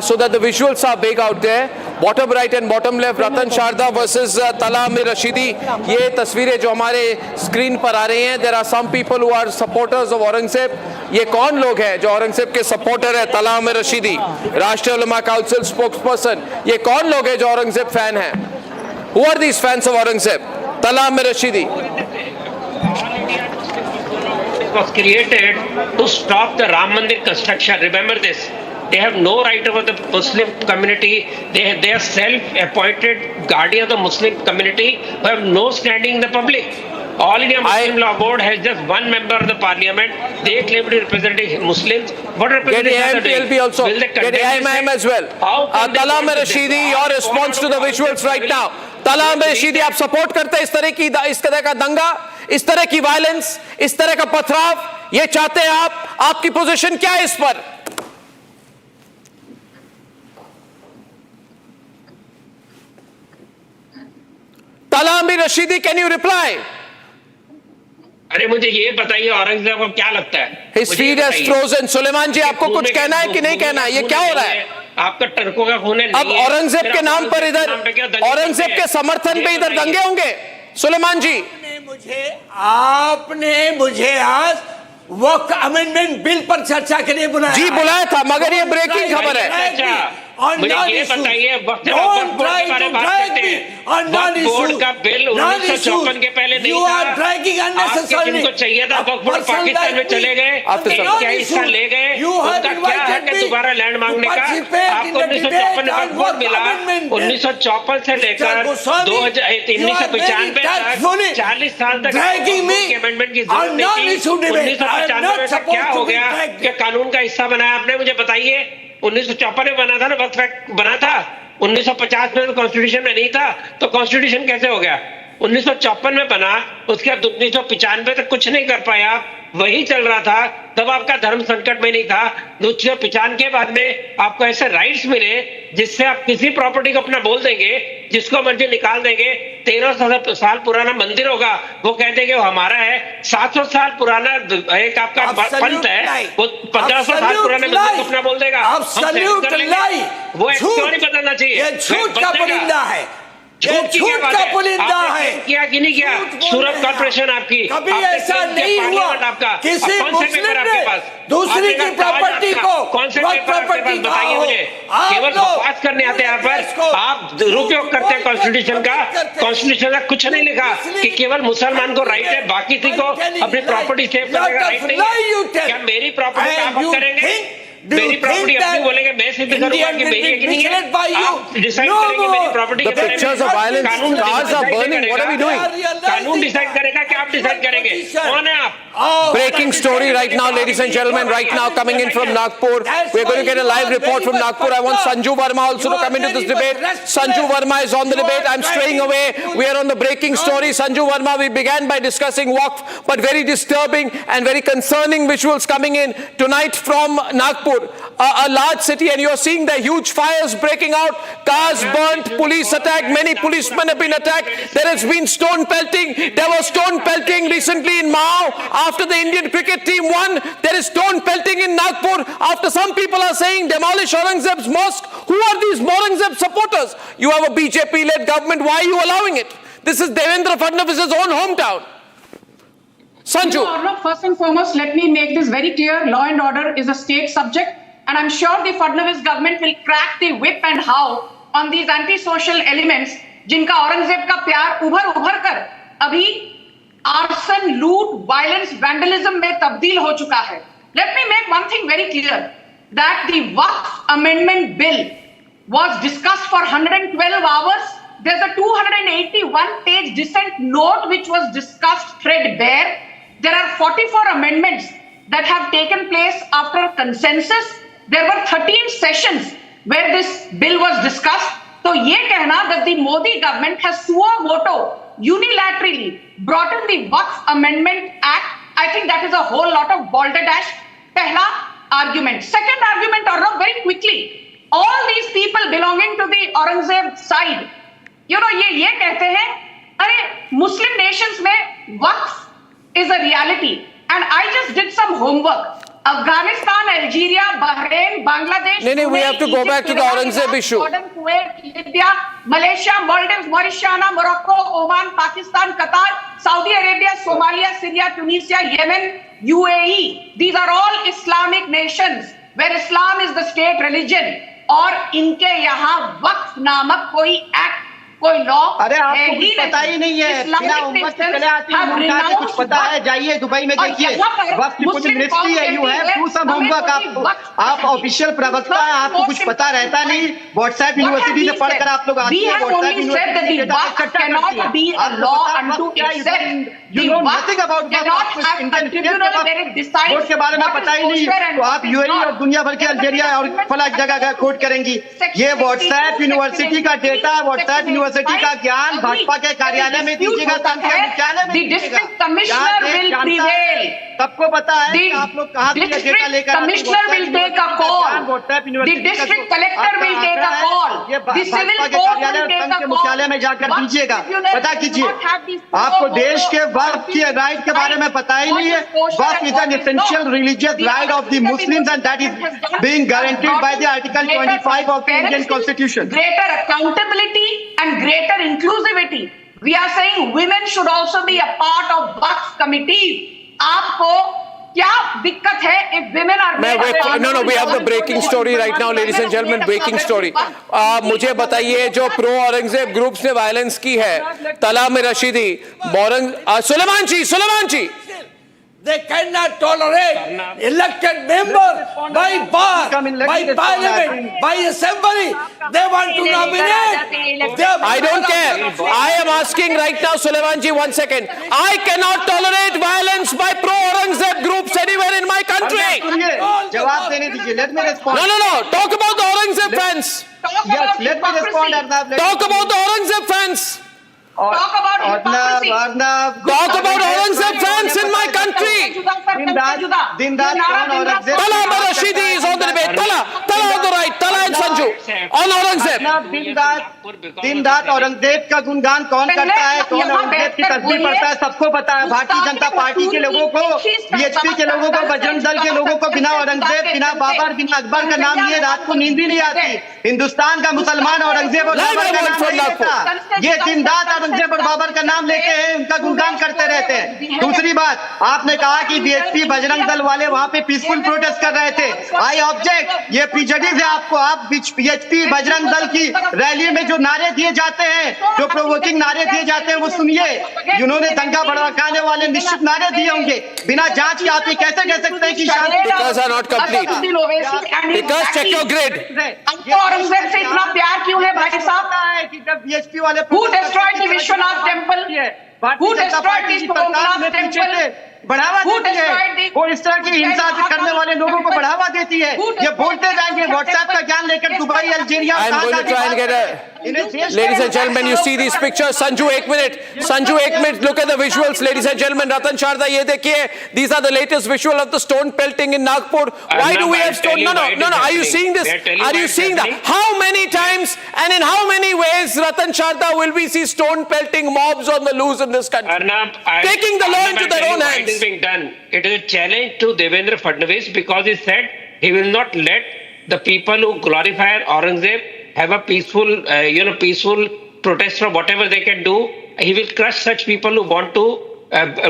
so that the visuals are big out there. Bottom right and bottom left, Ratan Sharda versus Tala Amir Rashidi. ये तस्वीरें जो हमारे screen पर आ रही हैं. There are some people who are supporters of Aurangzeb. ये कौन लोग हैं जो औरंगजेब के सपोर्टर है? तला अमीर रशीदी, राष्ट्रीय उलमा काउंसिल स्पोक्सपर्सन. ये कौन लोग हैं जो औरंगजेब फैन हैं? Who are these fans of Aurangzeb? Tala Amir Rashidi. It was created to stop the Ram Mandir construction. Remember this. They have no right over the Muslim community. They are self-appointed guardian of the Muslim community who have no standing in the public. All India Muslim Law Board has just one member of the parliament. They claim to represent Muslims. What representation? Get AMPLB also. Get AIMIM as well. Tala Amir Rashidi, your response to the visuals right now. Tala Amir Rashidi, आप support करते हैं इस तरह का दंगा, इस तरह की violence, इस तरह का पथराव? ये चाहते हैं आप? आपकी position क्या है इस पर? Tala Amir Rashidi, can you reply? अरे मुझे ये बताइए औरंगजेब को क्या लगता है? His feet has frozen. Suleman जी, आपको कुछ कहना है कि नहीं कहना है? ये क्या हो रहा है? आपका टर्कों का खून है. अब औरंगजेब के नाम पर इधर, औरंगजेब के समर्थन पे इधर दंगे होंगे? सुलेमान जी, आपने मुझे आज वक्फ अमेंडमेंट बिल पर चर्चा के लिए बुलाया. जी बुलाया था, मगर ये ब्रेकिंग खबर है. मुझे ये बताइए वक्फ बोर्ड के बारे में बात करते हैं. वक्फ बोर्ड का बिल 1954 के पहले नहीं था. आपके जिनको चाहिए था वक्फ बोर्ड पाकिस्तान में चले गए, क्या हिस्सा ले गए, उनका क्या है कि दोबारा लैंड मांगने का? आपको 1954 में वक्फ बोर्ड मिला. 1954 से लेकर 1995 तक 40 साल तक अमेंडमेंट की जरूरत नहीं थी. 1995 से क्या हो गया कि कानून का हिस्सा बनाया आपने? मुझे बताइए. 1954 में बना था ना, वक्फ एक्ट बना था. 1950 में तो कॉन्स्टिट्यूशन में नहीं था, तो कॉन्स्टिट्यूशन कैसे हो गया? 1954 में बना, उसके बाद 1995 तक कुछ नहीं कर पाया. वही चल रहा था, तब आपका धर्म संकट में नहीं था. 1995 के बाद में आपको ऐसे राइट्स मिले जिससे आप किसी प्रॉपर्टी को अपना बोल देंगे, जिसको मर्जी निकाल देंगे. 1300 साल पुराना मंदिर होगा, वो कह देंगे वो हमारा है. 700 साल पुराना एक आपका पंथ है, वो 1500 साल पुराने मंदिर को अपना बोल देगा. वो क्यों नहीं बदलना चाहिए? झूठ का पुलिंदा है. झूठ का पुलिंदा है. किया कि नहीं किया? सूरत कॉर्पोरेशन आपकी, कभी ऐसा नहीं हुआ. आपका किसी मुस्लिम ने दूसरी की प्रॉपर्टी को कौन से प्रॉपर्टी बताइए मुझे. केवल बकवास करने आते हैं यहाँ पर. आप दुरुपयोग करते हैं कॉन्स्टिट्यूशन का. कॉन्स्टिट्यूशन का कुछ नहीं लिखा कि केवल मुसलमान को राइट है, बाकी किसी को अपनी प्रॉपर्टी सेव करने का राइट नहीं है. क्या मेरी प्रॉपर्टी आप करेंगे? मेरी प्रॉपर्टी अपनी बोलेंगे, मैं सिद्ध करूंगा कि मेरी है कि नहीं है. आप डिसाइड करेंगे मेरी प्रॉपर्टी के बारे में. कानून डिसाइड करेगा कि आप डिसाइड करेंगे? कौन है आप? Breaking story right now, ladies and gentlemen, right now coming in from Nagpur. We're going to get a live report from Nagpur. I want Sanju Verma also to come into this debate. Sanju Verma is on the debate. I'm straying away. We are on the breaking story. Sanju Verma, we began by discussing Waqf, but very disturbing and very concerning visuals coming in tonight from Nagpur, a large city, and you're seeing the huge fires breaking out, cars burnt, police attacked, many policemen have been attacked. There has been stone pelting. There was stone pelting recently in Mao after the Indian cricket team won. There is stone pelting in Nagpur after some people are saying demolish Aurangzeb's mosque. Who are these Aurangzeb supporters? You have a BJP-led government. Why are you allowing it? This is Devendra Fadnavis's own hometown. Sanju. Arnab, first and foremost, let me make this very clear. Law and order is a state subject, and I'm sure the Fadnavis government will crack the whip and howl on these anti-social elements, जिनका औरंगजेब का प्यार उभर कर अभी arson, loot, violence, vandalism में तब्दील हो चुका है. Let me make one thing very clear, that the Waqf Amendment Bill was discussed for 112 hours. There's a 281-page dissent note which was discussed threadbare. There are 44 amendments that have taken place after consensus. There were 13 sessions where this bill was discussed. So ye कहना that the Modi government has suo moto unilaterally brought in the Waqf Amendment Act, I think that is a whole lot of balderdash. Pehla argument. Second argument, Arnab, very quickly, all these people belonging to the Aurangzeb side, you know, ye कहते हैं, अरे Muslim nations में Waqf is a reality, and I just did some homework. Afghanistan, Algeria, Bahrain, Bangladesh. No, we have to go back to the Aurangzeb issue. Jordan, Kuwait, Libya, Malaysia, Maldives, Mauritania, Morocco, Oman, Pakistan, Qatar, Saudi Arabia, Somalia, Syria, Tunisia, Yemen, UAE. These are all Islamic nations where Islam is the state religion. और इनके यहाँ वक्फ नामक कोई act, कोई law अरे आपको कुछ पता ही नहीं है, बिना उम्मत के चले आती है, मुल्क से कुछ पता है, जाइए दुबई में देखिए, वक्फ की पूरी मिनिस्ट्री है, you have to some homework, आप ऑफिशियल प्रवक्ता हैं, आपको कुछ पता रहता नहीं, व्हाट्सएप यूनिवर्सिटी से पढ़कर आप लोग आते हैं, व्हाट्सएप यूनिवर्सिटी के साथ चर्चा करती है, आपको क्या you know nothing about court के बारे में पता ही नहीं, तो आप यूएई और दुनिया भर के अल्जीरिया और फलाक जगह कोर्ट करेंगी. ये व्हाट्सएप यूनिवर्सिटी का डेटा, व्हाट्सएप यूनिवर्सिटी का ज्ञान भाजपा के कार्यालय में दीजिएगा, मुख्यालय में दीजिएगा. सबको पता है कि आप लोग कहाँ से डेटा लेकर commissioner will take a call, the district collector will take a call, the civil court will take a call. मुख्यालय में जाकर दीजिएगा, पता कीजिए. आपको देश के वक्फ के राइट के बारे में पता ही नहीं है. Waqf is an essential religious right of the Muslims and that is being guaranteed by the article 25 of the Indian constitution. Greater accountability and greater inclusivity. We are saying women should also be a part of Waqf committee. आपको क्या दिक्कत है if women are no, we have the breaking story right now, ladies and gentlemen, breaking story. मुझे बताइए जो pro Aurangzeb groups ने violence की है, तलाम रशीदी, सुलेमान जी, they cannot tolerate elected member by bar, by parliament, by assembly. They want to nominate. I don't care. I am asking right now, Suleiman ji, 1 second. I cannot tolerate violence by pro-Aurangzeb groups anywhere in my country. जवाब देने दीजिए. Let me respond. No. Talk about the Aurangzeb fans. Yes, let me respond, Arnab. Talk about the Aurangzeb fans. Talk about hypocrisy. Talk about Aurangzeb fans in my country. Tala Rashidi is on the debate. Tala on the right. Tala and Sanju on Aurangzeb. दिन रात औरंगजेब का गुणगान कौन करता है, कौन औरंगजेब की तस्वीर पढ़ता है, सबको पता है. भारतीय जनता पार्टी के लोगों को, बीएचपी के लोगों को, बजरंग दल के लोगों को बिना औरंगजेब, बिना बाबर, बिना अकबर का नाम लिए रात को नींद भी नहीं आती. हिंदुस्तान का मुसलमान औरंगजेब और बाबर का नाम नहीं लेता. ये दिन रात औरंगजेब और बाबर का नाम लेते हैं, उनका गुणगान करते रहते हैं. दूसरी बात, आपने कहा कि बीएचपी बजरंग दल वाले वहां पे पीसफुल प्रोटेस्ट कर रहे थे. I object. ये प्रिजडिस है आपको. आप बीएचपी बजरंग दल की रैली में जो नारे दिए जाते हैं, जो प्रोवोकिंग नारे दिए जाते हैं, वो सुनिए. जिन्होंने दंगा भड़काने वाले निश्चित नारे दिए होंगे. बिना जांच के आप ये कैसे कह सकते हैं कि Because are not complete. Because check your grade. Aurangzeb से इतना प्यार क्यों है भाई साहब? बीएचपी वाले Who destroyed the Vishwanath temple? Who destroyed the Somnath temple? बढ़ावा देती है, वो इस तरह की हिंसा करने वाले लोगों को बढ़ावा देती है। ये बोलते जाएंगे व्हाट्सएप का ज्ञान लेकर Dubai, Algeria. I'm going to try and get a... Ladies and gentlemen, you see these pictures. Sanju, 1 minute. Sanju, 1 minute. Look at the visuals, ladies and gentlemen. Ratan Sharda, ye dekhiye. These are the latest visual of the stone pelting in Nagpur. Why do we have stone? No. Are you seeing this? Are you seeing that? How many times and in how many ways, Ratan Sharda, will we see stone pelting mobs on the loose in this country? Taking the law into their own hands. It is being done. It is a challenge to Devendra Fadnavis because he said he will not let the people who glorify Aurangzeb have a peaceful, peaceful protest or whatever they can do. He will crush such people who want to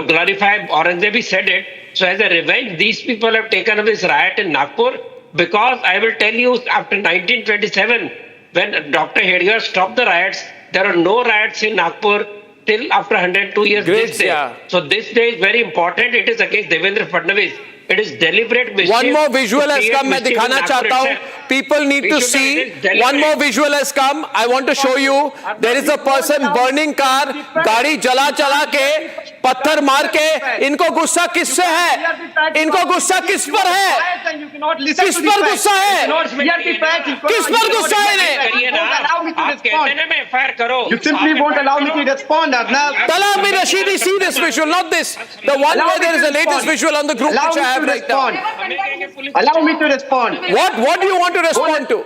glorify Aurangzeb. He said it. So as a revenge, these people have taken up this riot in Nagpur because I will tell you, after 1927, when Dr. Hedgar stopped the riots, there are no riots in Nagpur till after 102 years this day. Yeah. So this day is very important. It is against Devendra Fadnavis. It is deliberate mischief. One more visual has come. मैं दिखाना चाहता हूँ. People need to see. One more visual has come. I want to show you. There is a person burning car. गाड़ी जला के पत्थर मार के. इनको गुस्सा किससे है? इनको गुस्सा किस पर है? किस पर गुस्सा है? किस पर गुस्सा है इन्हें? You simply won't allow me to respond, Arnab. Tala Amir Rashidi, see this visual, not this. The one where there is the latest visual on the group which I have right now. Allow me to respond. What do you want to respond to?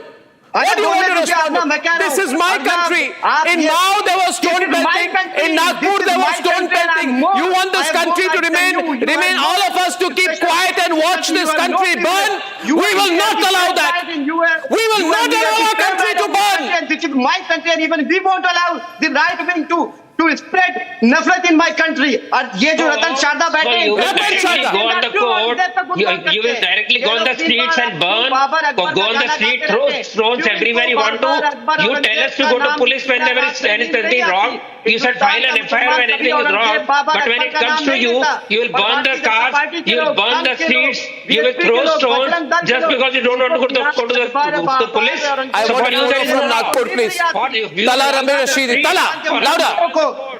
What do you want to respond to? This is my country. In Mao there was stone pelting. In Nagpur there was stone pelting. You want this country to remain all of us to keep quiet and watch this country burn? We will not allow that. We will not allow our country to burn. This is my country and even we won't allow the right wing to spread nafrat in my country. और ये जो रतन शारदा बैठे हैं, you will directly go on the streets and burn, go on the street, throw stones everywhere you want to. You tell us to go to police whenever anything wrong. You said file an FIR when anything is wrong. But when it comes to you, you will burn the cars, you will burn the streets, you will throw stones just because you don't want to go to the police. I want to go from Nagpur, please. Tala Amir Rashidi. Tala, louder.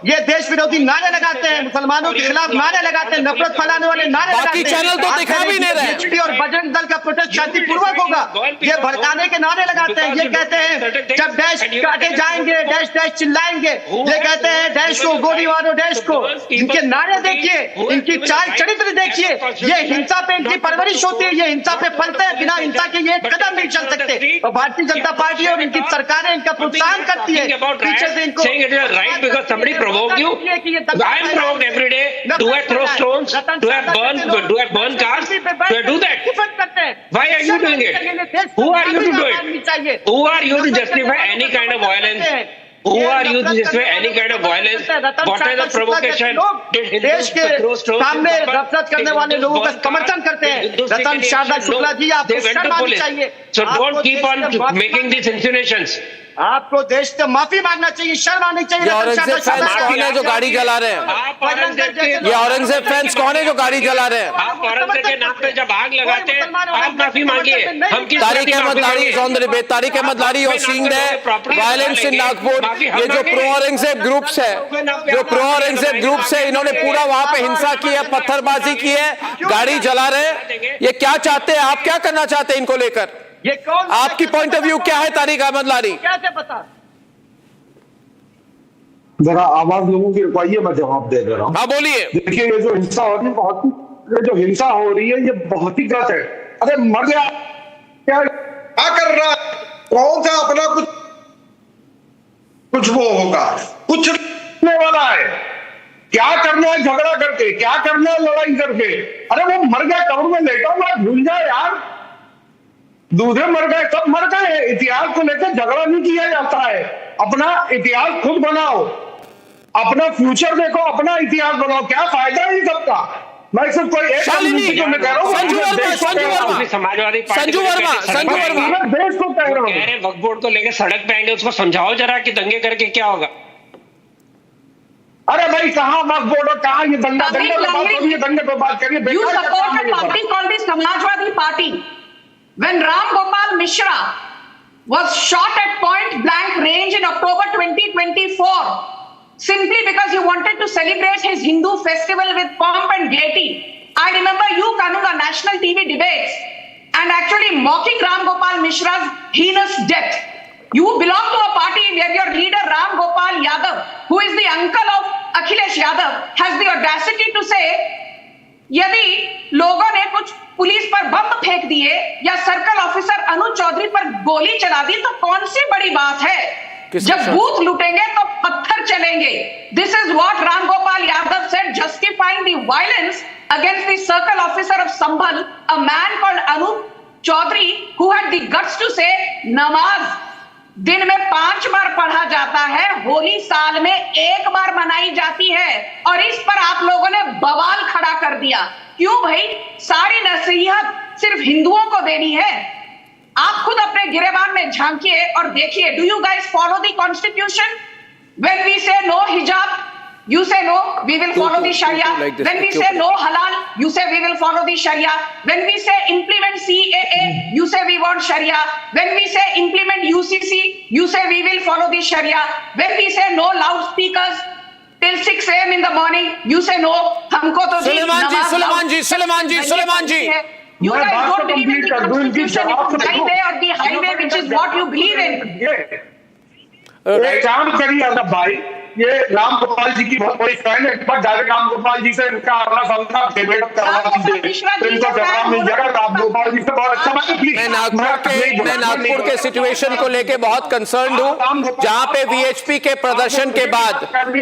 ये देश विरोधी नारे लगाते हैं, मुसलमानों के खिलाफ नारे लगाते हैं, नफरत फैलाने वाले नारे लगाते हैं। बाकी चैनल तो दिखा भी नहीं रहे। बीजेपी और बजरंग दल का प्रोटेस्ट शांतिपूर्वक होगा। ये भड़काने के नारे लगाते हैं। ये कहते हैं जब डैश काटे जाएंगे, डैश डैश चिल्लाएंगे। ये कहते हैं डैश को गोली मारो, डैश को। इनके नारे देखिए, इनकी चाल चरित्र देखिए। ये हिंसा पे इनकी परवरिश होती है, ये हिंसा पे पलते हैं। बिना हिंसा के ये कदम नहीं चल सकते। और भारतीय जनता पार्टी और इनकी सरकारें इनका प्रोत्साहन करती है। पीछे से इनको somebody provoked you? I am provoked every day. Do I throw stones? Do I burn cars? Do I do that? Why are you doing it? Who are you to do it? Who are you to justify any kind of violence? Who are you to justify any kind of violence? What is the provocation? देश के सामने नफरत करने वाले लोगों का समर्थन करते हैं। रतन शारदा शुक्ला जी, आपको शर्म आनी चाहिए। So don't keep on making these insinuations. आपको देश से माफी मांगना चाहिए, शर्म आनी चाहिए। औरंगजेब फैंस कौन है जो गाड़ी जला रहे हैं? ये औरंगजेब फैंस कौन है जो गाड़ी जला रहे हैं? आप औरंगजेब के नाम पे जब आग लगाते हैं, आप माफी मांगिए। हम किस Tariq Ahmed Lari is on the debate. Tariq Ahmed Lari और seeing the violence in Nagpur. ये जो प्रो औरंगजेब ग्रुप्स है, इन्होंने पूरा वहां पे हिंसा की है, पत्थरबाजी की है, गाड़ी जला रहे हैं. ये क्या चाहते हैं? आप क्या करना चाहते हैं इनको लेकर? आपकी पॉइंट ऑफ व्यू क्या है तारिक अहमद लारी? कैसे पता? जरा आवाज लोगों की रुकवाइए, मैं जवाब दे रहा हूँ. हाँ बोलिए. देखिए ये जो हिंसा हो रही है ये बहुत ही गलत है. अरे मर गया क्या कर रहा है? कौन सा अपना कुछ वो होगा, कुछ नहीं वाला है. क्या करना है झगड़ा करके, क्या करना है लड़ाई करके? अरे वो मर गया, कब्र में लेटा हुआ, भूल जाए यार. दूसरे मर गए, सब मर गए. इतिहास को लेकर झगड़ा नहीं किया जाता है. अपना इतिहास खुद बनाओ, अपना फ्यूचर देखो, अपना इतिहास बनाओ. क्या फायदा है सबका? मैं सिर्फ कोई एक संजू वर्मा देश को कह रहा हूँ. वक्फ बोर्ड को लेकर सड़क पे आएंगे, उसको समझाओ जरा कि दंगे करके क्या होगा. अरे भाई कहाँ वक्फ बोर्ड और कहाँ ये दंगे पे बात करिए. You support a party called the Samajwadi Party. When Ram Gopal Mishra was shot at point blank range in October 2024, simply because he wanted to celebrate his Hindu festival with pomp and gaiety. I remember you coming on national TV debates and actually mocking Ram Gopal Mishra's heinous death. You belong to a party where your leader Ram Gopal Yadav, who is the uncle of Akhilesh Yadav, has the audacity to say, यदि लोगों ने कुछ police पर बम फेंक दिए या circle officer अनुज चौधरी पर गोली चला दी तो कौन सी बड़ी बात है? जब बूथ लूटेंगे तो पत्थर चलेंगे. This is what Ram Gopal Yadav said, justifying the violence against the circle officer of Sambhal, a man called Anup Chaudhary, who had the guts to say, नमाज दिन में 5 बार पढ़ा जाता है, होली साल में 1 बार मनाई जाती है, और इस पर आप लोगों ने बवाल खड़ा कर दिया. क्यों भाई? सारी नसीहत सिर्फ हिंदुओं को देनी है? आप खुद अपने गिरेबान में झांकिए और देखिए. Do you guys follow the constitution? When we say no hijab, you say no, we will follow the Sharia. When we say no halal, you say we will follow the Sharia. When we say implement CAA, you say we want Sharia. When we say implement UCC, you say we will follow the Sharia. When we say no loudspeakers till 6 a.m. in the morning, you say no. हमको तो Suleiman ji. You guys don't believe in the Constitution. It's highway or the highway, which is what you believe in. एक काम करिए अर्नब भाई, ये राम गोपाल जी की बहुत बड़ी फैन है, बट डायरेक्ट राम गोपाल जी से इनका अपना संस्था डिबेट करवा दीजिए, तो इनको जवाब मिल जाएगा. राम गोपाल जी से बहुत अच्छा बात है. मैं नागपुर के सिचुएशन को लेके बहुत कंसर्न हूँ, जहाँ पे वीएचपी के प्रदर्शन के बाद,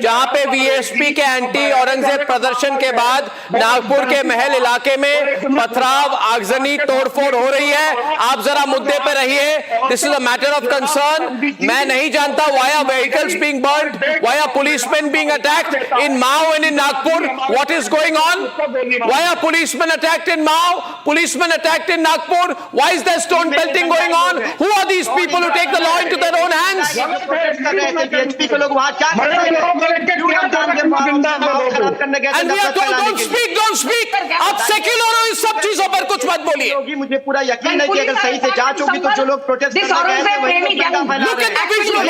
जहाँ पे वीएचपी के एंटी औरंगजेब प्रदर्शन के बाद नागपुर के महल इलाके में पथराव, आगजनी, तोड़फोड़ हो रही है. आप जरा मुद्दे पे रहिए. This is a matter of concern. मैं नहीं जानता why are vehicles being burned, why are policemen being attacked in Mao and in Nagpur? What is going on? Why are policemen attacked in Mao, policemen attacked in Nagpur? Why is there stone pelting going on? Who are these people who take the law into their own hands? And we are told don't speak. आप secular हो, इस सब चीजों पर कुछ मत बोलिए. मुझे पूरा यकीन है कि अगर सही से जांच होगी तो जो लोग प्रोटेस्ट करने गए थे वही Look at the visual.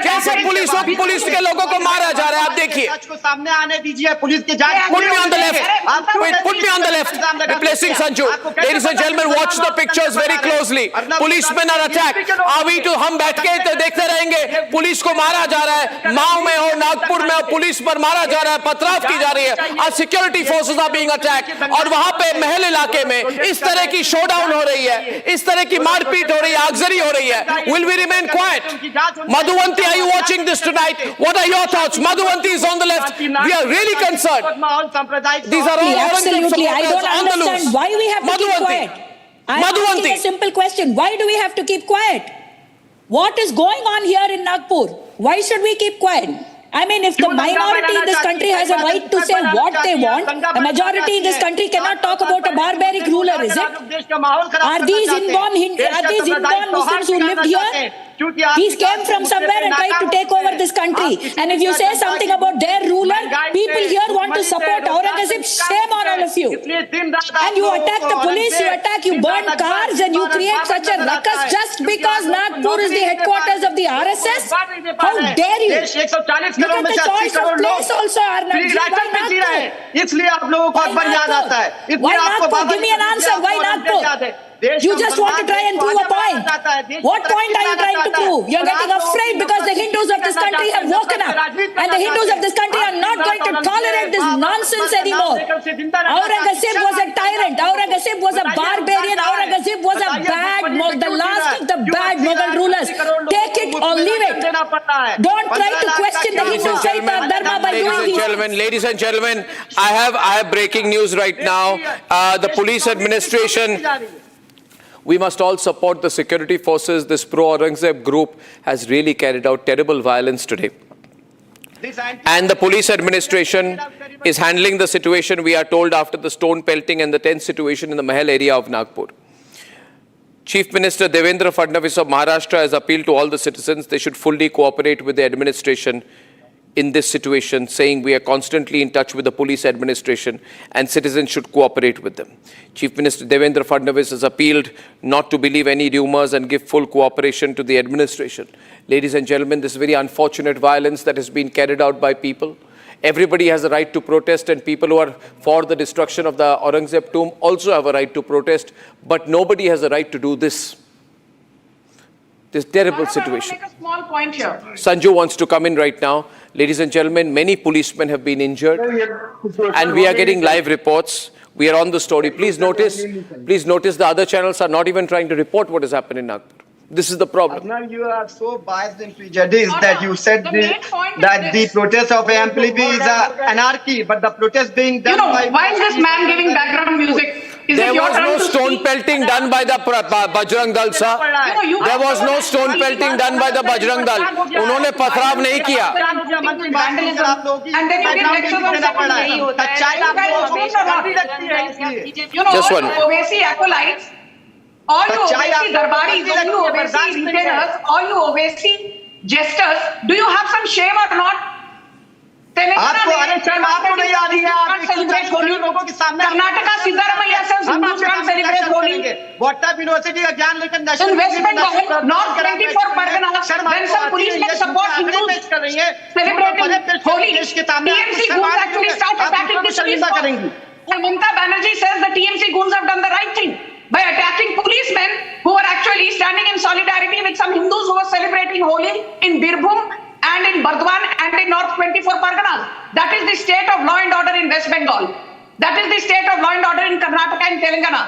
जैसे पुलिस के लोगों को मारा जा रहा है, आप देखिए. सामने आने दीजिए. पुलिस के जांच. Put me on the left. Wait, put me on the left. Replacing Sanju. Ladies and gentlemen, watch the pictures very closely. Policemen are attacked. हम बैठ के देखते रहेंगे. पुलिस को मारा जा रहा है. माओ में हो, नागपुर में हो, पुलिस पर मारा जा रहा है, पथराव की जा रही है. Our security forces are being attacked. और वहां पे महल इलाके में इस तरह की शोडाउन हो रही है, इस तरह की मारपीट हो रही है, आगजनी हो रही है. Will we remain quiet? Madhuvanti, are you watching this tonight? What are your thoughts? Madhuvanti is on the left. We are really concerned. These are all absolutely. I don't understand why we have to keep quiet. I'm asking a simple question. Why do we have to keep quiet? What is going on here in Nagpur? Why should we keep quiet? I mean, if the minority in this country has a right to say what they want, a majority in this country cannot talk about a barbaric ruler, is it? Are these inborn Muslims who lived here? These came from somewhere and tried to take over this country. And if you say something about their ruler, people here want to support Aurangzeb. Shame on all of you. And you attack the police, you burn cars, and you create such a ruckus just because Nagpur is the headquarters of the RSS? How dare you? Look at the choice of place also, Arnab. Why Nagpur? इसलिए आप लोगों को अकबर याद आता है. Why Nagpur? Give me an answer. Why Nagpur? You just want to try and prove a point. What point are you trying to prove? You're getting afraid because the Hindus of this country have woken up. And the Hindus of this country are not going to tolerate this nonsense anymore. Aurangzeb was a tyrant. Aurangzeb was a barbarian. Aurangzeb was the last of the bad Mughal rulers. Take it or leave it. Don't try to question the Hindu faith or dharma by doing this. Ladies and gentlemen, I have breaking news right now. The police administration... We must all support the security forces. This pro-Aurangzeb group has really carried out terrible violence today. And the police administration is handling the situation, we are told, after the stone pelting and the tense situation in the Mahal area of Nagpur. Chief Minister Devendra Fadnavis of Maharashtra has appealed to all the citizens they should fully cooperate with the administration in this situation, saying we are constantly in touch with the police administration and citizens should cooperate with them. Chief Minister Devendra Fadnavis has appealed not to believe any rumors and give full cooperation to the administration. Ladies and gentlemen, this very unfortunate violence that has been carried out by people. Everybody has a right to protest, and people who are for the destruction of the Aurangzeb tomb also have a right to protest, but nobody has a right to do this. This terrible situation. Make a small point here. Sanju wants to come in right now. Ladies and gentlemen, many policemen have been injured, and we are getting live reports. We are on the story. Please notice the other channels are not even trying to report what has happened in Nagpur. This is the problem. Arnab, you are so biased and prejudiced that you said that the protest of MPLP is anarchy, but the protest being done by... why is this man giving background music? There was no stone pelting done by the Bajrang Dal, sir. There was no stone pelting done by the Bajrang Dal. उन्होंने पथराव नहीं किया. And then you get Just one. Owaisi acolytes, all you Owaisi darbaris, all you Owaisi retailers, all you Owaisi jesters, do you have some shame or not? आपको अरे शर्म आपको नहीं आ रही है, आप लोगों के सामने Karnataka Siddaramaiah says Hindus can't celebrate Holi. WhatsApp university का ज्ञान लेकर In West Bengal, North 24 Parganas, when some policemen support Hindus celebrating Holi, TMC goons actually start attacking this police force. Mamata Banerjee says the TMC goons have done the right thing by attacking policemen who were actually standing in solidarity with some Hindus who were celebrating Holi in Birbhum and in Burdwan and in North 24 Parganas. That is the state of law and order in West Bengal. That is the state of law and order in Karnataka and Telangana.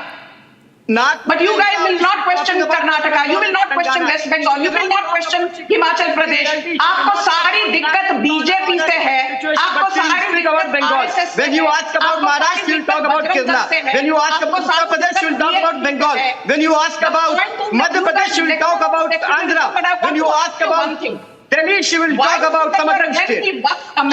But you guys will not question Karnataka. You will not question West Bengal. You will not question Himachal Pradesh. आपको सारी दिक्कत BJP से है. आपको सारी दिक्कत RSS से है. When you ask about Maharashtra, you will talk about Kerala. When you ask about Uttar Pradesh, you will talk about Bengal. When you ask about Madhya Pradesh, you will talk about Andhra. When you ask about Delhi, she will talk about some other state.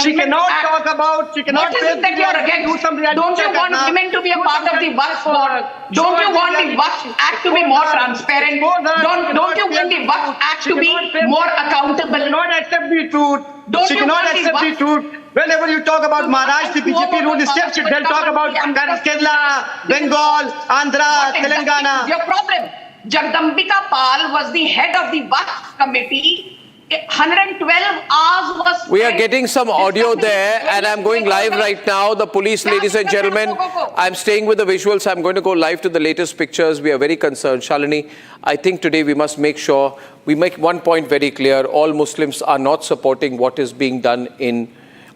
She cannot talk about, she cannot say that you are against. Don't you want women to be a part of the Waqf board? Don't you want the Waqf Act to be more transparent? Don't you want the Waqf Act to be more accountable? She cannot accept the truth. She cannot accept the truth. Whenever you talk about Maharashtra, the BJP ruled states, they'll talk about Kerala, Bengal, Andhra, Telangana. Your problem. Jagdambika Pal was the head of the Waqf committee. 112 hours was... We are getting some audio there, and I'm going live right now. The police, ladies and gentlemen, I'm staying with the visuals. I'm going to go live to the latest pictures. We are very concerned. Shalini, I think today we must make sure we make one point very clear. All Muslims are not supporting what is being done in...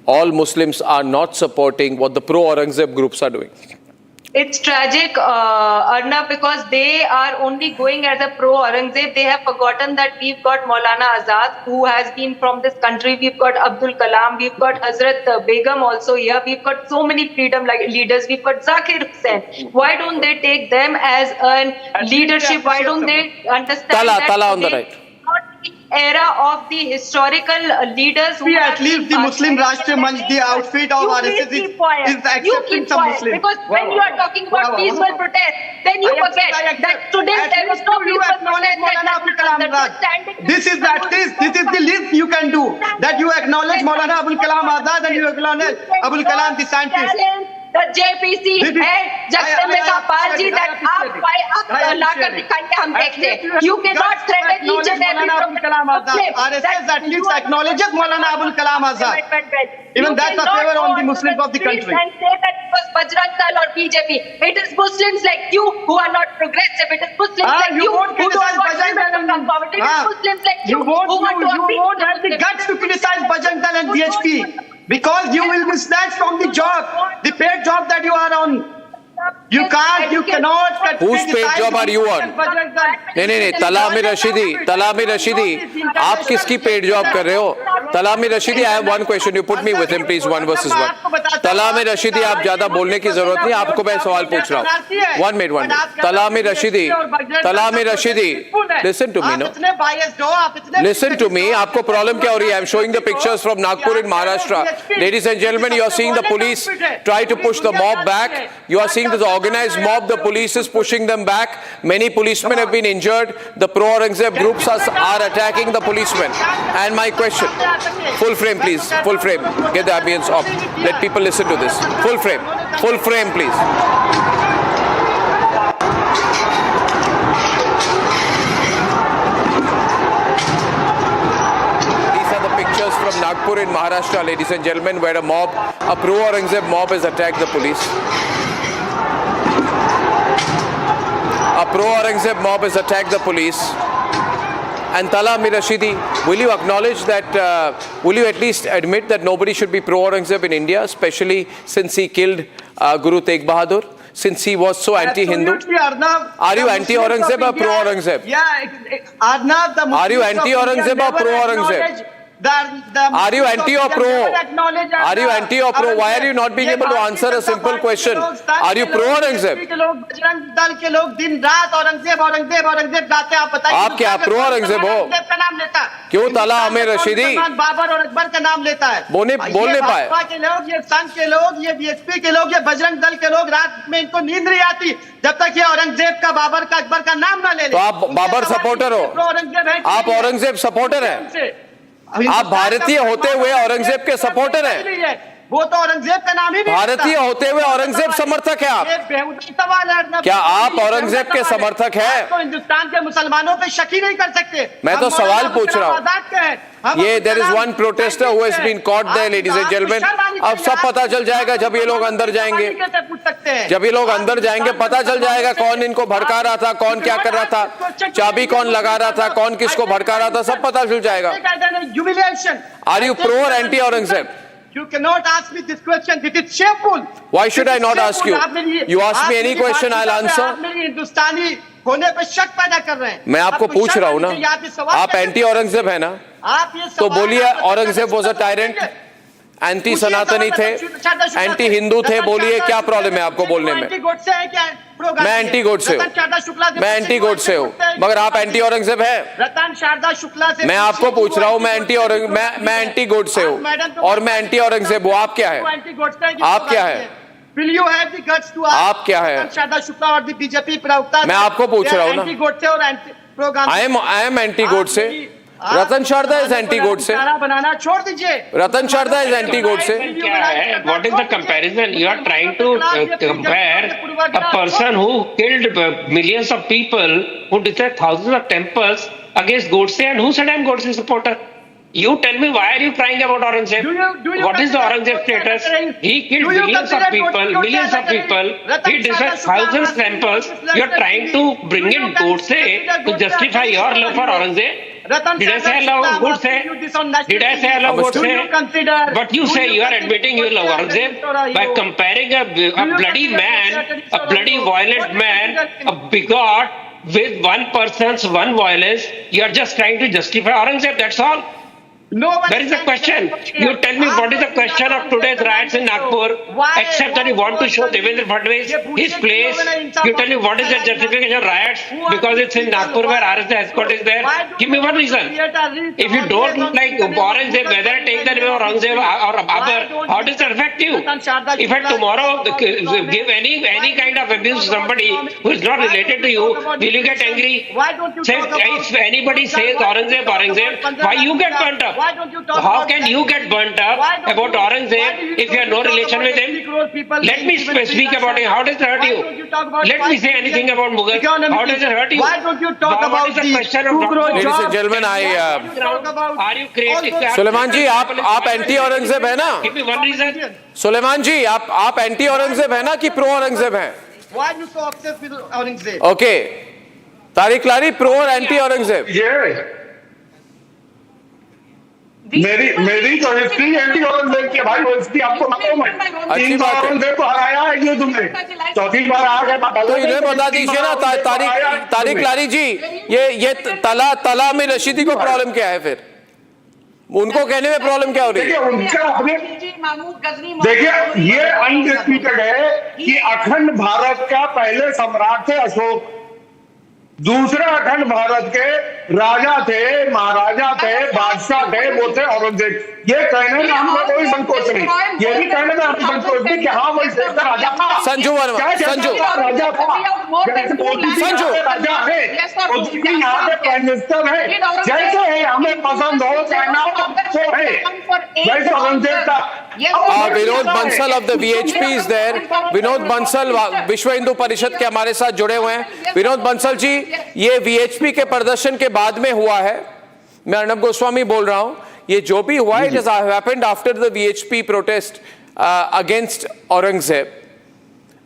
All Muslims are not supporting what the pro-Aurangzeb groups are doing. It's tragic, Arnab, because they are only going as a pro-Aurangzeb. They have forgotten that we've got Maulana Azad, who has been from this country. We've got Abdul Kalam. We've got Hazrat Begum also here. We've got so many freedom leaders. We've got Zakir Hussain. Why don't they take them as a leadership? Why don't they understand Tala on the right. Era of the historical leaders who at least the Muslim Rashtriya Manch, the outfit of RSS is accepting some Muslims. Because when you are talking about peaceful protest, then you forget that today there was no peaceful protest. This is the least you can do. That you acknowledge Maulana Abul Kalam Azad and you acknowledge Abul Kalam the scientist. The JPC head, Jagdambika Pal ji, that आप लाकर दिखाइए हम देखते. You cannot threaten each and every RSS at least acknowledges Maulana Abul Kalam Azad. Even that's a favor on the Muslims of the country. And say that it was Bajrang Dal or BJP. It is Muslims like you who are not progressive. It is Muslims like you who don't want women to come forward. It is Muslims like you who want to You won't have the guts to criticize Bajrang Dal and BHP. Because you will be snatched from the job, the paid job that you are on. You cannot. Whose paid job are you on? नहीं, Talami Rashidi, आप किसकी paid job कर रहे हो? Talami Rashidi, I have one question. You put me with him, please, 1 versus 1. Talami Rashidi, आप ज़्यादा बोलने की ज़रूरत नहीं. आपको मैं सवाल पूछ रहा हूँ. 1 minute. Talami Rashidi, listen to me, no? Listen to me. आपको problem क्या हो रही है? I'm showing the pictures from Nagpur in Maharashtra. Ladies and gentlemen, you are seeing the police try to push the mob back. You are seeing this organized mob. The police is pushing them back. Many policemen have been injured. The pro-Aurangzeb groups are attacking the policemen. And my question, Full frame, please. Full frame. Get the ambience off. Let people listen to this. Full frame. Full frame, please. These are the pictures from Nagpur in Maharashtra, ladies and gentlemen, where a pro-Aurangzeb mob has attacked the police. A pro-Aurangzeb mob has attacked the police. And Tala Mir Rashidi, will you acknowledge that, will you at least admit that nobody should be pro-Aurangzeb in India, especially since he killed Guru Tegh Bahadur, since he was so anti-Hindu? Absolutely, Arnab. Are you anti-Aurangzeb or pro-Aurangzeb? Yeah, Arnab, the Muslims Are you anti-Aurangzeb or pro-Aurangzeb? Are you anti or pro? Are you anti or pro? Why are you not being able to answer a simple question? Are you pro Aurangzeb? आप क्या pro Aurangzeb हो? क्यों तला आमिर रशीदी? बाबर और अकबर का नाम लेता है। बोल नहीं पाए। भाजपा के लोग, ये संघ के लोग, ये बीएसपी के लोग, ये बजरंग दल के लोग रात में इनको नींद नहीं आती जब तक ये औरंगजेब का, बाबर का, अकबर का नाम ना ले। तो आप बाबर सपोर्टर हो? आप औरंगजेब सपोर्टर हैं? आप भारतीय होते हुए औरंगजेब के सपोर्टर हैं? वो तो औरंगजेब का नाम ही नहीं। भारतीय होते हुए औरंगजेब समर्थक है आप? सवाल है। क्या आप औरंगजेब के समर्थक हैं? तो हिंदुस्तान के मुसलमानों पे शक ही नहीं कर सकते। मैं तो सवाल पूछ रहा हूँ। ये there is one protester who has been caught there, ladies and gentlemen. अब सब पता चल जाएगा जब ये लोग अंदर जाएंगे। जब ये लोग अंदर जाएंगे पता चल जाएगा कौन इनको भड़का रहा था, कौन क्या कर रहा था, चाबी कौन लगा रहा था, कौन किसको भड़का रहा था, सब पता चल जाएगा। Are you pro or anti Aurangzeb? You cannot ask me this question. It is shameful. Why should I not ask you? You ask me any question, I'll answer. आप मेरी हिंदुस्तानी होने पे शक पैदा कर रहे हैं। मैं आपको पूछ रहा हूँ ना, आप एंटी औरंगजेब है ना? तो बोलिए Aurangzeb was a tyrant, anti सनातनी थे, एंटी हिंदू थे, बोलिए क्या प्रॉब्लम है आपको बोलने में? मैं एंटी गोडसे हूँ, मैं एंटी गोडसे हूँ, मगर आप एंटी औरंगजेब है? रतन शारदा शुक्ला से मैं आपको पूछ रहा हूँ, मैं एंटी गोडसे हूँ और मैं एंटी औरंगजेब हूँ। आप क्या है? आप क्या है? आप क्या है? शारदा शुक्ला और बीजेपी प्रवक्ता। मैं आपको पूछ रहा हूँ ना, I am anti Godse. Ratan Sharda is anti Godse. बनाना छोड़ दीजिए। Ratan Sharda is anti Godse. क्या है? What is the comparison? You are trying to compare a person who killed millions of people, who destroyed thousands of temples against Godse, and who said I am Godse supporter? You tell me, why are you crying about Aurangzeb? What is the Aurangzeb status? He killed millions of people. He destroyed thousands of temples. You are trying to bring in Godse to justify your love for Aurangzeb. Did I say I love Godse? Did I say I love Godse? But you say you are admitting you love Aurangzeb by comparing a bloody man, a bloody violent man, a bigot with one person's one violence. You are just trying to justify Aurangzeb. That's all. There is a question. You tell me what is the question of today's riots in Nagpur, except that you want to show Devendra Fadnavis his place. You tell me what is the justification of riots because it's in Nagpur where RSS headquarters is there. Give me one reason. If you don't like Aurangzeb, whether I take the name of Aurangzeb or Babar, how does that affect you? If I tomorrow give any kind of abuse to somebody who is not related to you, will you get angry? Say, if anybody says Aurangzeb, why you get burnt up? How can you get burnt up about Aurangzeb if you have no relation with him? Let me speak about him. How does it hurt you? Let me say anything about Mughal. How does it hurt you? Why don't you talk about the question of ladies and gentlemen, are you creating? Suleman जी, आप anti Aurangzeb है ना? Give me one reason. Suleman जी, आप anti Aurangzeb है ना कि pro Aurangzeb हैं? Why you so obsessed with Aurangzeb? Okay, Tariq Lari pro और anti Aurangzeb. मेरी तो हिस्ट्री एंटी औरंगजेब की भाई, वो हिस्ट्री आपको मालूम है। अच्छी बात है। औरंगजेब को हराया है ये तुमने, चौथी बार आ गए। तो इन्हें बता दीजिए ना तारिक लारी जी, ये तला में रशीदी को प्रॉब्लम क्या है फिर? उनको कहने में प्रॉब्लम क्या हो रही है? देखिए ये अनडिस्प्यूटेड है कि अखंड भारत का पहले सम्राट थे अशोक, दूसरे अखंड भारत के राजा थे, महाराजा थे, बादशाह थे, वो थे औरंगजेब। ये कहने में हमको कोई संकोच नहीं, ये भी कहने में हमें संकोच नहीं कि हाँ वो राजा था। संजू वर्मा, संजू राजा था। more than 2 lakh राजा है, उसकी यहाँ पे प्राइम मिनिस्टर है, जैसे है हमें पसंद हो कहना तो है, वैसे औरंगजेब का Vinod Bansal of the VHP is there. Vinod Bansal Vishwa Hindu परिषद के हमारे साथ जुड़े हुए हैं. विनोद बंसल जी, ये VHP के प्रदर्शन के बाद में हुआ है. मैं अर्नब गोस्वामी बोल रहा हूं. ये जो भी हुआ है, it has happened after the VHP protest against Aurangzeb.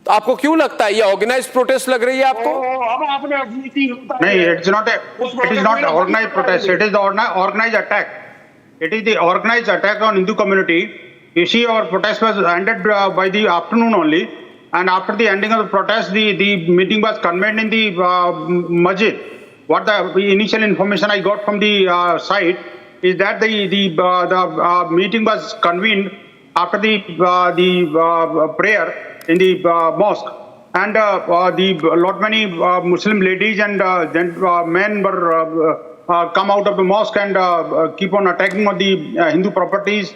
तो आपको क्यों लगता है ये ऑर्गेनाइज्ड प्रोटेस्ट लग रही है आपको? नहीं, it is not organised protest. It is the organised attack. It is the organized attack on Hindu community. You see, our protest was ended by the afternoon only, and after the ending of the protest, the meeting was convened in the masjid. What the initial information I got from the site is that the meeting was convened after the prayer in the mosque, and many Muslim ladies and men were come out of the mosque and keep on attacking on the Hindu properties,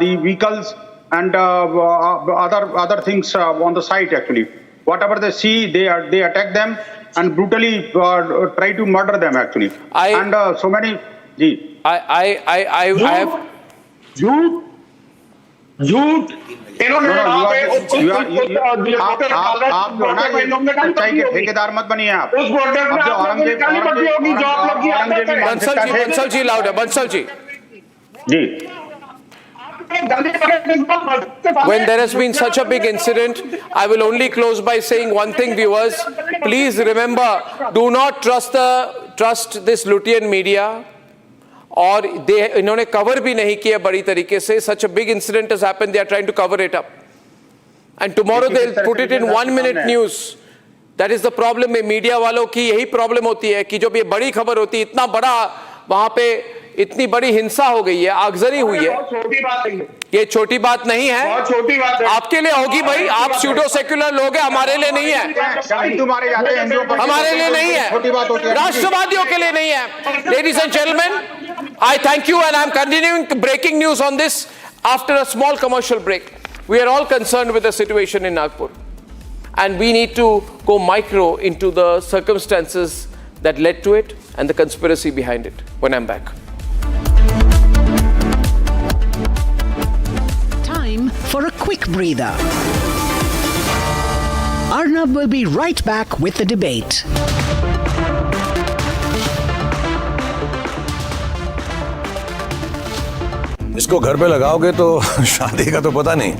the vehicles, and other things on the site. Actually, whatever they see, they attack them and brutally try to murder them. Actually, and so many. I have. झूठ इन्होंने आप जो है ना सच्चाई के ठेकेदार मत बनिए आप. उस बंसल जी लाउड है. बंसल जी जी. When there has been such a big incident, I will only close by saying one thing, viewers. Please remember, do not trust this Lutean media. और इन्होंने कवर भी नहीं किया बड़ी तरीके से. Such a big incident has happened. They are trying to cover it up, and tomorrow they'll put it in 1-minute news. That is the problem में media वालों की यही प्रॉब्लम होती है कि जब ये बड़ी खबर होती है, इतना बड़ा वहां पे इतनी बड़ी हिंसा हो गई है, आगजनी हुई है. ये छोटी बात नहीं है. छोटी बात है. आपके लिए होगी भाई, आप स्यूडो सेक्युलर लोग हैं, हमारे लिए नहीं है. हमारे लिए नहीं है, राष्ट्रवादियों के लिए नहीं है. Ladies and gentlemen, I thank you, and I'm continuing breaking news on this after a small commercial break. We are all concerned with the situation in Nagpur, and we need to go micro into the circumstances that led to it and the conspiracy behind it when I'm back. Time for a quick breather. Arnab will be right back with the debate. इसको घर पे लगाओगे तो शादी का तो पता नहीं,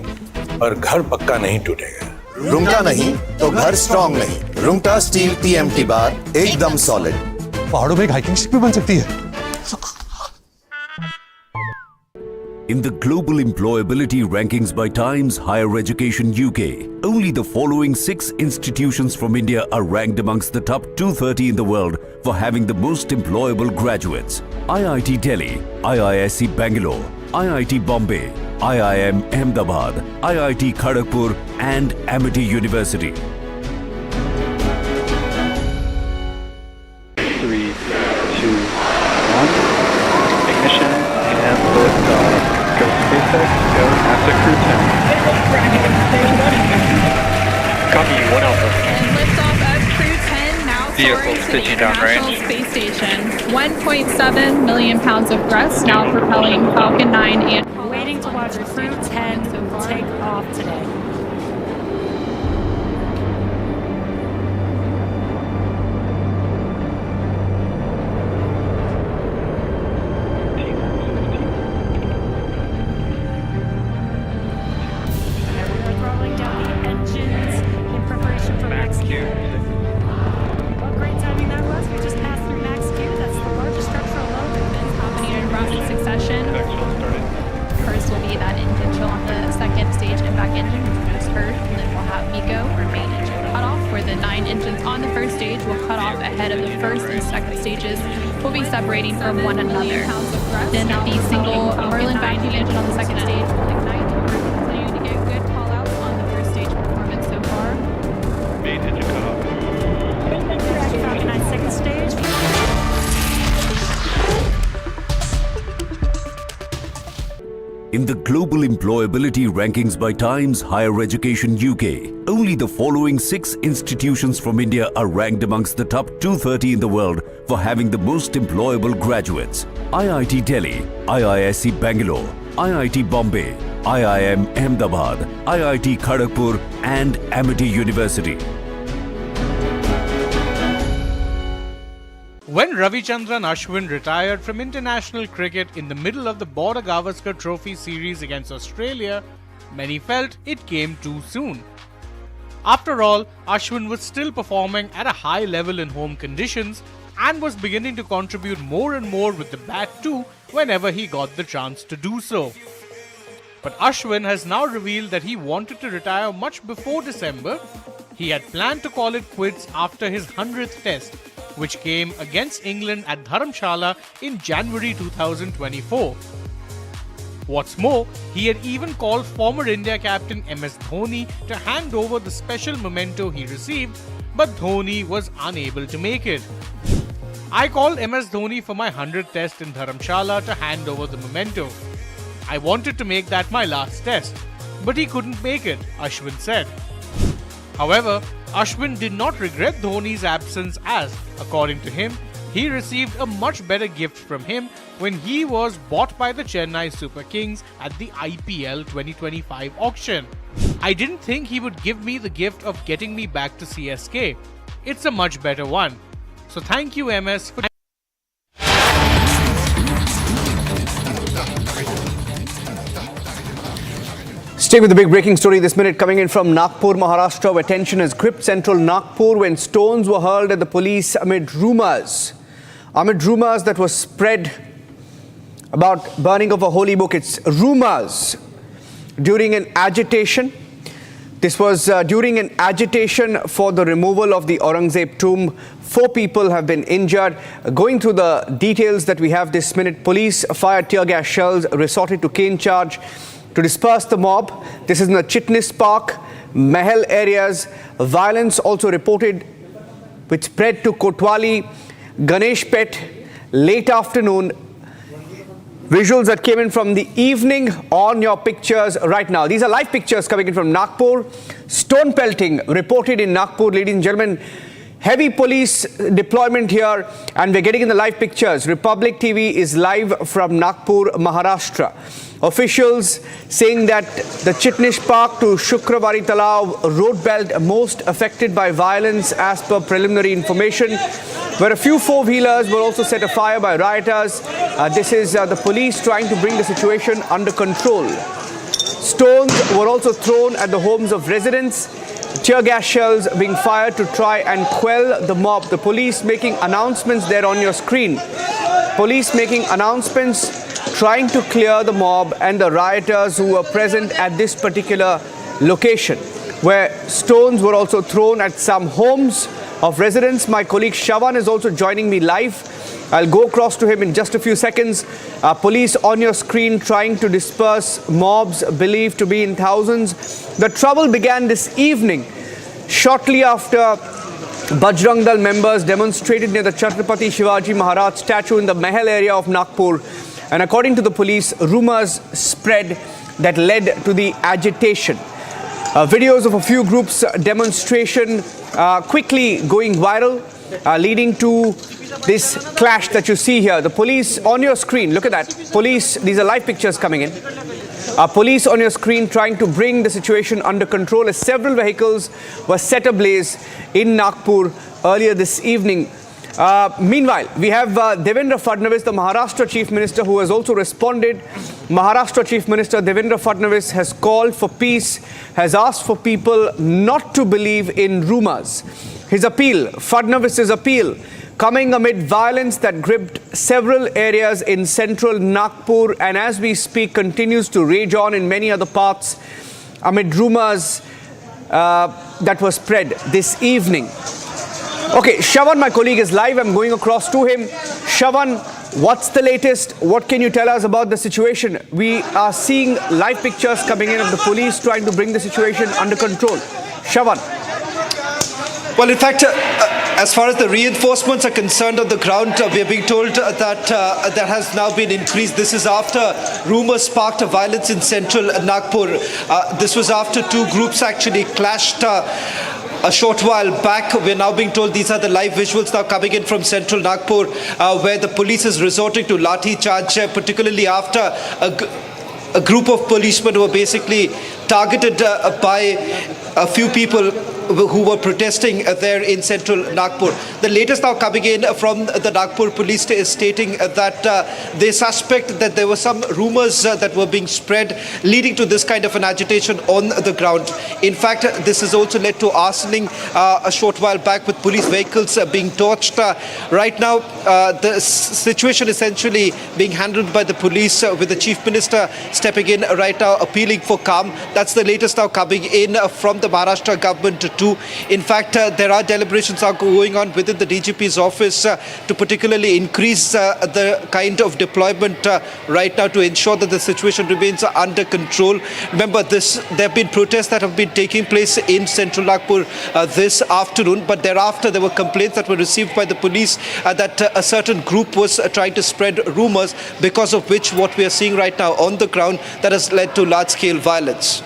पर घर पक्का नहीं टूटेगा. रुंगटा नहीं तो घर स्ट्रॉन्ग नहीं. रुंगटा स्टील TMT बार एकदम सॉलिड. पहाड़ों में एक हाइकिंग शिप भी बन सकती है. In the global employability rankings by Times Higher Education UK, only the following 6 institutions from India are ranked amongst the top 230 in the world for having the most employable graduates. IIT Delhi, IISc Bangalore, IIT Bombay, IIM Ahmedabad, IIT Kharagpur and Amity University. 3, 2, 1. Ignition and liftoff. Go SpaceX, go NASA Crew 10. Copy, 1 Alpha. And liftoff of Crew 10 now Vehicle soaring to the pitching down International range. Space Station. 1.7 million pounds of thrust now propelling Falcon 9 and Waiting to watch Crew 10 take off today. Throttling down the engines in preparation for Max Q. What great timing that was. We just passed through Max Q. That's the largest structural load that has been happening in rapid succession. Started. First will be that engine chill on the second stage impact engine, which we just heard, and then we'll have MECO, or main engine cutoff, where the 9 engines on the first stage will cut off ahead of the first and second stages. Will be separating from one another. Then the single Merlin vacuum engine on the second stage will ignite. We're continuing to get good call outs on the first stage performance so far. Main engine cut off. Falcon 9 second stage. In the global employability rankings by Times Higher Education UK, only the following 6 institutions from India are ranked amongst the top 230 in the world for having the most employable graduates. IIT Delhi, IISc Bangalore, IIT Bombay, IIM Ahmedabad, IIT Kharagpur and Amity University. When Ravichandran Ashwin retired from international cricket in the middle of the Border Gavaskar Trophy series against Australia, many felt it came too soon. After all, Ashwin was still performing at a high level in home conditions and was beginning to contribute more and more with the bat too whenever he got the chance to do so. But Ashwin has now revealed that he wanted to retire much before December. He had planned to call it quits after his 100th test, which came against England at Dharamshala in January 2024. What's more, he had even called former India captain MS Dhoni to hand over the special memento he received, but Dhoni was unable to make it. I called MS Dhoni for my 100th test in Dharamshala to hand over the memento. I wanted to make that my last test, but he couldn't make it, Ashwin said. However, Ashwin did not regret Dhoni's absence as, according to him, he received a much better gift from him when he was bought by the Chennai Super Kings at the IPL 2025 auction. I didn't think he would give me the gift of getting me back to CSK. It's a much better one. So thank you, MS, for... Stay with the big breaking story this minute coming in from Nagpur, Maharashtra, where tension has gripped central Nagpur when stones were hurled at the police amid rumors that were spread about burning of a holy book. It's rumors during an agitation. This was during an agitation for the removal of the Aurangzeb tomb. 4 people have been injured. Going through the details that we have this minute, police fired tear gas shells, resorted to cane charge to disperse the mob. This is in the Chitnis Park, Mahal areas. Violence also reported which spread to Kotwali, Ganesh Pet, late afternoon. Visuals that came in from the evening on your pictures right now. These are live pictures coming in from Nagpur. Stone pelting reported in Nagpur, ladies and gentlemen. Heavy police deployment here, and we're getting in the live pictures. Republic TV is live from Nagpur, Maharashtra. Officials saying that the Chitnis Park to Shukravari Talav road belt most affected by violence as per preliminary information, where a few 4-wheelers were also set afire by rioters. This is the police trying to bring the situation under control. Stones were also thrown at the homes of residents. Tear gas shells being fired to try and quell the mob. The police making announcements there on your screen. Police making announcements trying to clear the mob and the rioters who were present at this particular location, where stones were also thrown at some homes of residents. My colleague Shavan is also joining me live. I'll go across to him in just a few seconds. Police on your screen trying to disperse mobs believed to be in thousands. The trouble began this evening, shortly after Bajrang Dal members demonstrated near the Chhatrapati Shivaji Maharaj statue in the Mahal area of Nagpur. And according to the police, rumors spread that led to the agitation. Videos of a few groups' demonstration quickly going viral, leading to this clash that you see here. The police on your screen, look at that. Police, these are live pictures coming in. Police on your screen trying to bring the situation under control as several vehicles were set ablaze in Nagpur earlier this evening. Meanwhile, we have Devendra Fadnavis, the Maharashtra Chief Minister, who has also responded. Maharashtra Chief Minister Devendra Fadnavis has called for peace, has asked for people not to believe in rumors. His appeal, Fadnavis's appeal, coming amid violence that gripped several areas in central Nagpur and as we speak continues to rage on in many other parts amid rumors that were spread this evening. Okay, Shavan, my colleague, is live. I'm going across to him. Shavan, what's the latest? What can you tell us about the situation? We are seeing live pictures coming in of the police trying to bring the situation under control. Shavan. Well, in fact, As far as the reinforcements are concerned on the ground, we are being told that that has now been increased. This is after rumors sparked violence in central Nagpur. This was after two groups actually clashed a short while back. We're now being told these are the live visuals now coming in from central Nagpur, where the police is resorting to lathi charge, particularly after a group of policemen were basically targeted by a few people who were protesting there in central Nagpur. The latest now coming in from the Nagpur police is stating that they suspect that there were some rumors that were being spread leading to this kind of an agitation on the ground. In fact, this has also led to arsoning a short while back, with police vehicles being torched. Right now, the situation essentially being handled by the police, with the Chief Minister stepping in right now, appealing for calm. That's the latest now coming in from the Maharashtra government too. In fact, there are deliberations are going on within the DGP's office to particularly increase the kind of deployment right now to ensure that the situation remains under control. Remember, there have been protests that have been taking place in central Nagpur this afternoon, but thereafter there were complaints that were received by the police that a certain group was trying to spread rumors, because of which what we are seeing right now on the ground, that has led to large-scale violence.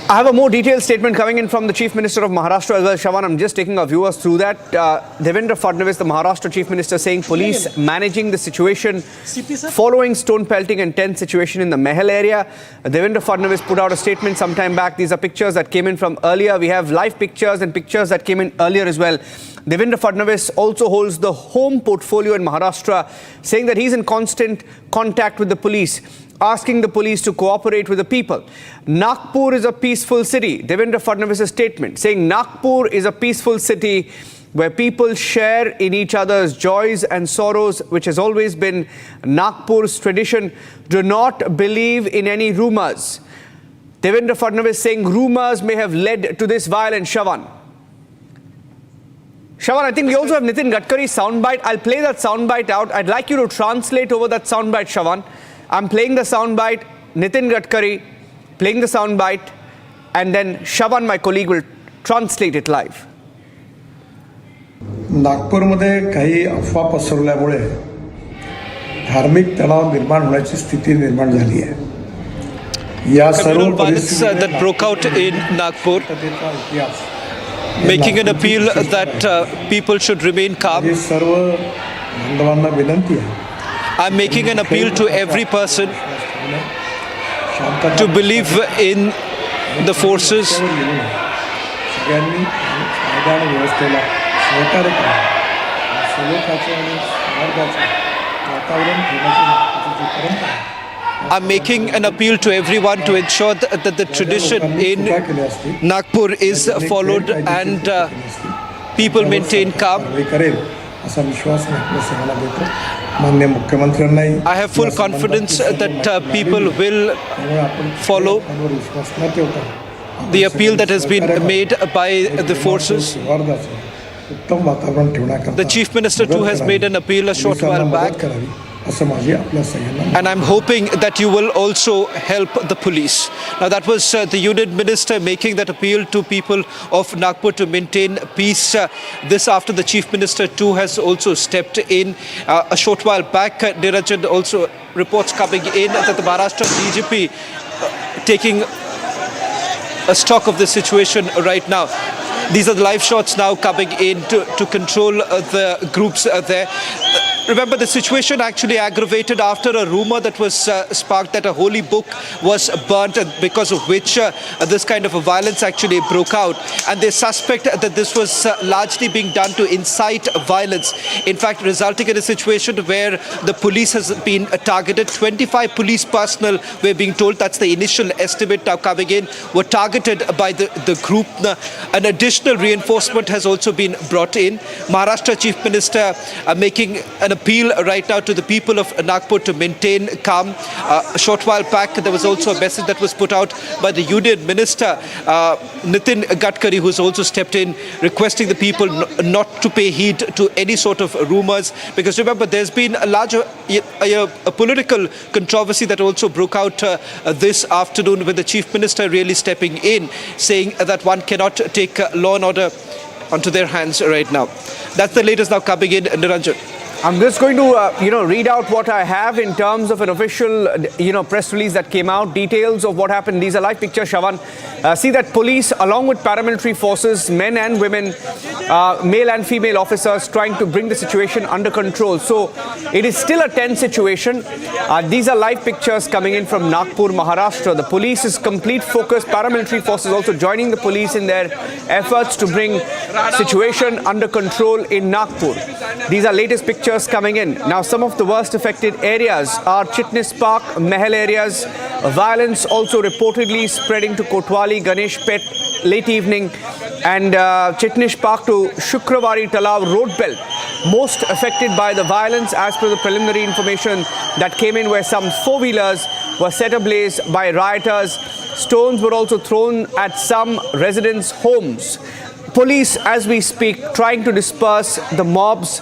I have a more detailed statement coming in from the Chief Minister of Maharashtra as well. Shawan, I'm just taking our viewers through that. Devendra Fadnavis, the Maharashtra Chief Minister, saying police managing the situation following stone pelting and tense situation in the Mahal area. Devendra Fadnavis put out a statement sometime back. These are pictures that came in from earlier. We have live pictures and pictures that came in earlier as well. Devendra Fadnavis also holds the home portfolio in Maharashtra, saying that he's in constant contact with the police, asking the police to cooperate with the people. Nagpur is a peaceful city. Devendra Fadnavis' statement saying Nagpur is a peaceful city where people share in each other's joys and sorrows, which has always been Nagpur's tradition. Do not believe in any rumors. Devendra Fadnavis saying rumors may have led to this violence. Shawan, I think we also have Nitin Gadkari's soundbite. I'll play that soundbite out. I'd like you to translate over that soundbite, Shawan. I'm playing the soundbite, Nitin Gadkari playing the soundbite, and then Shawan, my colleague, will translate it live. नागपूरमध्ये काही अफवा पसरल्यामुळे धार्मिक तणाव निर्माण होण्याची स्थिती निर्माण झाली आहे. या सर्व परिस्थितीत that broke out in Nagpur, making an appeal that people should remain calm. सर्व बांधवांना विनंती आहे. I'm making an appeal to every person to believe in the forces. I'm making an appeal to everyone to ensure that the tradition in Nagpur is followed and people maintain calm. I have full confidence that people will follow the appeal that has been made by the forces. The Chief Minister too has made an appeal a short while back. And I'm hoping that you will also help the police. Now that was the Union Minister making that appeal to people of Nagpur to maintain peace. This after the Chief Minister too has also stepped in a short while back. Nirajan, also reports coming in that the Maharashtra DGP taking a stock of the situation right now. These are the live shots now coming in to control the groups there. Remember, the situation actually aggravated after a rumor that was sparked that a holy book was burnt, because of which this kind of a violence actually broke out. And they suspect that this was largely being done to incite violence. In fact, resulting in a situation where the police has been targeted. 25 police personnel, we're being told, that's the initial estimate now coming in, were targeted by the group. An additional reinforcement has also been brought in. Maharashtra Chief Minister making an appeal right now to the people of Nagpur to maintain calm. A short while back, there was also a message that was put out by the Union Minister, Nitin Gadkari, who's also stepped in, requesting the people not to pay heed to any sort of rumors. Because remember, there's been a larger a political controversy that also broke out this afternoon with the Chief Minister really stepping in, saying that one cannot take law and order onto their hands right now. That's the latest now coming in, Niranjan. I'm just going to, read out what I have in terms of an official, press release that came out. Details of what happened. These are live pictures, Shavan. See that police, along with paramilitary forces, men and women, male and female officers, trying to bring the situation under control. So it is still a tense situation. These are live pictures coming in from Nagpur, Maharashtra. The police is complete focus. Paramilitary forces also joining the police in their efforts to bring situation under control in Nagpur. These are latest pictures coming in. Now, some of the worst affected areas are Chitnis Park, Mahal areas. Violence also reportedly spreading to Kotwali, Ganesh Pet, late evening, and Chitnis Park to Shukravari Talav road belt. Most affected by the violence, as per the preliminary information that came in, where some four-wheelers were set ablaze by rioters. Stones were also thrown at some residents' homes. Police, as we speak, trying to disperse the mobs.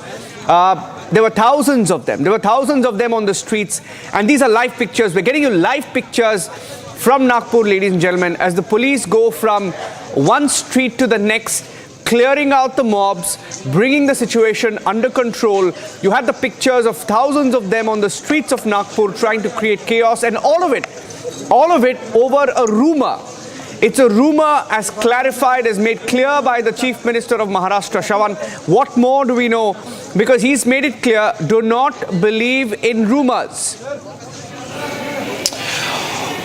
There were thousands of them. There were thousands of them on the streets. And these are live pictures. We're getting you live pictures from Nagpur, ladies and gentlemen, as the police go from one street to the next, clearing out the mobs, bringing the situation under control. You had the pictures of thousands of them on the streets of Nagpur trying to create chaos, and all of it over a rumor. It's a rumor, as clarified, as made clear by the Chief Minister of Maharashtra, Shavan. What more do we know? Because he's made it clear, do not believe in rumors.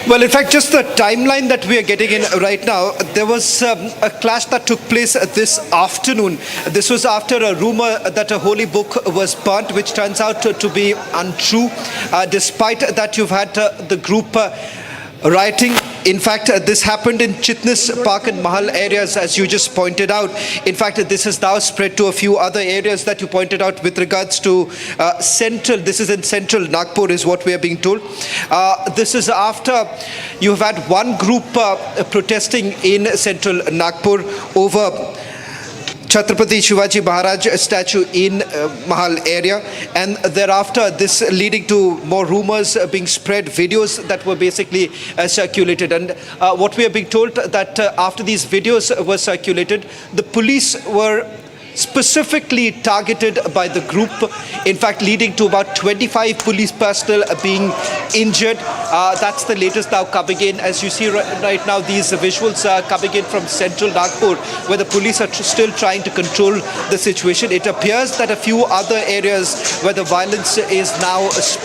Well, in fact, just the timeline that we are getting in right now, there was a clash that took place this afternoon. This was after a rumor that a holy book was burnt, which turns out to be untrue. Despite that, you've had the group rioting. In fact, this happened in Chitnis Park and Mahal areas, as you just pointed out. In fact, this has now spread to a few other areas that you pointed out with regards to central. This is in central Nagpur, is what we are being told. This is after you have had one group protesting in central Nagpur over Chhatrapati Shivaji Maharaj statue in Mahal area, and thereafter this leading to more rumors being spread, videos that were basically circulated. And what we are being told that after these videos were circulated, the police were specifically targeted by the group, in fact leading to about 25 police personnel being injured. That's the latest now coming in. As you see right now, these visuals are coming in from central Nagpur, where the police are still trying to control the situation. It appears that a few other areas where the violence is now spread